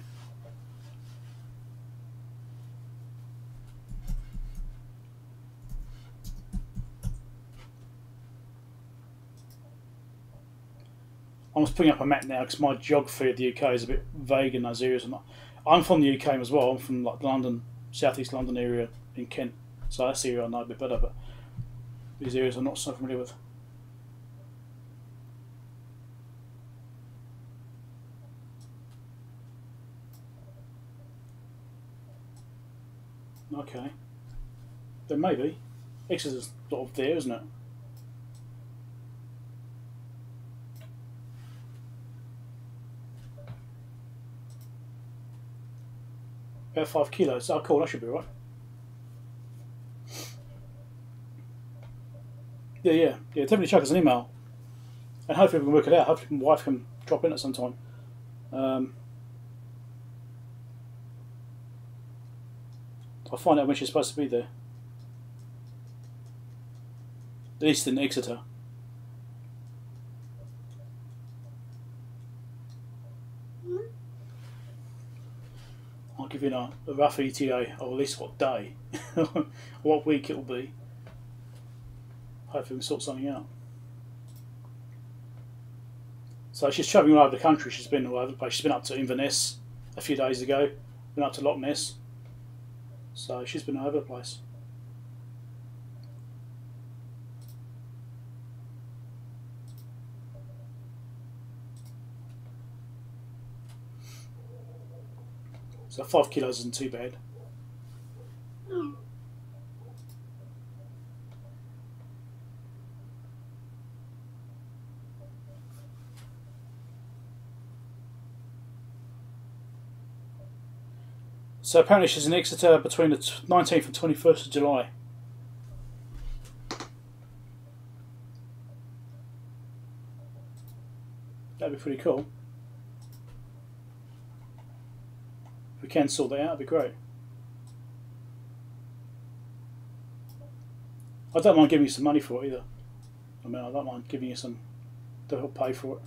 I'm just putting up a map now because my geography of the UK is a bit vague in those areas. I'm from the UK as well. I'm from like London, southeast London area in Kent, so that's the area I know a bit better. But these areas I'm not so familiar with. Okay, then maybe Exeter's sort of there, isn't it? About 5 kilos. Oh, cool. That should be right. Yeah. Definitely chuck us an email, and hopefully we can work it out. Hopefully my wife can drop in at some time. I'll find out when she's supposed to be there. At least in Exeter. I'll give you a rough ETA, or at least what day, what week it'll be. Hopefully we can sort something out. So she's travelling all over the country. She's been all over the place. She's been up to Inverness a few days ago. Been up to Loch Ness. So she's been all over the place. So 5 kilos isn't too bad. So apparently she's in Exeter between the 19th and 21st of July. That'd be pretty cool. If we can sort that out, that'd be great. I don't mind giving you some money for it either. I mean, I don't mind giving you some to help pay for it.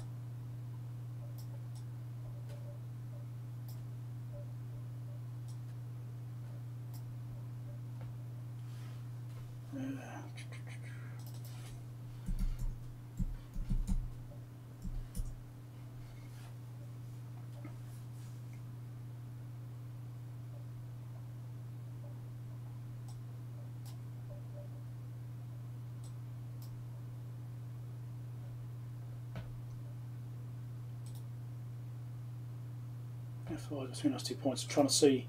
F5 between those 2 points. I'm trying to see.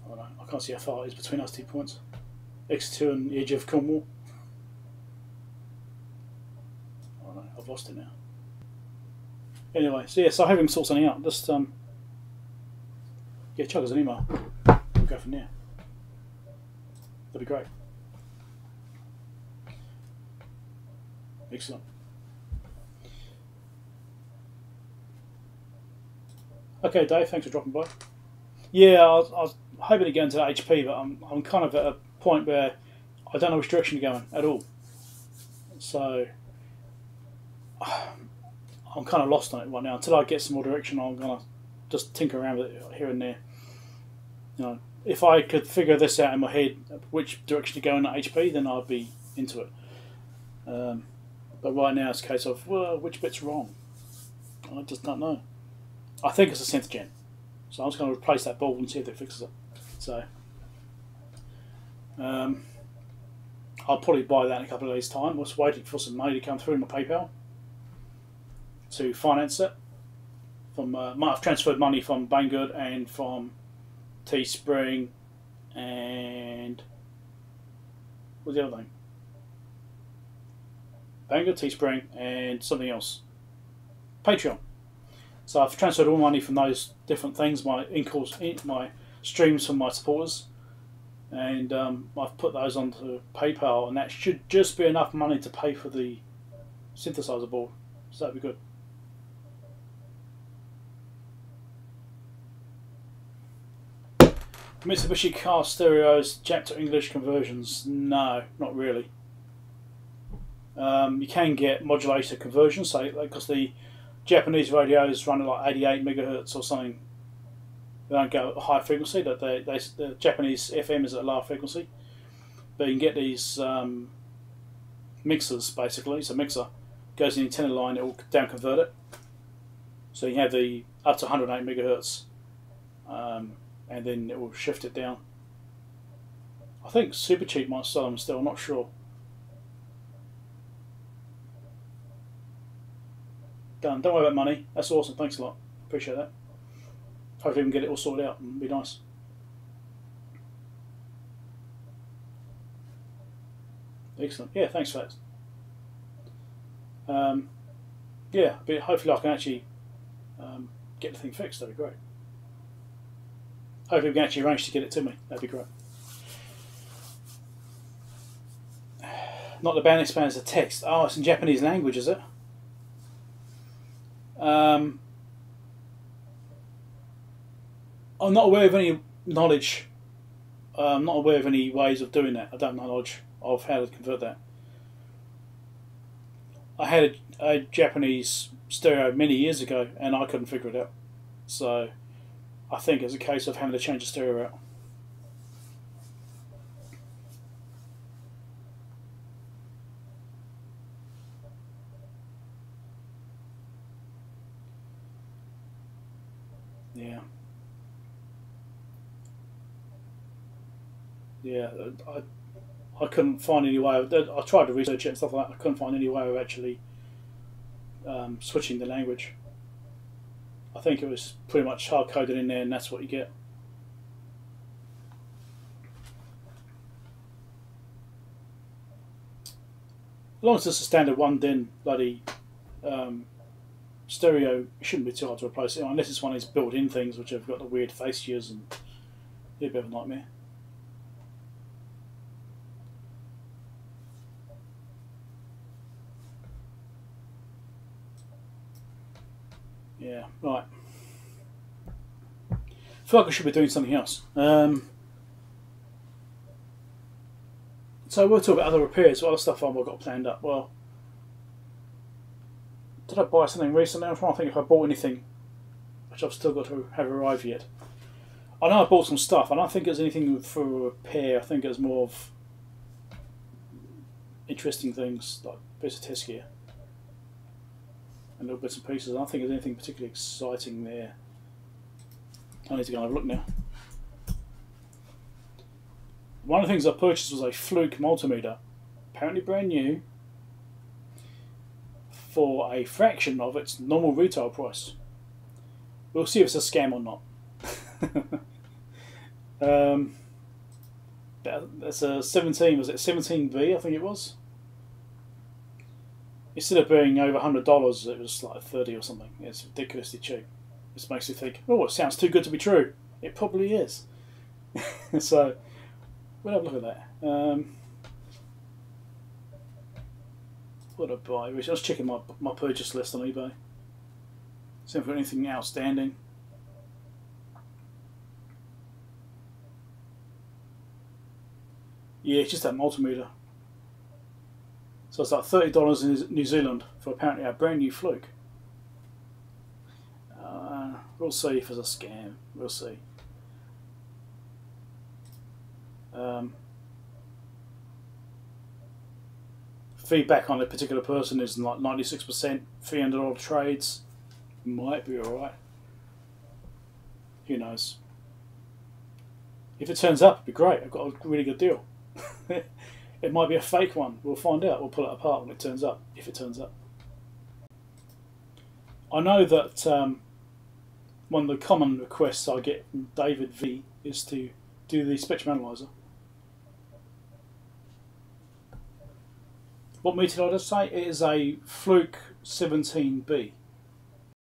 Oh no, I can't see how far it is between those 2 points. X2 and the edge of Cornwall. Oh no, I've lost it now. Anyway, so yeah, so I hope we can sort something out. Just yeah, chuck us an email. We'll go from there. That'd be great. Excellent. Okay, Dave, thanks for dropping by. Yeah, I was hoping to get into HP, but I'm kind of at a point where I don't know which direction to go in at all. So I'm kind of lost on it right now. Until I get some more direction, I'm gonna just tinker around with it here and there. You know, if I could figure this out in my head, which direction to go in at HP, then I'd be into it. But right now, it's a case of, well, which bit's wrong? I just don't know. I think it's a synth gen, so I'm just going to replace that bulb and see if it fixes it. So I'll probably buy that in a couple of days' time. I'm just waiting for some money to come through in my PayPal to finance it. I've transferred money from Banggood and from Teespring and what's the other thing? Banger, Teespring, and something else. Patreon. So I've transferred all money from those different things, my my streams from my supporters, and I've put those onto PayPal, and that should just be enough money to pay for the synthesizer board. So that'd be good. Mitsubishi car stereos, Jap to English conversions? No, not really. You can get modulator conversions, so because the Japanese radios run at like 88 megahertz or something. They don't go at high frequency. The Japanese FM is at a lower frequency, but you can get these mixers basically. So mixer goes in the antenna line, it will down convert it. So you have the up to 108 megahertz, and then it will shift it down. I think Super Cheap might sell them still. I'm not sure. Done. Don't worry about money. That's awesome. Thanks a lot. Appreciate that. Hopefully we can get it all sorted out and be nice. Excellent. Yeah, thanks for that. Yeah, but hopefully I can actually get the thing fixed. That'd be great. Hopefully we can actually arrange to get it to me. That'd be great. Not the band expands the text. Oh, it's in Japanese language, is it? I'm not aware of any knowledge. I'm not aware of any ways of doing that. I don't know knowledge of how to convert that. I had a Japanese stereo many years ago and I couldn't figure it out. So I think it's a case of having to change the stereo out. Yeah. Yeah, I couldn't find any way. I tried to research it and stuff like that. I couldn't find any way of actually switching the language. I think it was pretty much hard coded in there, and that's what you get. As long as it's a standard one DIN bloody stereo, it shouldn't be too hard to replace it, unless it's one of these built-in things which have got the weird faces and be a bit of a nightmare. Yeah, right. I feel like I should be doing something else. So we'll talk about other repairs, what other stuff I've got planned up. Well, did I buy something recently? I'm trying to think if I bought anything which I've still got to have arrived yet. I know I bought some stuff. I don't think it's anything for repair. I think it's more of interesting things, like bits of test gear and little bits and pieces. I don't think there's anything particularly exciting there. I need to go and have a look now. One of the things I purchased was a Fluke multimeter, apparently brand new, for a fraction of its normal retail price. We'll see if it's a scam or not. That's a 17, was it 17V, I think it was? Instead of being over $100, it was like 30 or something. It's ridiculously cheap. This makes you think, oh, it sounds too good to be true. It probably is. So, we'll have a look at that. What did I buy? I was checking my purchase list on eBay. See if I've got anything outstanding. Yeah, it's just that multimeter. So it's like $30 in New Zealand for apparently a brand new Fluke. We'll see if it's a scam. We'll see. Feedback on a particular person is like 96%. $300 trades might be alright. Who knows? If it turns up, it'd be great. I've got a really good deal. It might be a fake one. We'll find out. We'll pull it apart when it turns up, if it turns up. I know that one of the common requests I get from David V is to do the spectrum analyzer. What meter did I just say? It is a Fluke 17B.